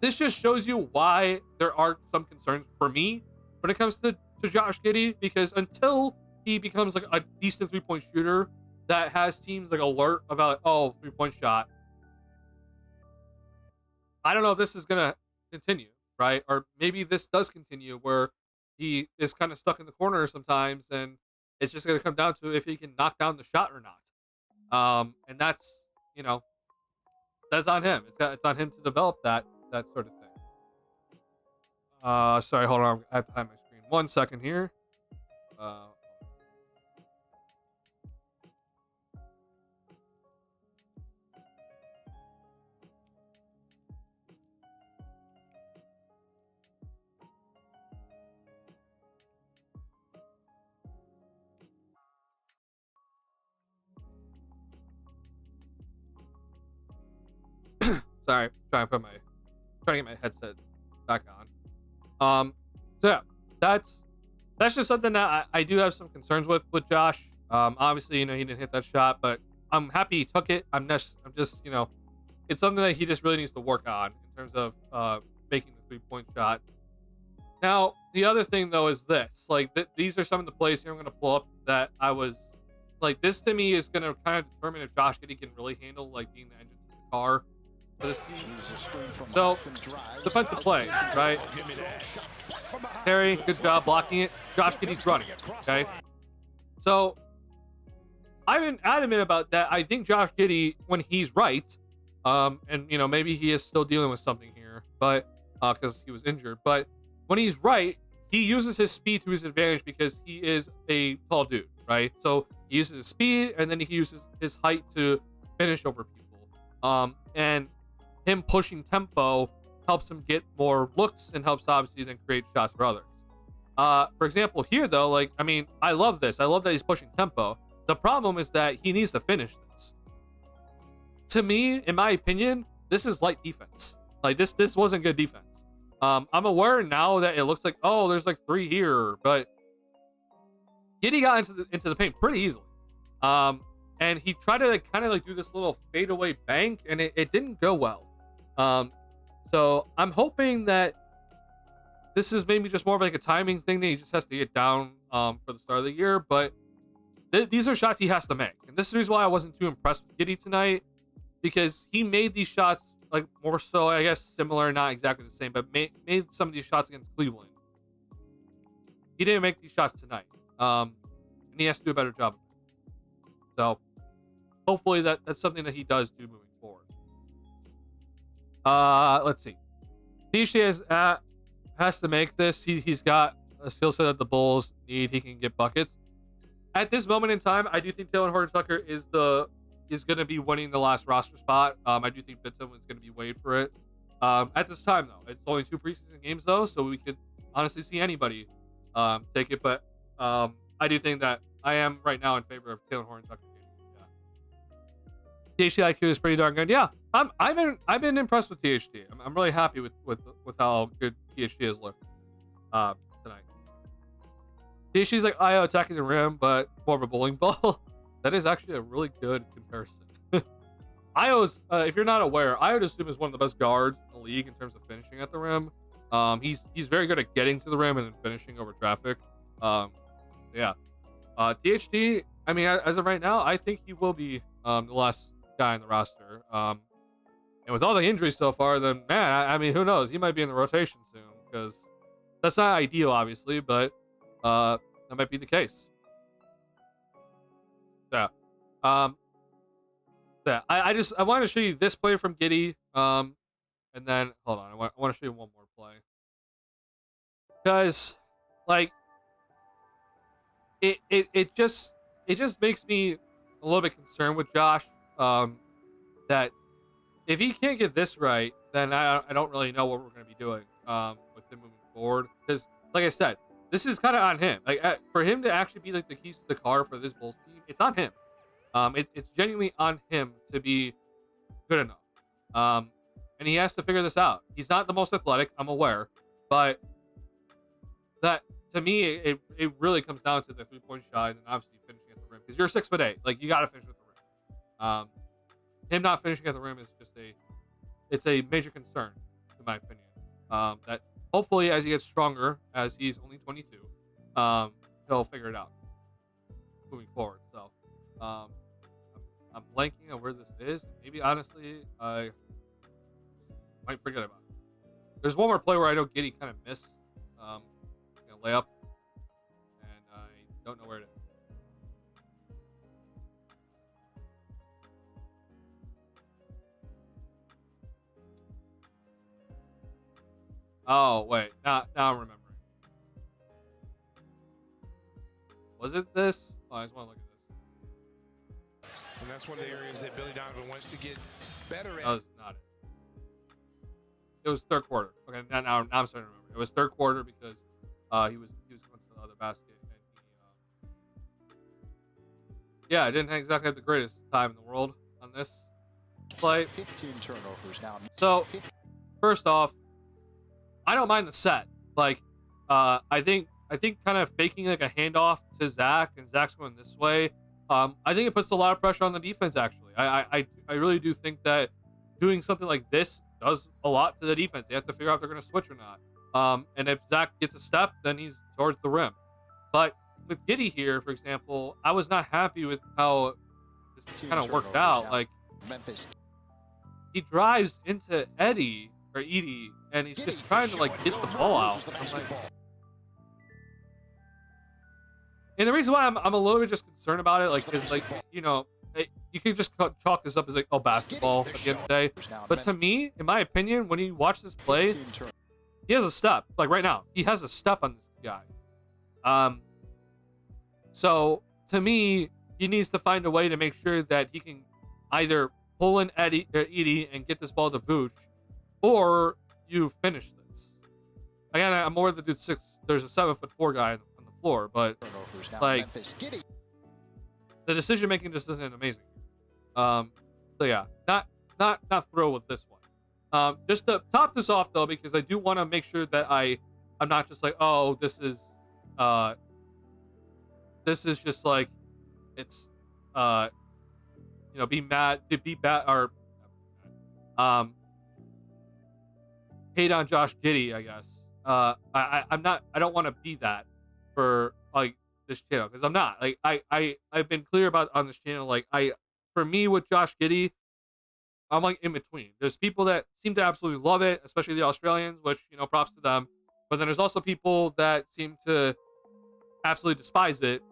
this just shows you why there are some concerns for me when it comes to Josh Giddey, because until he becomes like a decent three-point shooter that has teams like alert about, oh, three-point shot, I don't know if this is going to continue, right? Or maybe this does continue where he is kind of stuck in the corner sometimes, and it's just going to come down to if he can knock down the shot or not. And that's on him. It's on him to develop that sort of thing. Sorry, hold on. I have to hide my screen. 1 second here. Sorry, trying to get my headset back on. So yeah, that's just something that I do have some concerns with Josh. Obviously, he didn't hit that shot, but I'm happy he took it. I'm just, it's something that he just really needs to work on in terms of making the three-point shot. Now, the other thing though is this: like these are some of the plays here I'm going to pull up that I was like, this to me is going to kind of determine if Josh Giddey can really handle like being the engine to the car for this team. So, defensive play, right? Terry, good job blocking it. Josh Giddey's running it, okay? So, I've been adamant about that. I think Josh Giddey, when he's right, and maybe he is still dealing with something here, but because he was injured, but when he's right, he uses his speed to his advantage because he is a tall dude, right? So he uses his speed and then he uses his height to finish over people. And him pushing tempo helps him get more looks and helps obviously then create shots for others. For example, here though, I love this. I love that he's pushing tempo. The problem is that he needs to finish this. To me, in my opinion, this is light defense. Like this wasn't good defense. I'm aware now that it looks like, oh, there's like 3 here, but Giddey got into the paint pretty easily. and he tried to like kind of like do this little fadeaway bank, and it didn't go well. So I'm hoping that this is maybe just more of like a timing thing that he just has to get down for the start of the year. But these are shots he has to make, and this is the reason why I wasn't too impressed with Giddey tonight, because he made these shots like more so, I guess, similar, not exactly the same, but made some of these shots against Cleveland. He didn't make these shots tonight, and he has to do a better job of it. So hopefully that's something that he does do moving forward. Let's see. THT has to make this. He's got a skill set that the Bulls need. He can get buckets. At this moment in time, I do think Taylor Horton-Tucker is going to be winning the last roster spot. I do think Benton is going to be weighed for it. At this time, though, it's only 2 preseason games, though, so we could honestly see anybody take it. But I do think that I am right now in favor of Taylor Horton-Tucker. Yeah. THT IQ is pretty darn good. Yeah, I've been impressed with THT. I'm really happy with how good THT has looked tonight. THT's like IO attacking the rim, but more of a bowling ball. That is actually a really good comparison. Io's, if you're not aware, I would assume is one of the best guards in the league in terms of finishing at the rim. He's very good at getting to the rim and then finishing over traffic. Yeah. THT, I mean, as of right now, I think he will be the last guy on the roster. And with all the injuries so far, then man, I mean, who knows? He might be in the rotation soon, because that's not ideal, obviously, but that might be the case. Yeah. Yeah. I want to show you this play from Giddey. And then hold on, I want to show you one more play, because like it just makes me a little bit concerned with Josh. That if he can't get this right, then I don't really know what we're going to be doing with him moving forward. Because like I said, this is kind of on him. Like for him to actually be like the keys to the car for this Bulls team, it's on him. It's genuinely on him to be good enough. And he has to figure this out. He's not the most athletic, I'm aware, but that to me it really comes down to the 3-point shot and obviously finishing at the rim, because you're 6'8", like you got to finish at the rim. Him not finishing at the rim is just a major concern in my opinion. That hopefully as he gets stronger, as he's only 22, he'll figure it out moving forward. So I'm blanking on where this is. Maybe honestly I might forget about it. There's one more play where I know Giddey kind of missed layup, and I don't know where it is. Oh wait, now I'm remembering. Was it this? Oh, I just want to look at this. And that's one of the areas that Billy Donovan wants to get better at. That was not it. It was third quarter. Okay, now I'm starting to remember. It was third quarter because he was going to the other basket, and I didn't exactly have the greatest time in the world on this play. 15 turnovers now. So first off, I don't mind the set. Like I think kind of faking like a handoff to Zach, and Zach's going this way. I think it puts a lot of pressure on the defense. Actually, I really do think that doing something like this does a lot to the defense. They have to figure out if they're going to switch or not. And if Zach gets a step, then he's towards the rim. But with Giddey here, for example, I was not happy with how this kind of worked out. Like Memphis. He drives into Edie, and he's just trying to like get the ball out. And the reason why I'm a little bit just concerned about it, like, is like, you know, you can just chalk this up as like, oh, basketball at the end of the day. But to me, in my opinion, when you watch this play, he has a step. Like right now, he has a step on this guy. So to me, he needs to find a way to make sure that he can either pull in Edie and get this ball to Vooch, or you finish this. Again, I'm more than dude 6. There's a 7'4" guy on the floor, but like the decision making just isn't amazing. So yeah, not thrilled with this one. Just to top this off though, because I do want to make sure that I'm not just like, oh, this is just like it's be mad to be bad or um hate on Josh Giddey, I guess. I'm not. I don't want to be that for like this channel because I'm not. Like I've been clear about on this channel. Like for me with Josh Giddey, I'm like in between. There's people that seem to absolutely love it, especially the Australians, which props to them. But then there's also people that seem to absolutely despise it.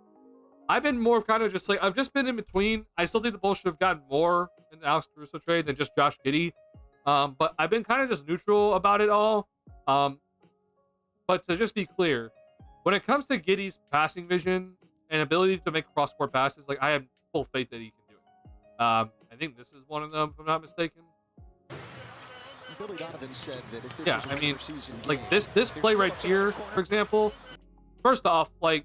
I've been more kind of just like I've just been in between. I still think the Bulls should have gotten more in the Alex Caruso trade than just Josh Giddey. But I've been kind of just neutral about it all. But to just be clear, when it comes to Giddey's passing vision and ability to make cross-court passes, like I have full faith that he can do it. I think this is one of them, if I'm not mistaken. Billy Donovan said that if this Yeah, was I mean, game, like this play right here, for example. First off, like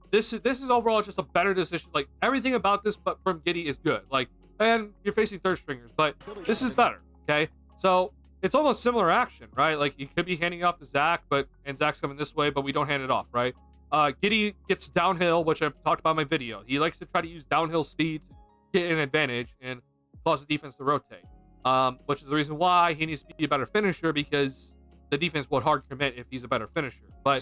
this is overall just a better decision. Like everything about this, but from Giddey is good. Like, and you're facing third stringers, but this is better. Okay, so it's almost similar action, right? Like you could be handing off to Zach, and Zach's coming this way, but we don't hand it off, right? Giddey gets downhill, which I've talked about in my video. He likes to try to use downhill speed to get an advantage and cause the defense to rotate. Which is the reason why he needs to be a better finisher because the defense would hard commit if he's a better finisher. But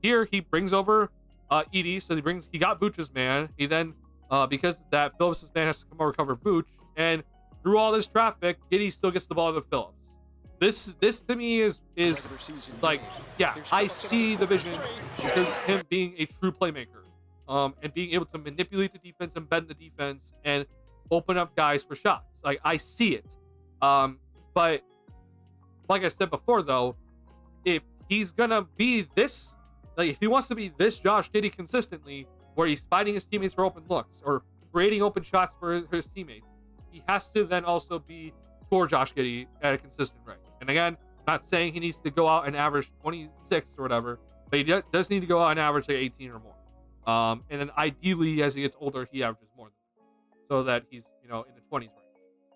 here he brings over Edey, so he got Vooch's man. He then because that Phillips' man has to come over cover Vooch, and through all this traffic, Giddey still gets the ball to Phillips. This to me is like, yeah, I see the vision because of him being a true playmaker, and being able to manipulate the defense and bend the defense and open up guys for shots. Like I see it. But like I said before, though, if he's gonna be this, like if he wants to be this Josh Giddey consistently, where he's fighting his teammates for open looks or creating open shots for his teammates, he has to then also be score Josh Giddey at a consistent rate. And again, I'm not saying he needs to go out and average 26 or whatever, but he does need to go out and average like 18 or more. And then ideally, as he gets older, he averages more than that, so that he's in the 20s range,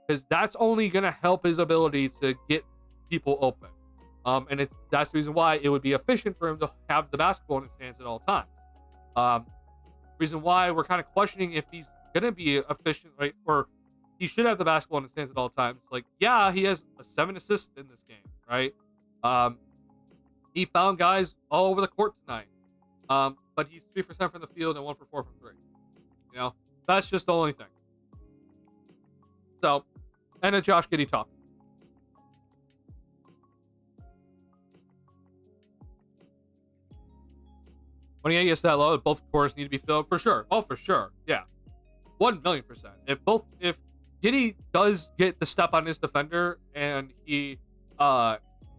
because that's only gonna help his ability to get people open. And that's the reason why it would be efficient for him to have the basketball in his hands at all times. Reason why we're kind of questioning if he's gonna be efficient, right? Or he should have the basketball in his hands at all times. Like, yeah, he has 7 assists in this game, right? He found guys all over the court tonight. But he's 3% from the field and 1 for 4 from 3. That's just the only thing. So, and a Josh Giddey talk. When he gets that low, both cores need to be filled for sure. Oh, for sure. Yeah. 1,000,000%. If Giddey does get the step on his defender and he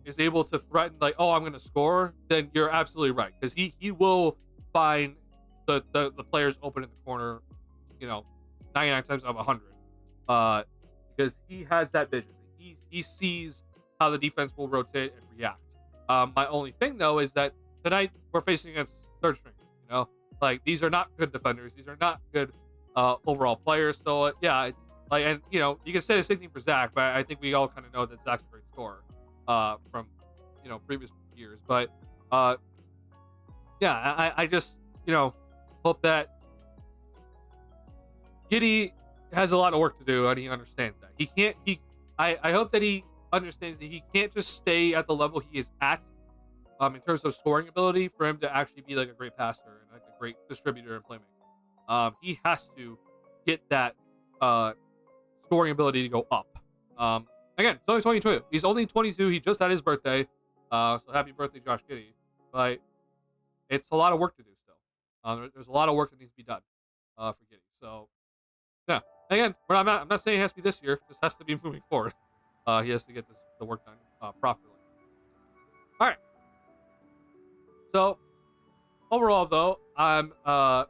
is able to threaten, like, oh, I'm going to score, then you're absolutely right. Because he will find the players open in the corner, 99 times out of 100. Because he has that vision. He sees how the defense will rotate and react. My only thing, though, is that tonight we're facing against third string. Like, these are not good defenders. These are not good overall players. So, yeah, it's like, and, you can say the same thing for Zach, but I think we all kind of know that Zach's a great scorer from, previous years. But, yeah, I just, hope that Giddey has a lot of work to do, and he understands that. I hope that he understands that he can't just stay at the level he is at, in terms of scoring ability, for him to actually be like a great passer and like a great distributor and playmaker. He has to get that scoring ability to go up. Again, it's only 22. He's only 22. He just had his birthday. So happy birthday, Josh Giddey. But it's a lot of work to do still. There's a lot of work that needs to be done for Giddey. So, yeah. Again, I'm not saying it has to be this year. This has to be moving forward. He has to get the work done properly. All right. So, overall, though, I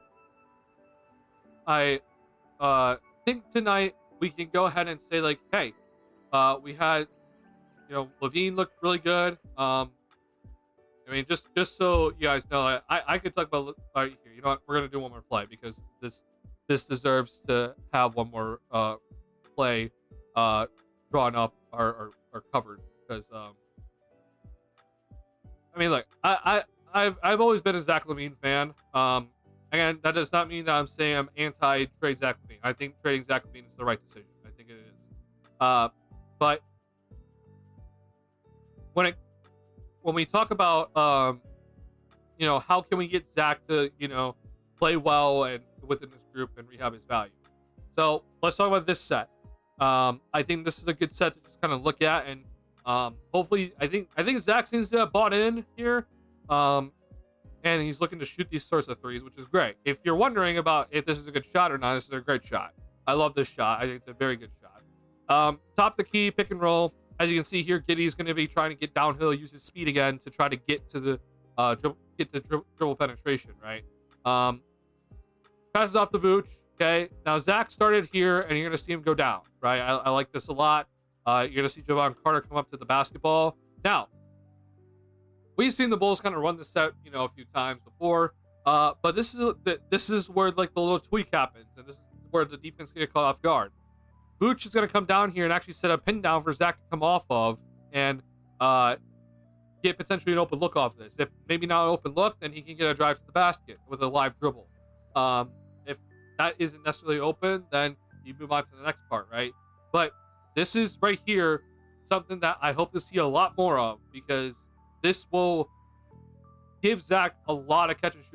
think tonight we can go ahead and say, like, hey, we had, Levine looked really good. Just so you guys know, I could talk about here. You know what? We're gonna do one more play because this deserves to have one more play drawn up or covered, because look, I've always been a Zach LaVine fan. Again, that does not mean that I'm saying I'm anti-trade Zach LaVine. I think trading Zach LaVine is the right decision. I think it is. But when we talk about how can we get Zach to play well and within this group and rehab his value. So let's talk about this set. I think this is a good set to just kind of look at, and hopefully I think Zach seems to have bought in here. And he's looking to shoot these sorts of threes, which is great. If you're wondering about if this is a good shot or not, this is a great shot. I love this shot. I think it's a very good shot. Top the key, pick and roll. As you can see here, Giddey's going to be trying to get downhill, use his speed again to try to get to the dribble penetration, right? Passes off the Vooch. Okay, now Zach started here, and you're going to see him go down, right? I like this a lot. You're going to see Javon Carter come up to the basketball. Now, we've seen the Bulls kind of run this set, a few times before, but this is where like the little tweak happens, and this is where the defense get caught off guard. Vooch is going to come down here and actually set a pin down for Zach to come off of and get potentially an open look off this. If maybe not an open look, then he can get a drive to the basket with a live dribble. If that isn't necessarily open, then you move on to the next part, right? But this is right here something that I hope to see a lot more of, because this will give Zach a lot of catch and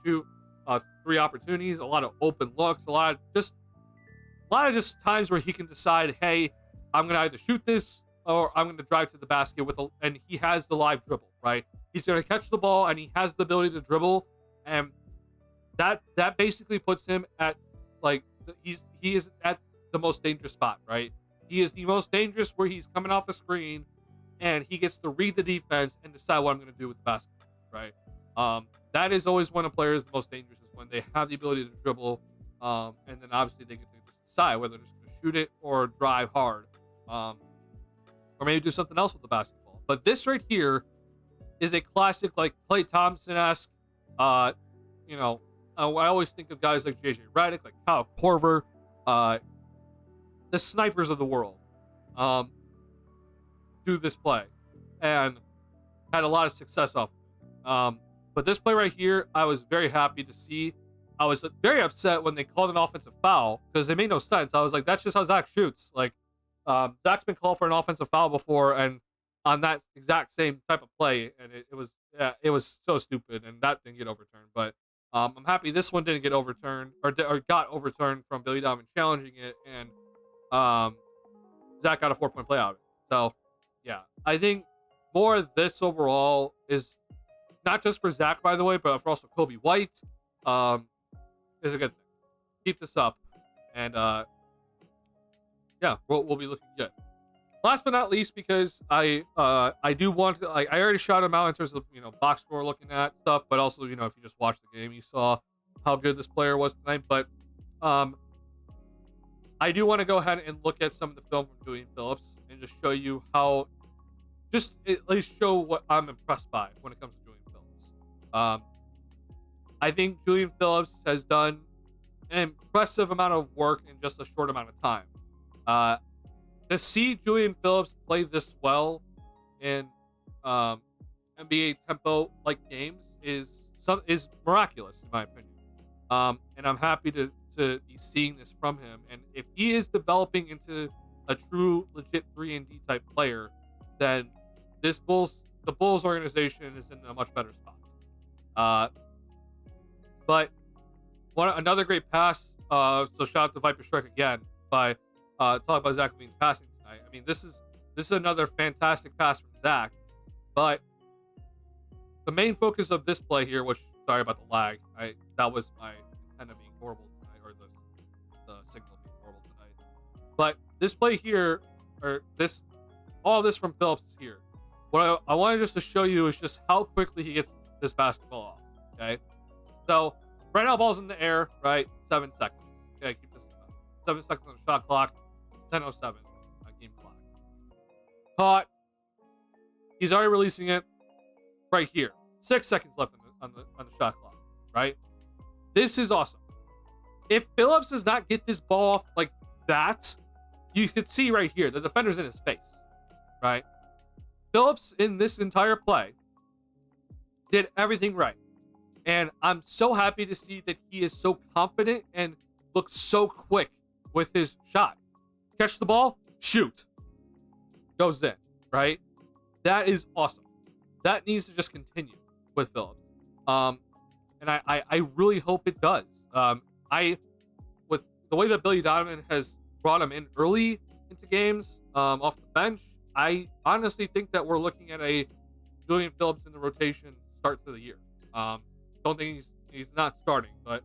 shoot three opportunities, a lot of open looks, a lot of just times where he can decide, hey, I'm gonna either shoot this or I'm gonna drive to the basket and he has the live dribble, right? He's gonna catch the ball and he has the ability to dribble, and that basically puts him at he is at the most dangerous spot, right? He is the most dangerous where he's coming off a screen and he gets to read the defense and decide what I'm going to do with the basketball, right? That is always when a player is the most dangerous, is when they have the ability to dribble, and then obviously they get to just decide whether they're just going to shoot it or drive hard, or maybe do something else with the basketball. But this right here is a classic, like Klay Thompson-esque. I always think of guys like JJ Redick, like Kyle Korver, the snipers of the world. Do this play and had a lot of success off of it. But this play right here, I was very happy to see. I was very upset when they called an offensive foul because it made no sense. I was like, that's just how Zach shoots. Like, Zach's been called for an offensive foul before, and on that exact same type of play, and it was so stupid, and that didn't get overturned. But I'm happy this one didn't get overturned or got overturned from Billy Donovan challenging it, and Zach got a 4-point play out of it. So, yeah, I think more of this overall is not just for Zach, by the way, but for also Kobe White. Is a good thing. Keep this up, and yeah, we'll be looking good. Last but not least, because I do want to, I already shot him out in terms of box score looking at stuff, but also if you just watched the game, you saw how good this player was tonight. But I do want to go ahead and look at some of the film from Julian Phillips and just show you how, just at least show what I'm impressed by when it comes to Julian Phillips. I think Julian Phillips has done an impressive amount of work in just a short amount of time. To see Julian Phillips play this well in NBA tempo like games is miraculous in my opinion. And I'm happy to be seeing this from him. And if he is developing into a true legit 3-and-D type player, then the Bulls organization is in a much better spot. But another great pass. So shout out to Viper Strike again by talking about Zach LaVine's passing tonight. I mean, this is another fantastic pass from Zach. But the main focus of this play here, which sorry about the lag, that was my intent of being horrible tonight, or the signal being horrible tonight. But this play here, all this from Phillips is here. What I wanted just to show you is just how quickly he gets this basketball off. Okay. So right now, ball's in the air, right? 7 seconds. Okay, keep this 7 seconds on the shot clock. 10:07 on game clock. Caught. He's already releasing it right here. 6 seconds left on the shot clock, right? This is awesome. If Phillips does not get this ball off like that, you could see right here the defender's in his face, right? Phillips in this entire play did everything right. And I'm so happy to see that he is so confident and looks so quick with his shot. Catch the ball, shoot. Goes in, right? That is awesome. That needs to just continue with Phillips. And I really hope it does. With the way that Billy Donovan has brought him in early into games, off the bench, I honestly think that we're looking at a Julian Phillips in the rotation start to the year. Don't think he's not starting, but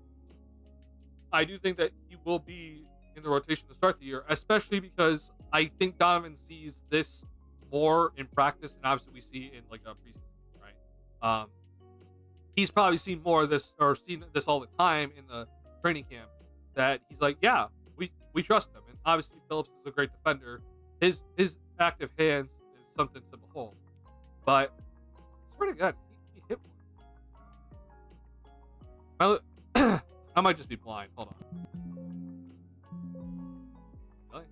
I do think that he will be in the rotation to start the year, especially because I think Donovan sees this more in practice than obviously we see in like a preseason, right? He's probably seen more of this or seen this all the time in the training camp that he's like, yeah, we trust him. And obviously Phillips is a great defender. His active hands is something to behold. But it's pretty good. He hit one. I might just be blind. Hold on. Really?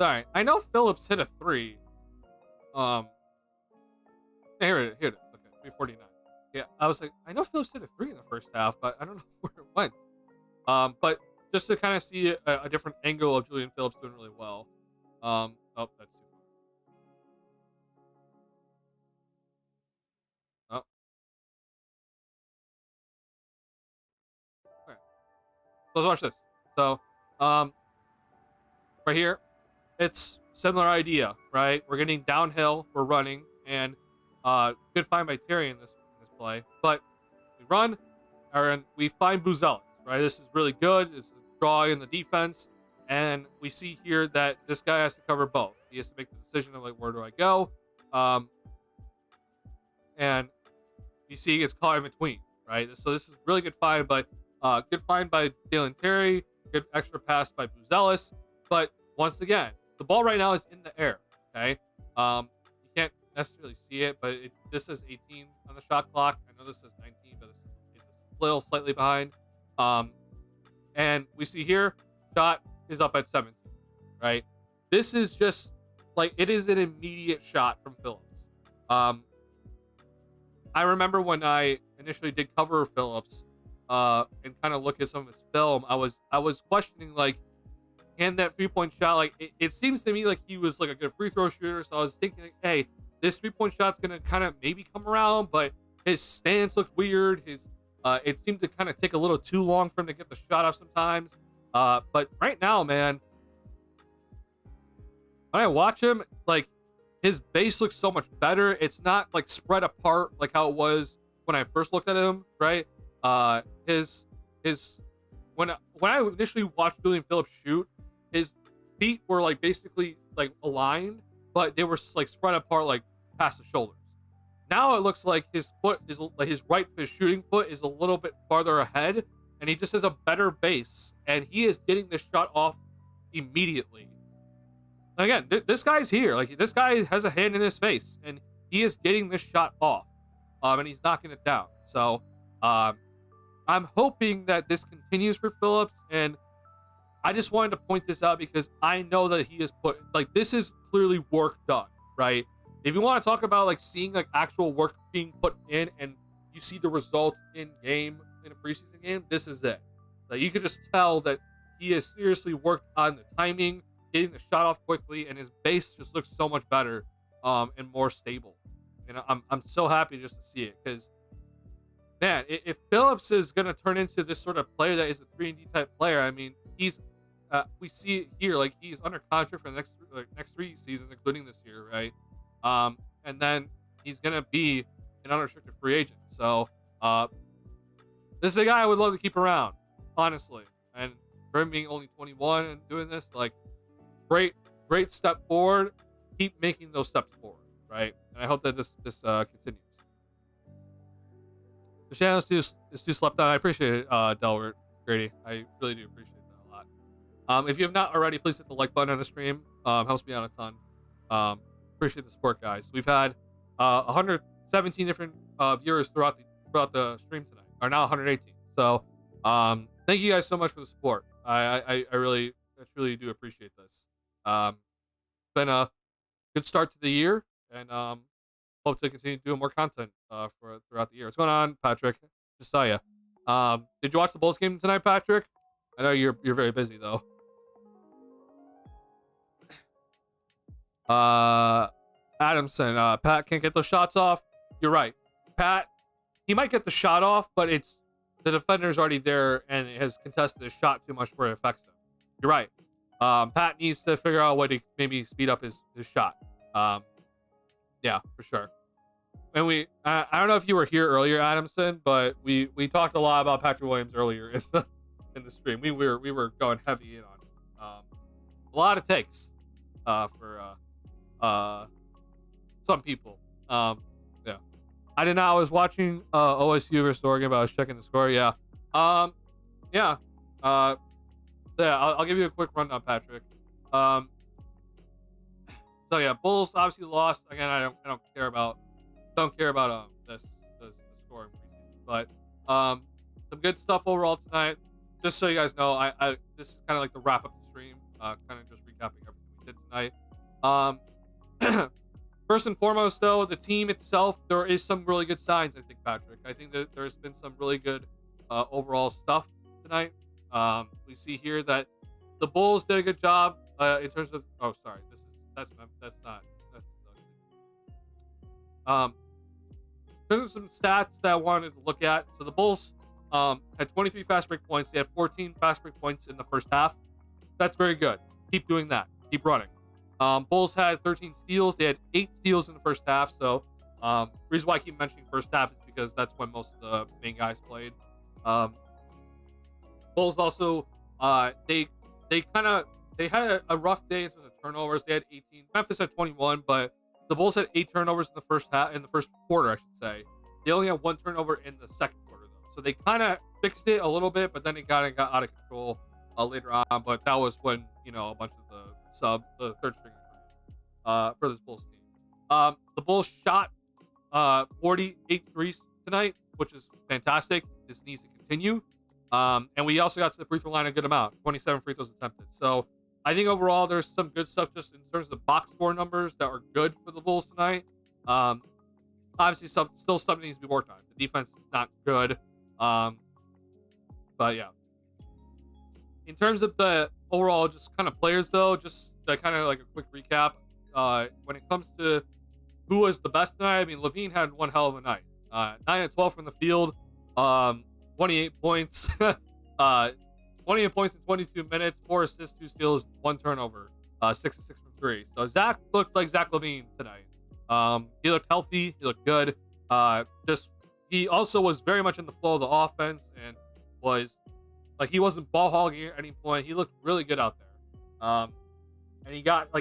Sorry. I know Phillips hit a 3. Here it is. Okay, 349. Yeah, I was like, I know Phillips hit a 3 in the first half, but I don't know where it went. But just to kind of see a different angle of Julian Phillips doing really well. Oh, that's too far. Oh. Okay. Let's watch this. So, right here, it's similar idea, right? We're getting downhill, we're running, and good find by Terry in this play. But we run, and we find Buzelis, right? This is really good. This is a draw in the defense. And we see here that this guy has to cover both. He has to make the decision of like, where do I go? And you see he gets caught in between, right? So this is really good find, but good find by Dalen Terry, good extra pass by Buzelis. But once again, the ball right now is in the air, okay? You can't necessarily see it, but this is 18 on the shot clock. I know this is 19, but it's a little slightly behind. And we see here, shot is up at 17, right? This is just like, it is an immediate shot from Phillips. I remember when I initially did cover Phillips and kind of look at some of his film, I was questioning like, can that 3-point shot, like it seems to me like he was like a good free throw shooter, so I was thinking like, hey, this 3-point shot's gonna kind of maybe come around, but his stance looked weird. His it seemed to kind of take a little too long for him to get the shot off sometimes. But right now, man, when I watch him, like his base looks so much better. It's not like spread apart like how it was when I first looked at him, right? His when I initially watched Julian Phillips shoot, his feet were like basically like aligned, but they were like spread apart like past the shoulders. Now it looks like his foot is like his shooting foot is a little bit farther ahead, and he just has a better base, and he is getting the shot off immediately. Again, this guy's here. Like, this guy has a hand in his face, and he is getting this shot off, and he's knocking it down. So, I'm hoping that this continues for Phillips, and I just wanted to point this out because I know that he has put, like, this is clearly work done, right? If you want to talk about, like, seeing, like, actual work being put in, and you see the results in game, in a preseason game, this is it. Like, you can just tell that he has seriously worked on the timing, getting the shot off quickly, and his base just looks so much better and more stable. And I'm so happy just to see it, because man, if Phillips is going to turn into this sort of player that is a 3-and-D type player, I mean, he's we see it here, like he's under contract for the next 3 seasons, including this year, right? And then he's going to be an unrestricted free agent. So this is a guy I would love to keep around, honestly. And for him being only 21 and doing this, like, great step forward. Keep making those steps forward, right? And I hope that this continues. The channel is too slept on. I appreciate it, Delbert Grady. I really do appreciate that a lot. If you have not already, please hit the like button on the stream. Helps me out a ton. Appreciate the support, guys. We've had 117 different viewers throughout the stream tonight. Are now 118. So thank you guys so much for the support. I really truly do appreciate this. It's been a good start to the year, and hope to continue doing more content for throughout the year. What's going on, Patrick? Just saw you. Did you watch the Bulls game tonight, Patrick? I know you're very busy though. Adamson, Pat can't get those shots off. You're right. Pat, he might get the shot off, but it's the defender's already there and has contested his shot too much where it affects him. You're right. Pat needs to figure out a way to maybe speed up his shot. Yeah, for sure. And I don't know if you were here earlier, Adamson, but we talked a lot about Patrick Williams earlier in the stream. We were going heavy in on a lot of takes for some people. Yeah, I did not. I was watching OSU versus Oregon, but I was checking the score. Yeah, yeah. Yeah, I'll give you a quick rundown, Patrick. So yeah, Bulls obviously lost again. I don't care about this the score in preseason, but some good stuff overall tonight. Just so you guys know, I this is kind of like the wrap up the stream, kind of just recapping everything we did tonight. First and foremost, though, the team itself, there is some really good signs. I think, Patrick. I think that there's been some really good overall stuff tonight. We see here that the Bulls did a good job in terms of. Oh, sorry, that's not. There's some stats that I wanted to look at. So the Bulls had 23 fast break points. They had 14 fast break points in the first half. That's very good. Keep doing that. Keep running. Bulls had 13 steals. They had 8 steals in the first half. So reason why I keep mentioning first half is because that's when most of the main guys played. Bulls also they had a rough day in terms of turnovers. They had 18. Memphis had 21, but the Bulls had 8 turnovers in the first quarter, I should say. They only had 1 turnover in the second quarter, though. So they kind of fixed it a little bit, but then it got out of control later on. But that was when, a bunch of the third stringers for this Bulls team. The Bulls shot 48 threes tonight, which is fantastic. This needs to continue. And we also got to the free throw line a good amount, 27 free throws attempted. So I think overall there's some good stuff just in terms of box score numbers that are good for the Bulls tonight. Obviously, still stuff needs to be worked on. The defense is not good. But yeah. In terms of the overall just kind of players, though, just kind of like a quick recap. When it comes to who was the best tonight, I mean, Levine had one hell of a night. 9 of 12 from the field, 28 points. 28 points in 22 minutes, 4 assists, 2 steals, 1 turnover, 6 of 6 from 3. So Zach looked like Zach Levine tonight. He looked healthy. He looked good. He also was very much in the flow of the offense and was like he wasn't ball hogging at any point. He looked really good out there. And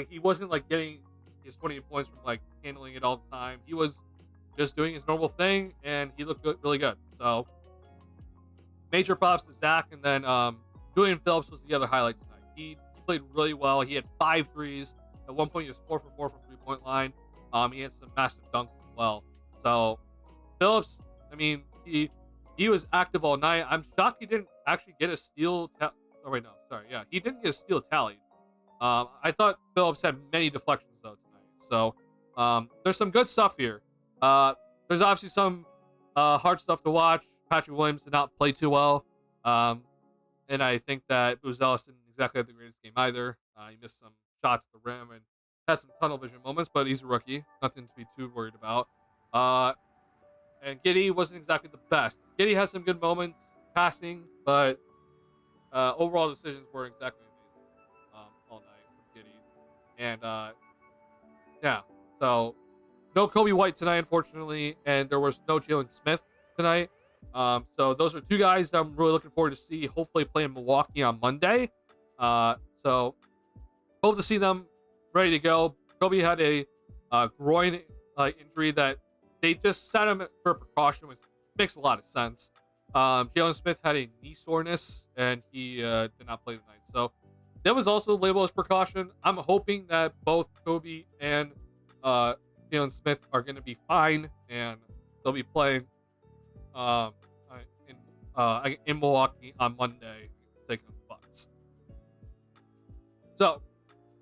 he wasn't like getting his 28 points from like handling it all the time. He was just doing his normal thing, and he looked really good. So major props to Zach, and then Julian Phillips was the other highlight tonight. He played really well. He had 5 threes. At one point, he was 4 for 4 from 3-point line. He had some massive dunks as well. So Phillips, I mean, he was active all night. I'm shocked he didn't actually get a steal. He didn't get a steal tallied. I thought Phillips had many deflections though tonight. So there's some good stuff here. There's obviously some hard stuff to watch. Patrick Williams did not play too well. And I think that Buzelis didn't exactly have the greatest game either. He missed some shots at the rim and had some tunnel vision moments, but he's a rookie. Nothing to be too worried about. And Giddey wasn't exactly the best. Giddey had some good moments passing, but overall decisions were exactly amazing all night from Giddey. And yeah, so no Kobe White tonight, unfortunately, and there was no Jalen Smith tonight. So those are 2 guys that I'm really looking forward to see hopefully play in Milwaukee on Monday. So hope to see them ready to go. Kobe had a groin injury that they just set him for precaution, which makes a lot of sense. Jalen Smith had a knee soreness, and he did not play tonight. So that was also labeled as precaution. I'm hoping that both Kobe and Jalen Smith are going to be fine, and they'll be playing in Milwaukee on Monday, taking on the Bucks. So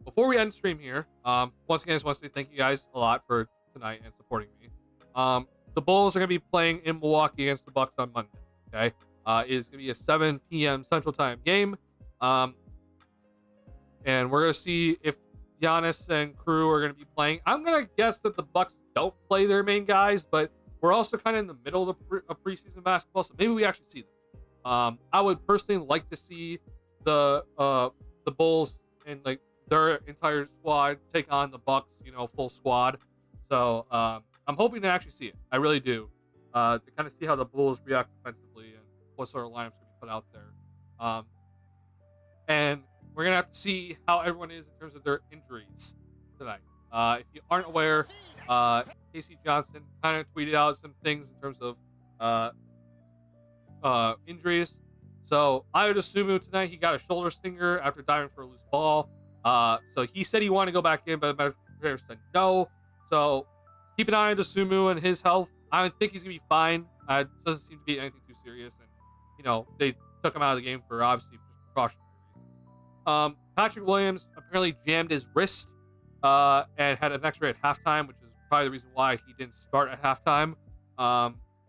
before we end the stream here, once again, I just want to say thank you guys a lot for tonight and supporting me. The Bulls are going to be playing in Milwaukee against the Bucks on Monday. Okay, it's going to be a 7 p.m. Central Time game. And we're going to see if Giannis and crew are going to be playing. I'm going to guess that the Bucks don't play their main guys, but we're also kind of in the middle of preseason basketball, so maybe we actually see them. I would personally like to see the Bulls and like their entire squad take on the Bucks, full squad. So I'm hoping to actually see it. I really do. To kind of see how the Bulls react defensively and what sort of lineups can be put out there. And we're going to have to see how everyone is in terms of their injuries tonight. If you aren't aware, Casey Johnson kind of tweeted out some things in terms of injuries. So I would assume tonight he got a shoulder stinger after diving for a loose ball. So he said he wanted to go back in, but the medical trainer said no. So keep an eye on Sumu and his health. I don't think he's going to be fine. It doesn't seem to be anything too serious. And, they took him out of the game for obviously precautionary reasons. Patrick Williams apparently jammed his wrist and had an x-ray at halftime, which is probably the reason why he didn't start at halftime.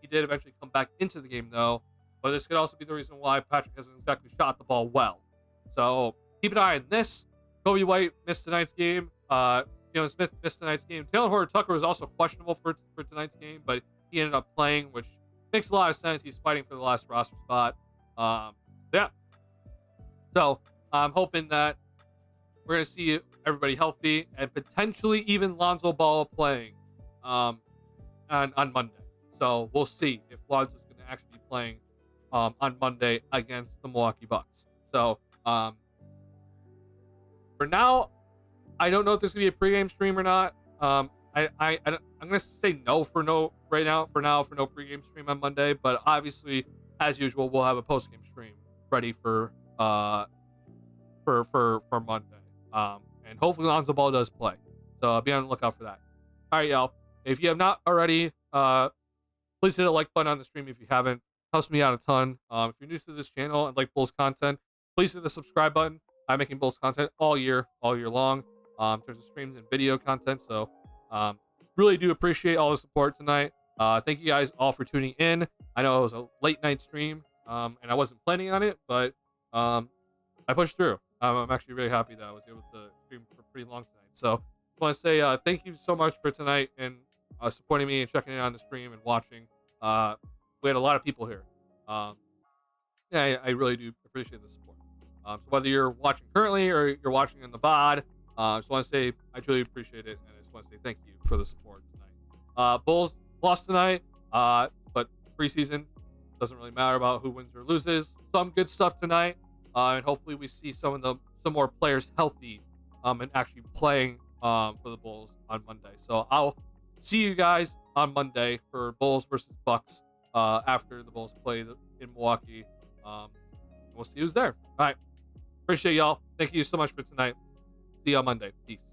He did eventually come back into the game, though. But this could also be the reason why Patrick hasn't exactly shot the ball well. So keep an eye on this. Kobe White missed tonight's game. Jalen Smith missed tonight's game. Taylor Horton-Tucker was also questionable for tonight's game, but he ended up playing, which makes a lot of sense. He's fighting for the last roster spot. Yeah. So I'm hoping that we're going to see everybody healthy and potentially even Lonzo Ball playing on Monday. So we'll see if Lonzo's going to actually be playing on Monday against the Milwaukee Bucks. So for now, I don't know if there's going to be a pregame stream or not. I'm going to say no for no pregame stream on Monday, but obviously, as usual, we'll have a postgame stream ready for Monday. And hopefully Lonzo Ball does play. So be on the lookout for that. All right, y'all. If you have not already, please hit a like button on the stream if you haven't. Helps me out a ton. If you're new to this channel and like Bulls content, please hit the subscribe button. I'm making Bulls content all year long. In terms of streams and video content. So really do appreciate all the support tonight. Thank you guys all for tuning in. I know it was a late night stream, and I wasn't planning on it, but I pushed through. I'm actually really happy that I was able to stream for pretty long tonight. So I want to say thank you so much for tonight and supporting me and checking in on the stream and watching. We had a lot of people here. Yeah, I really do appreciate the support. So whether you're watching currently or you're watching in the VOD, I just want to say I truly appreciate it, and I just want to say thank you for the support tonight. Bulls lost tonight, but preseason doesn't really matter about who wins or loses. Some good stuff tonight, and hopefully we see some more players healthy and actually playing for the Bulls on Monday. So I'll see you guys on Monday for Bulls versus Bucks after the Bulls play in Milwaukee. We'll see who's there. All right, appreciate y'all. Thank you so much for tonight. See you on Monday. Peace.